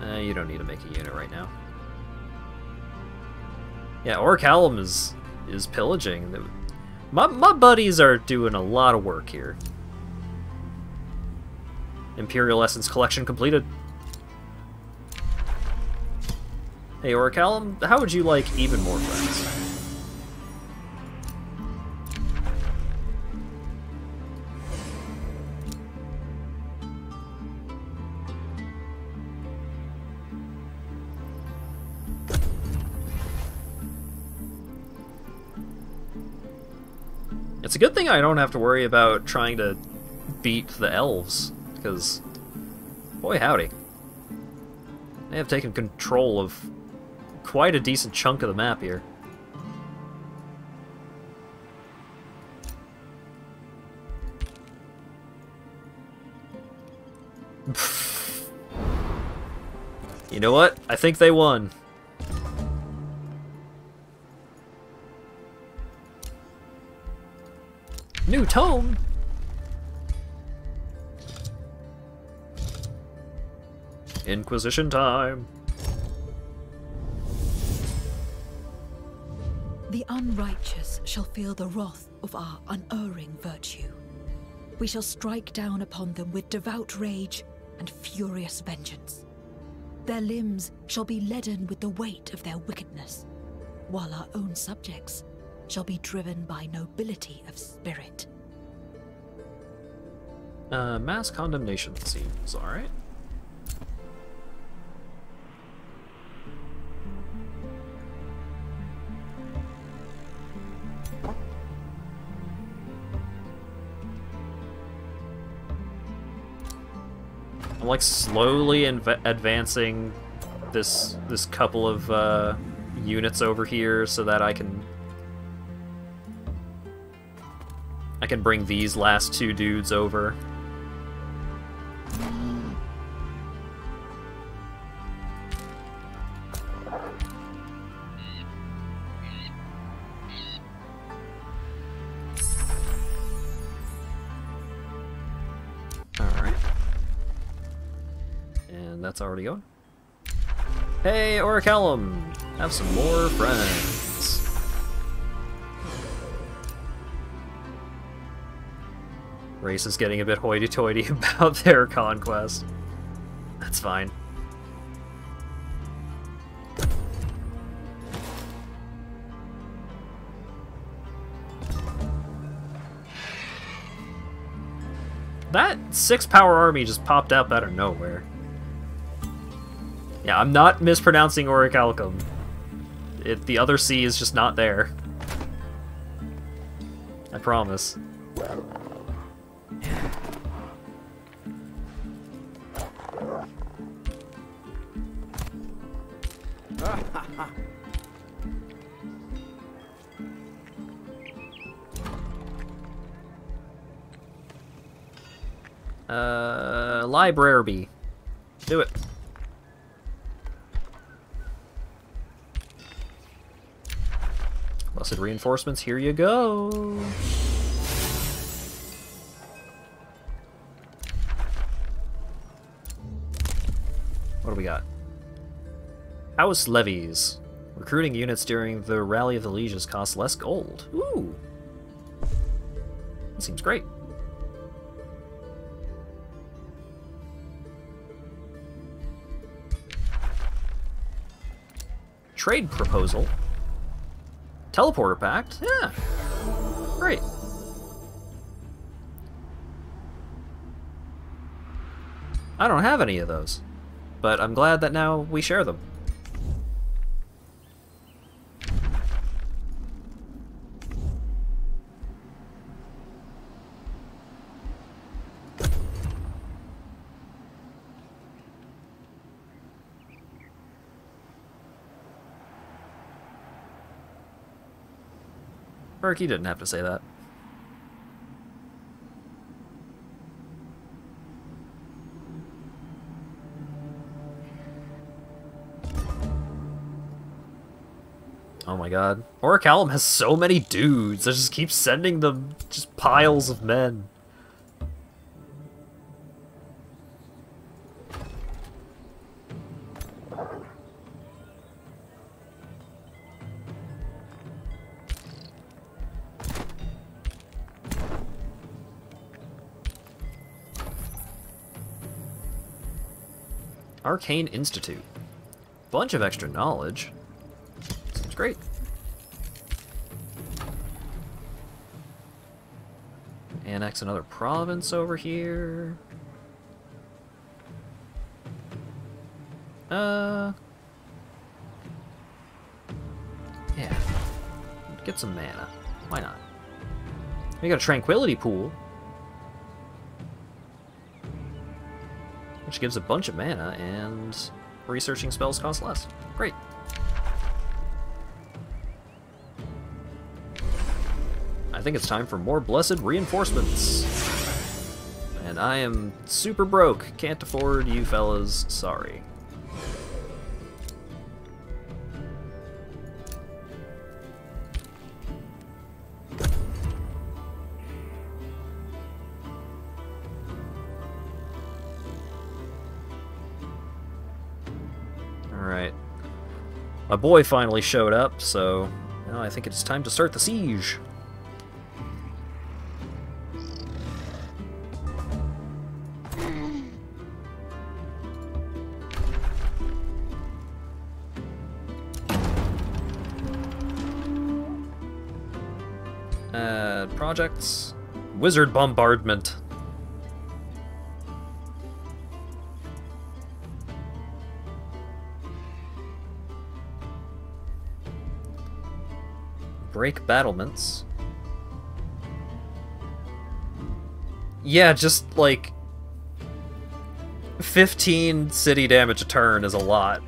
You don't need to make a unit right now. Yeah, Orichalum is pillaging. My buddies are doing a lot of work here. Imperial Essence collection completed. Hey, Orichalum, how would you like even more friends? It's a good thing I don't have to worry about trying to beat the elves, because, boy howdy, they have taken control of quite a decent chunk of the map here. You know what? I think they won. New tome? Inquisition time. The unrighteous shall feel the wrath of our unerring virtue. We shall strike down upon them with devout rage and furious vengeance. Their limbs shall be leaden with the weight of their wickedness, while our own subjects shall be driven by nobility of spirit. Mass condemnation seems alright. I'm like slowly advancing this couple of units over here so that I can bring these last two dudes over. And that's already going. Hey, Orichalum! Have some more friends. Race is getting a bit hoity-toity about their conquest. That's fine. That 6-power army just popped up out of nowhere. Yeah, I'm not mispronouncing Orichalcum. The other C is just not there. I promise. Library. Do it. Blessed reinforcements, here you go. What do we got? House levies. Recruiting units during the Rally of the Lieges costs less gold. Ooh. That seems great. Trade proposal. Teleporter pact? Yeah. Great. I don't have any of those, but I'm glad that now we share them. Berkey didn't have to say that. Oh my god. Orichalcum has so many dudes. I just keep sending them just piles of men. Arcane Institute. Bunch of extra knowledge. Seems great. Annex another province over here. Yeah. Get some mana. Why not? We got a tranquility pool, which gives a bunch of mana, and researching spells cost less. Great. I think it's time for more blessed reinforcements. And I am super broke. Can't afford you fellas. Sorry. Alright. My boy finally showed up, so now I think it's time to start the siege. Projects. Wizard bombardment. Break battlements. Yeah, just like 15 city damage a turn is a lot.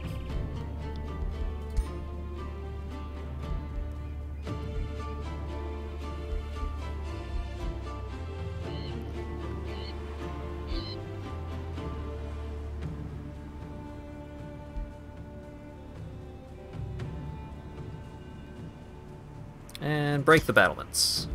And break the battlements.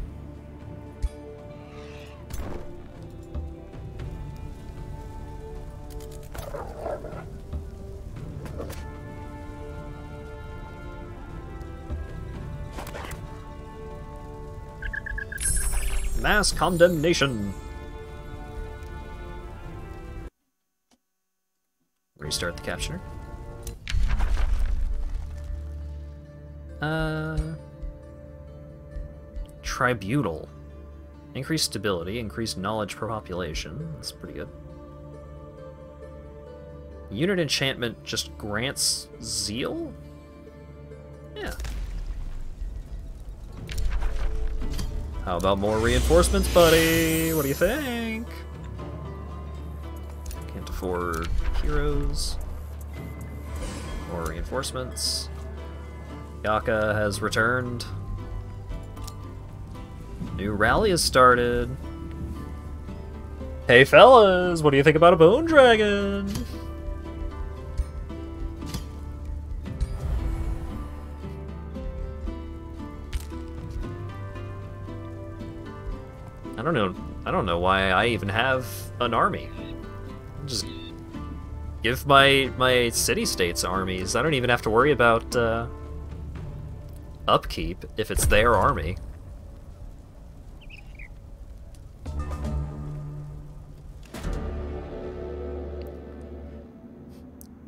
Mass condemnation. Restart the captioner. Tribunal. Increased stability, increased knowledge per population. That's pretty good. Unit enchantment just grants zeal? Yeah. How about more reinforcements, buddy? What do you think? Can't afford heroes. More reinforcements. Yaka has returned. New rally has started. Hey fellas, what do you think about a bone dragon? I don't know why I even have an army. Just give my city-states armies. I don't even have to worry about upkeep if it's their army.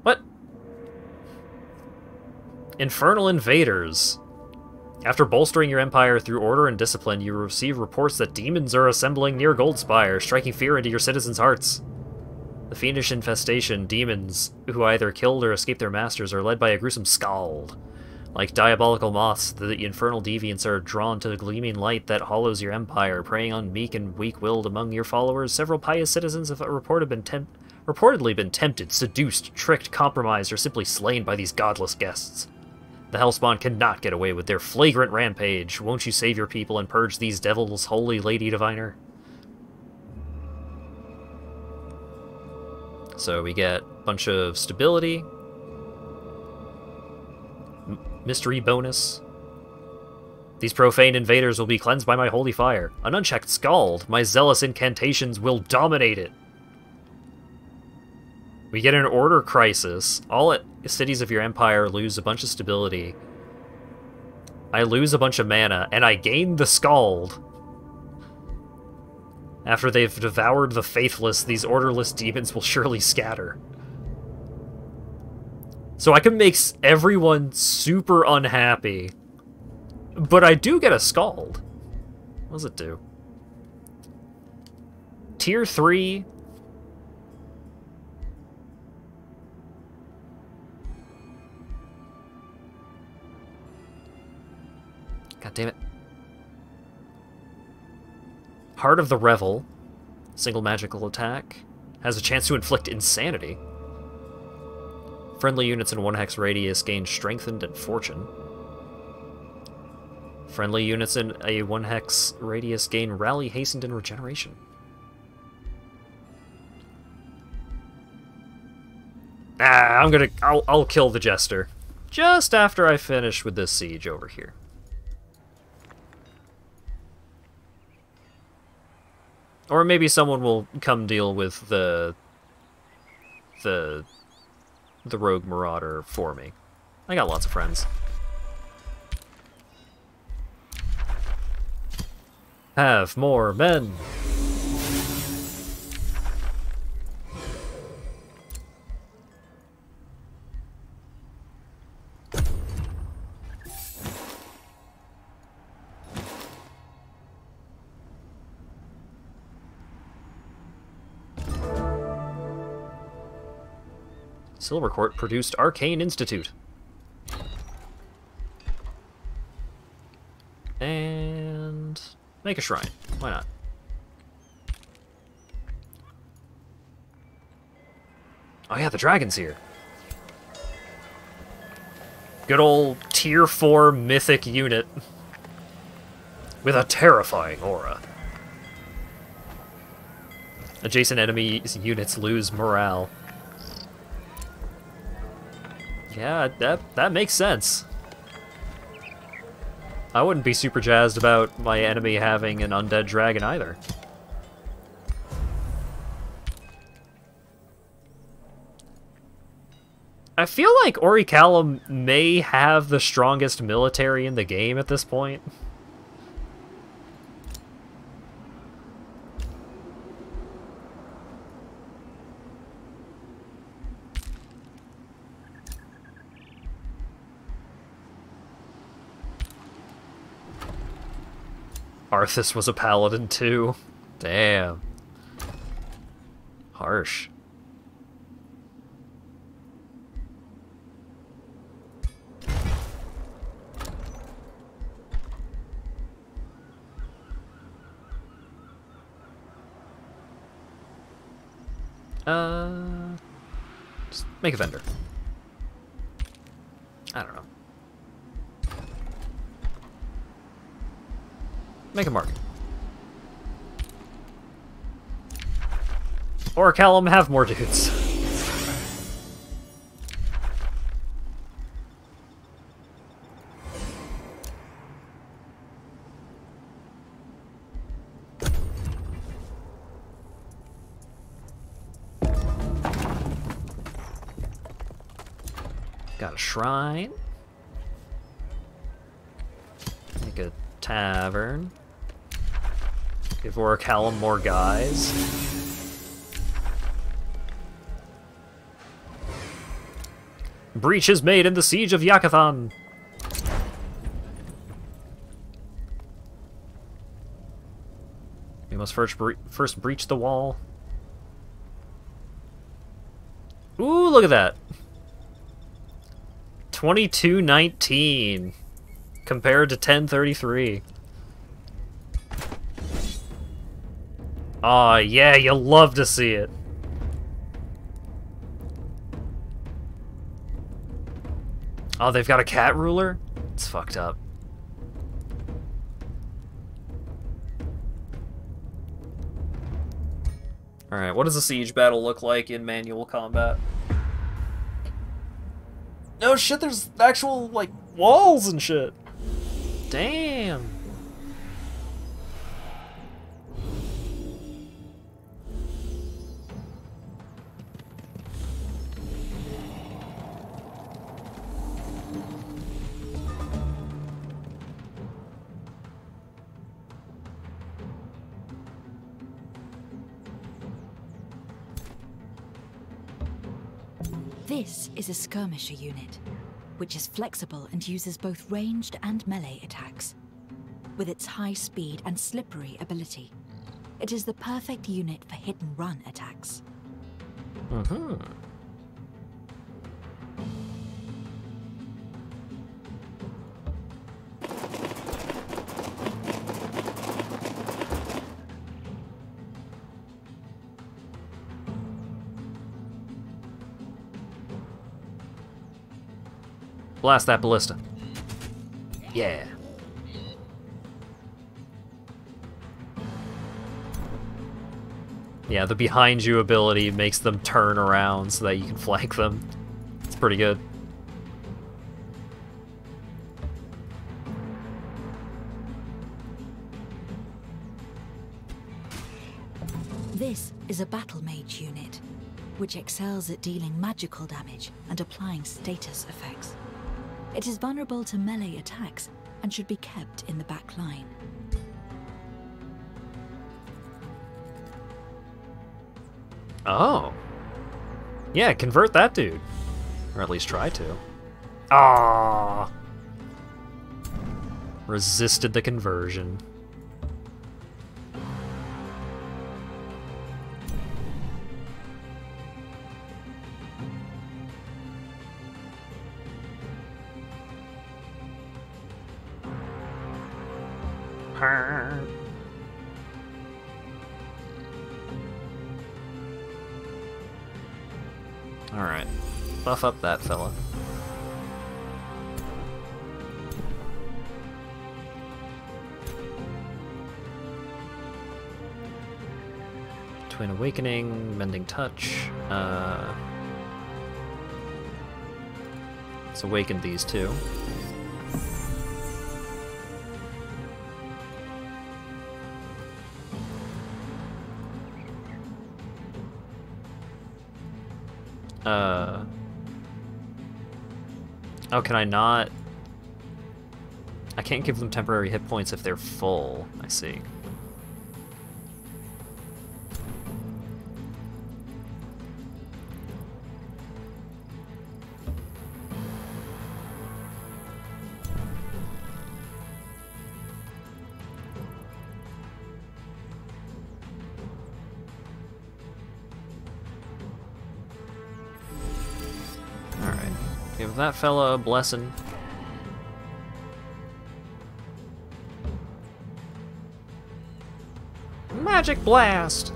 What? Infernal invaders. After bolstering your empire through order and discipline, you receive reports that demons are assembling near Goldspire, striking fear into your citizens' hearts. The fiendish infestation, demons, who either killed or escaped their masters, are led by a gruesome scald. Like diabolical moths, the infernal deviants are drawn to the gleaming light that hollows your empire, preying on meek and weak-willed among your followers. Several pious citizens have reportedly been tempted, seduced, tricked, compromised, or simply slain by these godless guests. The Hellspawn cannot get away with their flagrant rampage. Won't you save your people and purge these devils, Holy Lady Diviner? So we get a bunch of stability. Mystery bonus. These profane invaders will be cleansed by my holy fire. An unchecked scald. My zealous incantations will dominate it. We get an order crisis. All cities of your empire lose a bunch of stability. I lose a bunch of mana, and I gain the Scald. After they've devoured the faithless, these orderless demons will surely scatter. So I can make everyone super unhappy. But I do get a Scald. What does it do? Tier 3... God damn it. Heart of the Revel, single magical attack, has a chance to inflict insanity. Friendly units in 1 hex radius gain strengthened and fortune. Friendly units in a 1 hex radius gain rally, hastened, and regeneration. I'll kill the Jester. Just after I finish with this siege over here. Or maybe someone will come deal with the Rogue Marauder for me. I got lots of friends. Have more men! Silvercourt produced Arcane Institute. And make a shrine. Why not? Oh yeah, the dragon's here. Good old tier 4 mythic unit. With a terrifying aura. Adjacent enemy units lose morale. Yeah, that makes sense. I wouldn't be super jazzed about my enemy having an undead dragon either. I feel like Orichalcum may have the strongest military in the game at this point. Arthas was a paladin too. Damn. Harsh. Just make a vendor. I don't know. Make a market. Or Callum, have more dudes. Got a shrine. Make a tavern. Give Orichalum more guys. Breach is made in the siege of Yakathan. We must first breach the wall. Ooh, look at that. 2219 compared to 1033. Aw, yeah, you love to see it. Oh, they've got a cat ruler? It's fucked up. Alright, what does a siege battle look like in manual combat? No shit, there's actual, like, walls and shit. Damn. This is a skirmisher unit, which is flexible and uses both ranged and melee attacks. With its high speed and slippery ability, it is the perfect unit for hit-and-run attacks. Mm-hmm. Blast that ballista. Yeah. Yeah, the behind you ability makes them turn around so that you can flank them. It's pretty good. This is a battle mage unit, which excels at dealing magical damage and applying status effects. It is vulnerable to melee attacks and should be kept in the back line. Oh. Yeah, convert that dude. Or at least try to. Ah. Resisted the conversion. Alright. Buff up that fella. Twin Awakening, Mending Touch. Let's awaken these two. Oh, can I not? I can't give them temporary hit points if they're full. I see. Give that fella a blessing. Magic Blast!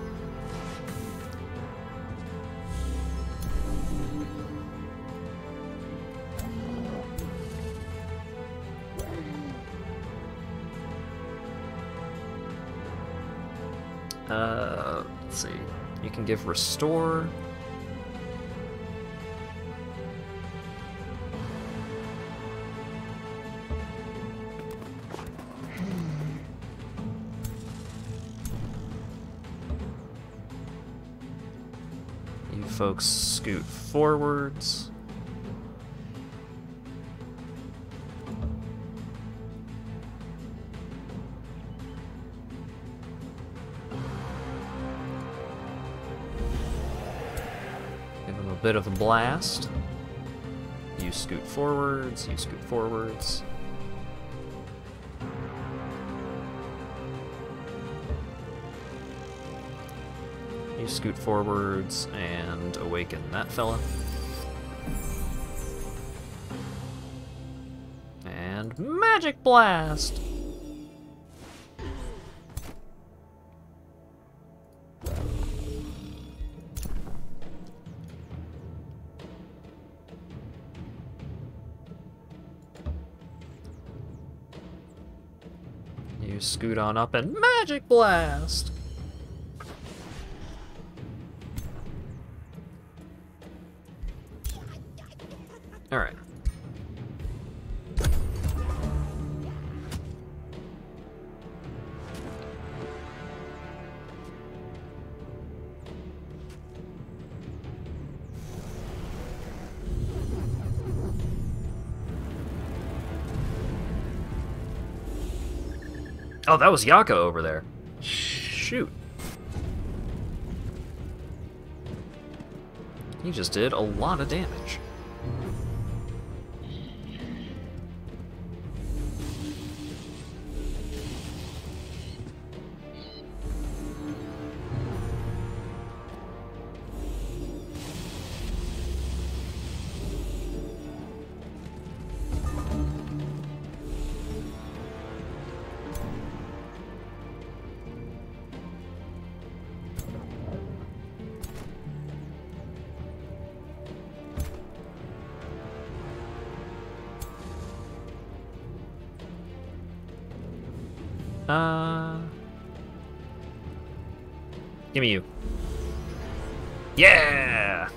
Let's see. You can give Restore. You folks scoot forwards. Give him a bit of a blast. You scoot forwards, you scoot forwards. You scoot forwards and awaken that fella. And Magic Blast! You scoot on up and Magic Blast! Alright. Oh, that was Yako over there. Shoot. He just did a lot of damage. Give me you. Yeah!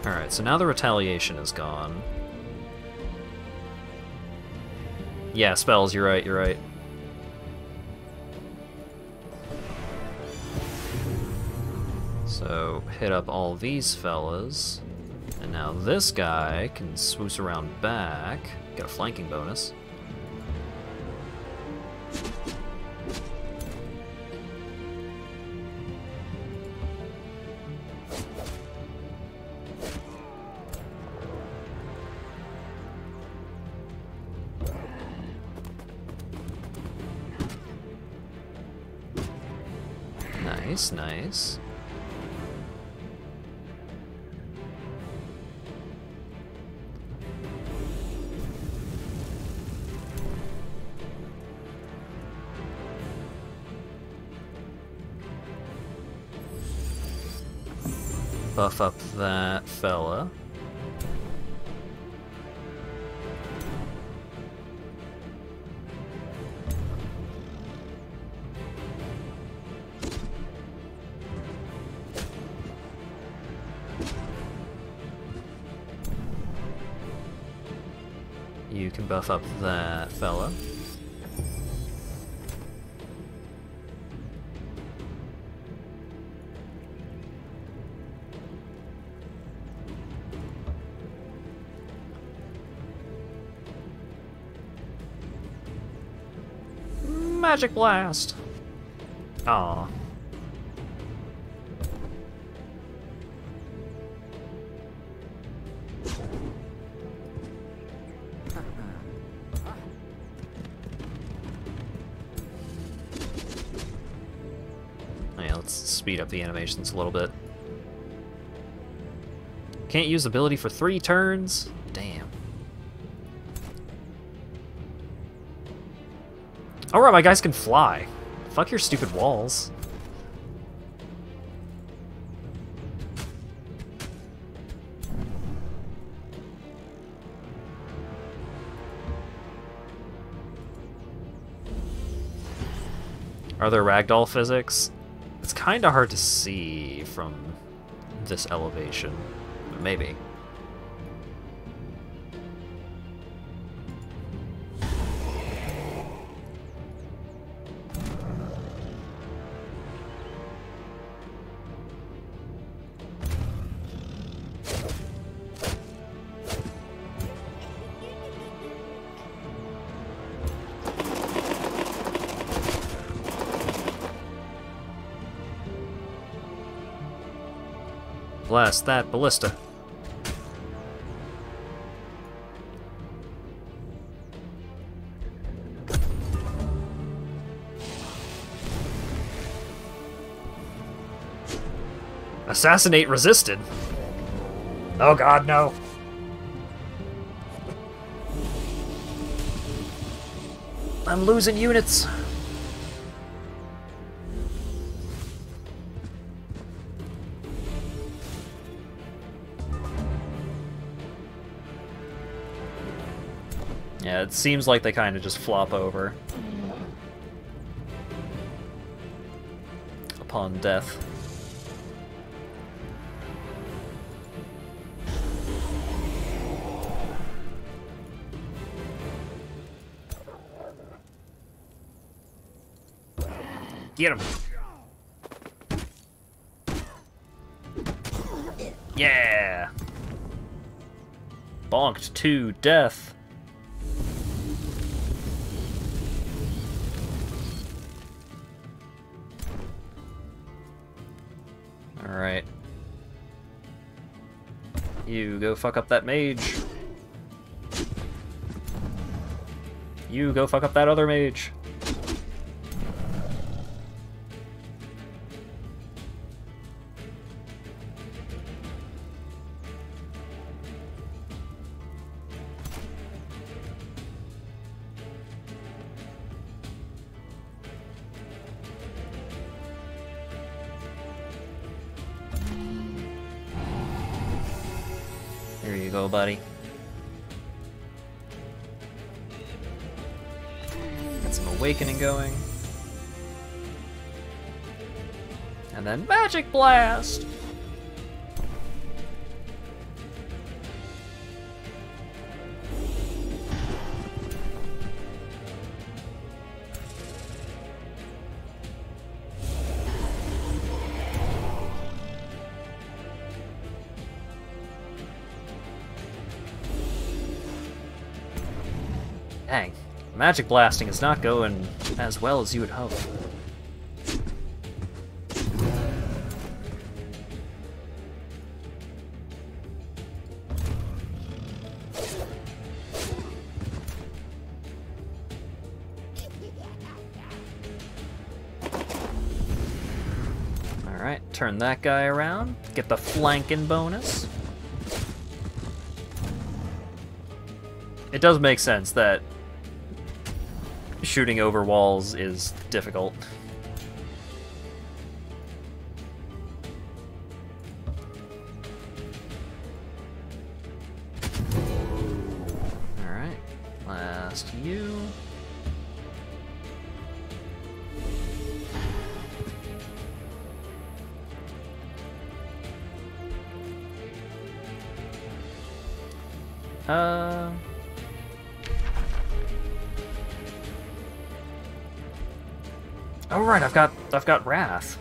Alright, so now the retaliation is gone. Yeah, spells, you're right, you're right. So, hit up all these fellas. And now this guy can swoosh around back. Get a flanking bonus. Nice, nice. Buff up that fella. You can buff up that fella. Magic Blast! Aw. let's speed up the animations a little bit. Can't use ability for 3 turns? Damn. Alright, my guys can fly. Fuck your stupid walls. Are there ragdoll physics? It's kind of hard to see from this elevation. Maybe. Blast that ballista. Assassinate resisted. Oh god, no. I'm losing units. Yeah, it seems like they kind of just flop over upon death. Get him! Yeah! Bonked to death. Alright. You go fuck up that mage. You go fuck up that other mage. Here you go, buddy. Get some awakening going. And then Magic Blast! Dang, magic blasting is not going as well as you would hope. Alright, turn that guy around, get the flanking bonus. It does make sense that shooting over walls is difficult. Alright, last you. Oh right, I've got Wrath.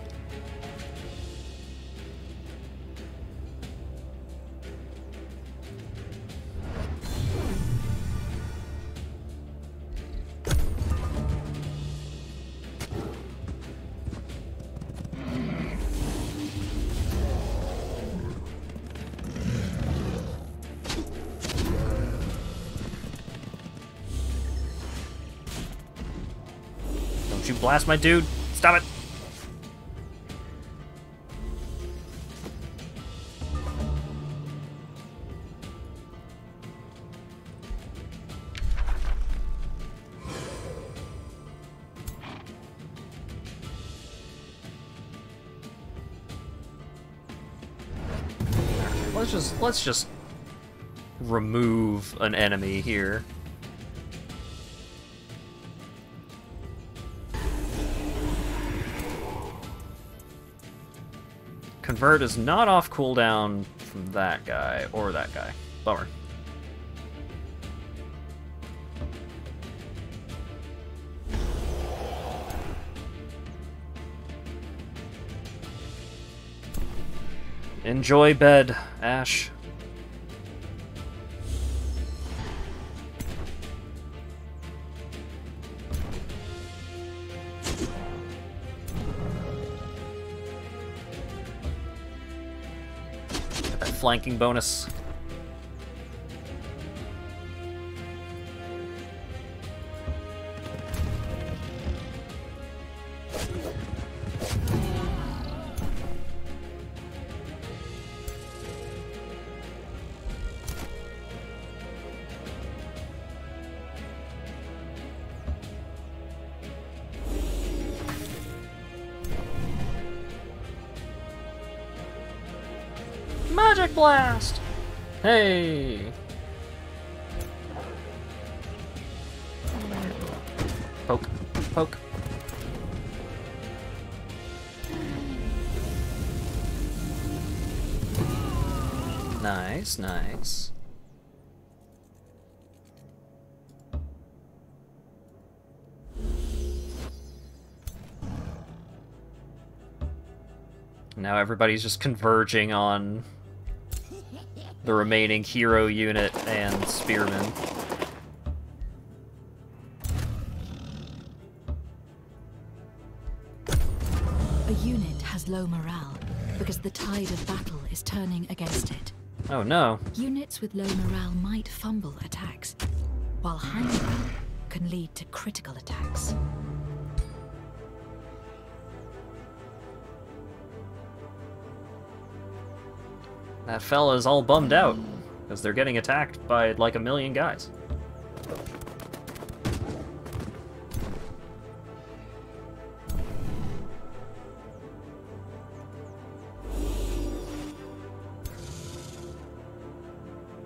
Don't you blast my dude. Stop it. Let's just remove an enemy here. Convert is not off cooldown from that guy or that guy. Bummer. Enjoy bed, Ash. Get that flanking bonus. Magic Blast! Hey! Poke. Poke. Nice, nice. Now everybody's just converging on the remaining hero unit and spearmen. A unit has low morale because the tide of battle is turning against it. Oh no. Units with low morale might fumble attacks, while high morale can lead to critical attacks. That fella's all bummed out, because they're getting attacked by like 1,000,000 guys.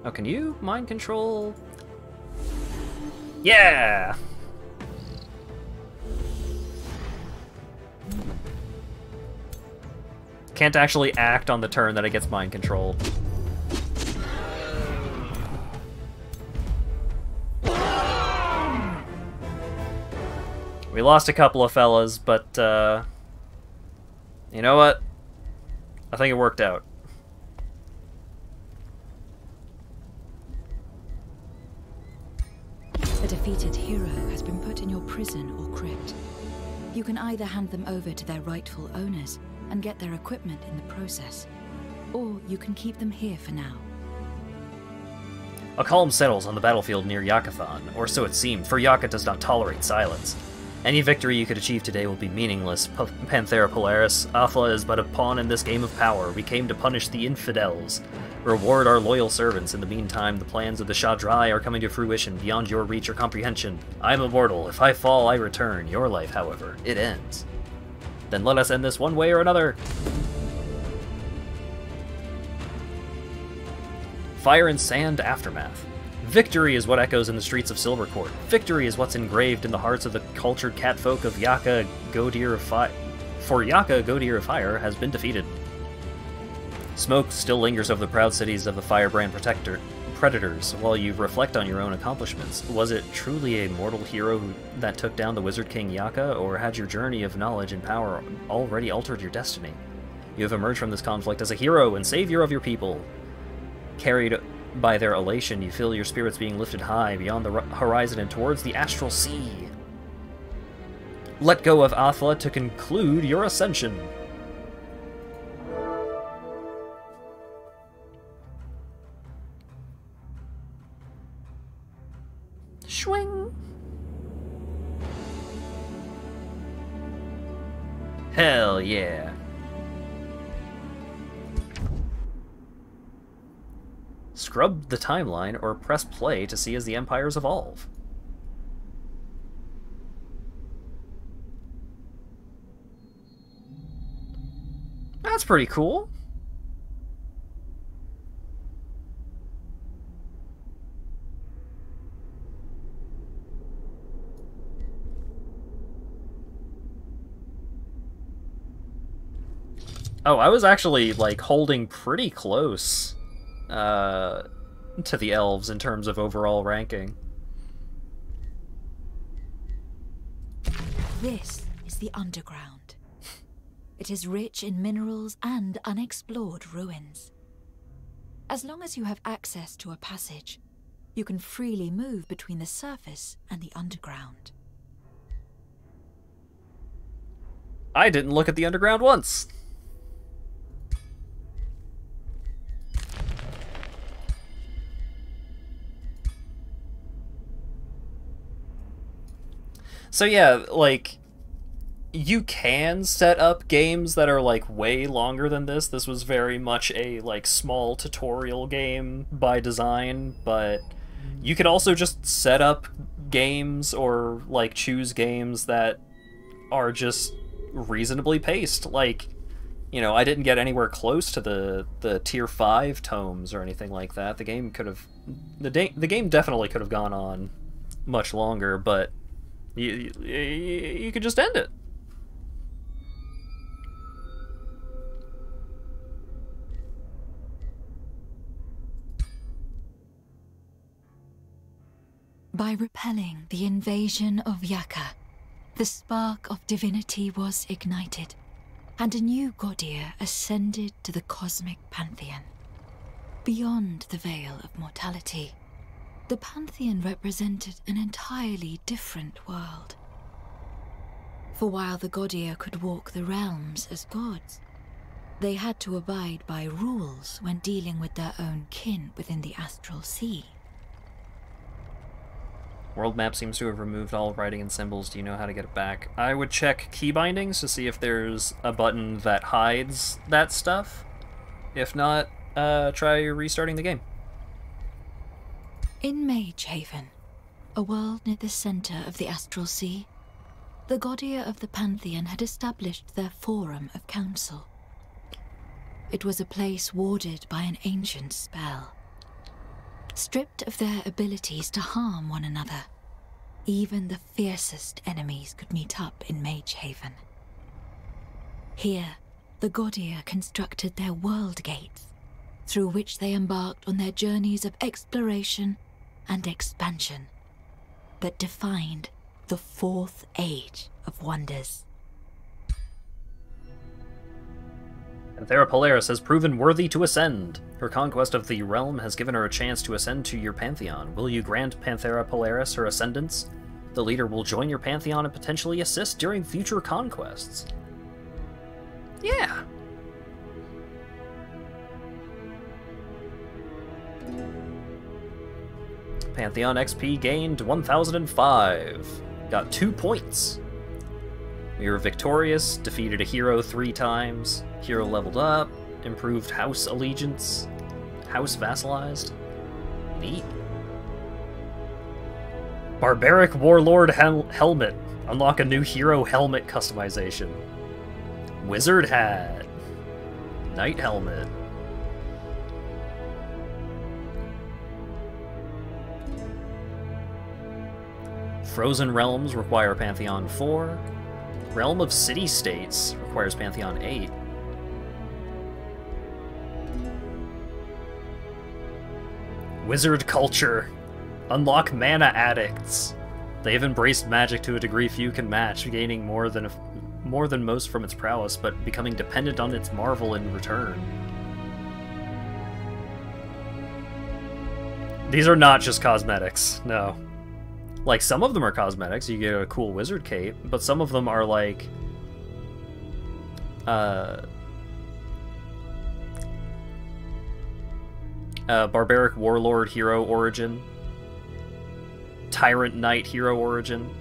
Oh, can you mind control? Yeah! Can't actually act on the turn that it gets mind controlled. We lost a couple of fellas, but, you know what? I think it worked out. A defeated hero has been put in your prison or crypt. You can either hand them over to their rightful owners and get their equipment in the process, or you can keep them here for now. A calm settles on the battlefield near Yakathon, or so it seemed, for Yaka does not tolerate silence. Any victory you could achieve today will be meaningless, Panthera Polaris. Athla is but a pawn in this game of power. We came to punish the infidels, reward our loyal servants. In the meantime, the plans of the Shadrai are coming to fruition beyond your reach or comprehension. I am immortal. If I fall, I return. Your life, however, it ends. Then let us end this one way or another. Fire and Sand Aftermath. Victory is what echoes in the streets of Silvercourt. Victory is what's engraved in the hearts of the cultured catfolk of Yaka, Godir of Fire. For Yaka, Godir of Fire has been defeated. Smoke still lingers over the proud cities of the Firebrand Predators while you reflect on your own accomplishments. Was it truly a mortal hero that took down the Wizard King Yaka, or had your journey of knowledge and power already altered your destiny? You have emerged from this conflict as a hero and savior of your people. Carried by their elation, you feel your spirits being lifted high beyond the horizon and towards the astral sea. Let go of Athla to conclude your ascension. Swing. Hell yeah. Scrub the timeline or press play to see as the empires evolve. That's pretty cool. Oh, I was actually, like, holding pretty close to the elves in terms of overall ranking. This is the underground. It is rich in minerals and unexplored ruins. As long as you have access to a passage, you can freely move between the surface and the underground. I didn't look at the underground once. So yeah, like, you can set up games that are, like, way longer than this. This was very much a, like, small tutorial game by design, but you could also just set up games or, like, choose games that are just reasonably paced. Like, you know, I didn't get anywhere close to the tier 5 tomes or anything like that. The game could have... The game definitely could have gone on much longer, but you could just end it. By repelling the invasion of Yaka, the spark of divinity was ignited, and a new Godir ascended to the cosmic pantheon. Beyond the veil of mortality, the pantheon represented an entirely different world. For while the Godir could walk the realms as gods, they had to abide by rules when dealing with their own kin within the astral sea. World map seems to have removed all writing and symbols. Do you know how to get it back? I would check key bindings to see if there's a button that hides that stuff. If not, try restarting the game. In Mage Haven, a world near the center of the astral sea, the Godir of the Pantheon had established their forum of council. It was a place warded by an ancient spell. Stripped of their abilities to harm one another, even the fiercest enemies could meet up in Mage Haven. Here, the Godir constructed their world gates, through which they embarked on their journeys of exploration and expansion that defined the Fourth Age of Wonders. Panthera Polaris has proven worthy to ascend. Her conquest of the realm has given her a chance to ascend to your pantheon. Will you grant Panthera Polaris her ascendance? The leader will join your pantheon and potentially assist during future conquests. Yeah. Pantheon XP gained 1005. Got 2 points. We were victorious, defeated a hero 3 times, hero leveled up, improved house allegiance, house vassalized. Neat. Barbaric Warlord Helmet. Unlock a new hero helmet customization. Wizard Hat. Knight Helmet. Frozen Realms require Pantheon 4. Realm of City-States requires Pantheon 8. Wizard Culture. Unlock Mana Addicts. They have embraced magic to a degree few can match, gaining more than most from its prowess, but becoming dependent on its marvel in return. These are not just cosmetics, no. Like, some of them are cosmetics, you get a cool wizard cape, but some of them are like... Barbaric Warlord Hero Origin. Tyrant Knight Hero Origin.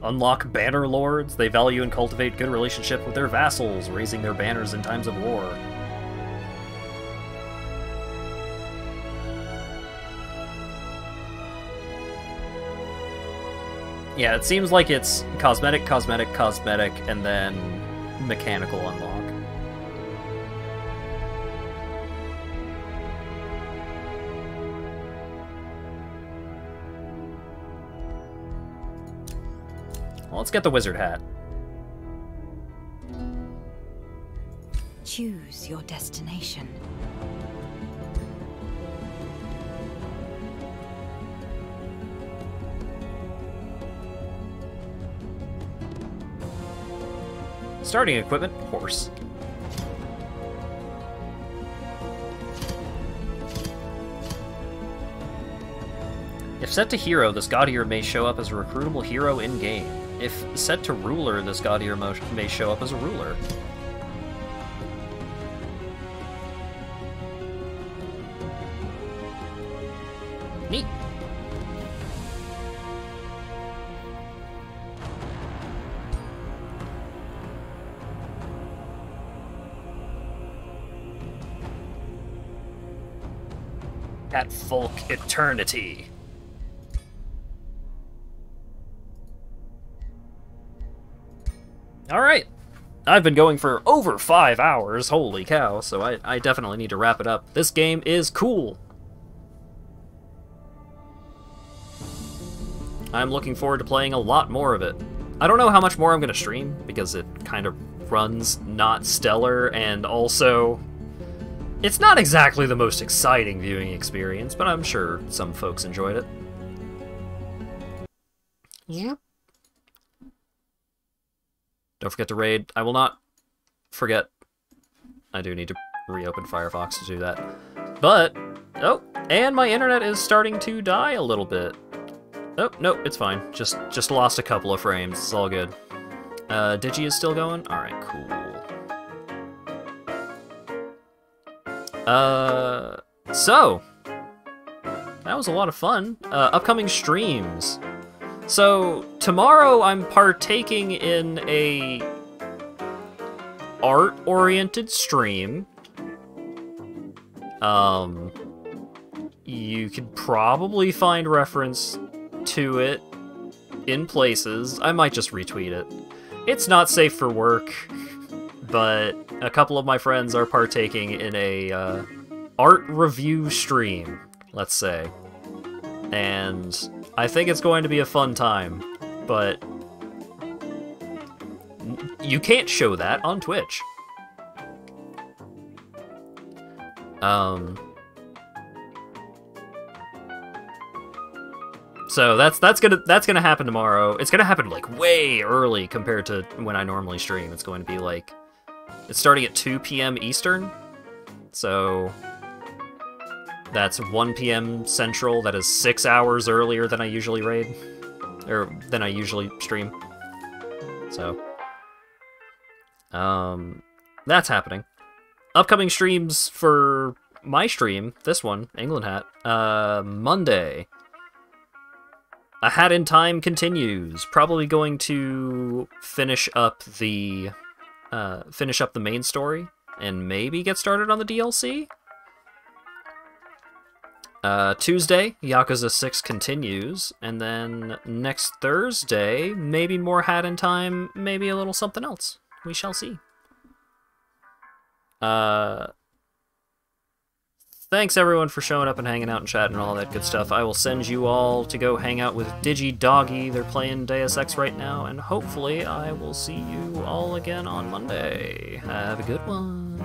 Unlock Banner Lords. They value and cultivate good relationship with their vassals, raising their banners in times of war. Yeah, it seems like it's cosmetic, cosmetic, cosmetic, and then mechanical unlock. Well, let's get the wizard hat. choose your destination. Starting equipment, horse. If set to hero, this god ear may show up as a recruitable hero in-game. If set to ruler, this god ear may show up as a ruler. Neat. At Folk Eternity. Alright. I've been going for over 5 hours, holy cow, so I definitely need to wrap it up. This game is cool. I'm looking forward to playing a lot more of it. I don't know how much more I'm going to stream, because it kind of runs not stellar, and also it's not exactly the most exciting viewing experience, but I'm sure some folks enjoyed it. Yeah. Don't forget to raid. I will not forget. I do need to reopen Firefox to do that. But, oh, and my internet is starting to die a little bit. Oh, no, it's fine. Just lost a couple of frames. It's all good. Digi is still going? Alright, cool. So, that was a lot of fun. Upcoming streams. So, tomorrow I'm partaking in a art-oriented stream. You could probably find reference to it in places. I might just retweet it. It's not safe for work, but a couple of my friends are partaking in a art review stream, let's say. And I think it's going to be a fun time, but you can't show that on Twitch. So that's gonna happen tomorrow. It's gonna happen like way early compared to when I normally stream. It's going to be like, it's starting at 2 p.m. Eastern, so that's 1 p.m. Central. That is 6 hours earlier than I usually raid, or than I usually stream. So, that's happening. Upcoming streams for my stream, this one, England Hat, Monday. A Hat in Time continues. Probably going to finish up the main story and maybe get started on the DLC. Tuesday, Yakuza 6 continues, and then next Thursday, maybe more Hat in Time, maybe a little something else. We shall see. Thanks everyone for showing up and hanging out and chatting and all that good stuff. I will send you all to go hang out with Digi Doggy. They're playing Deus Ex right now, and hopefully I will see you all again on Monday. Have a good one.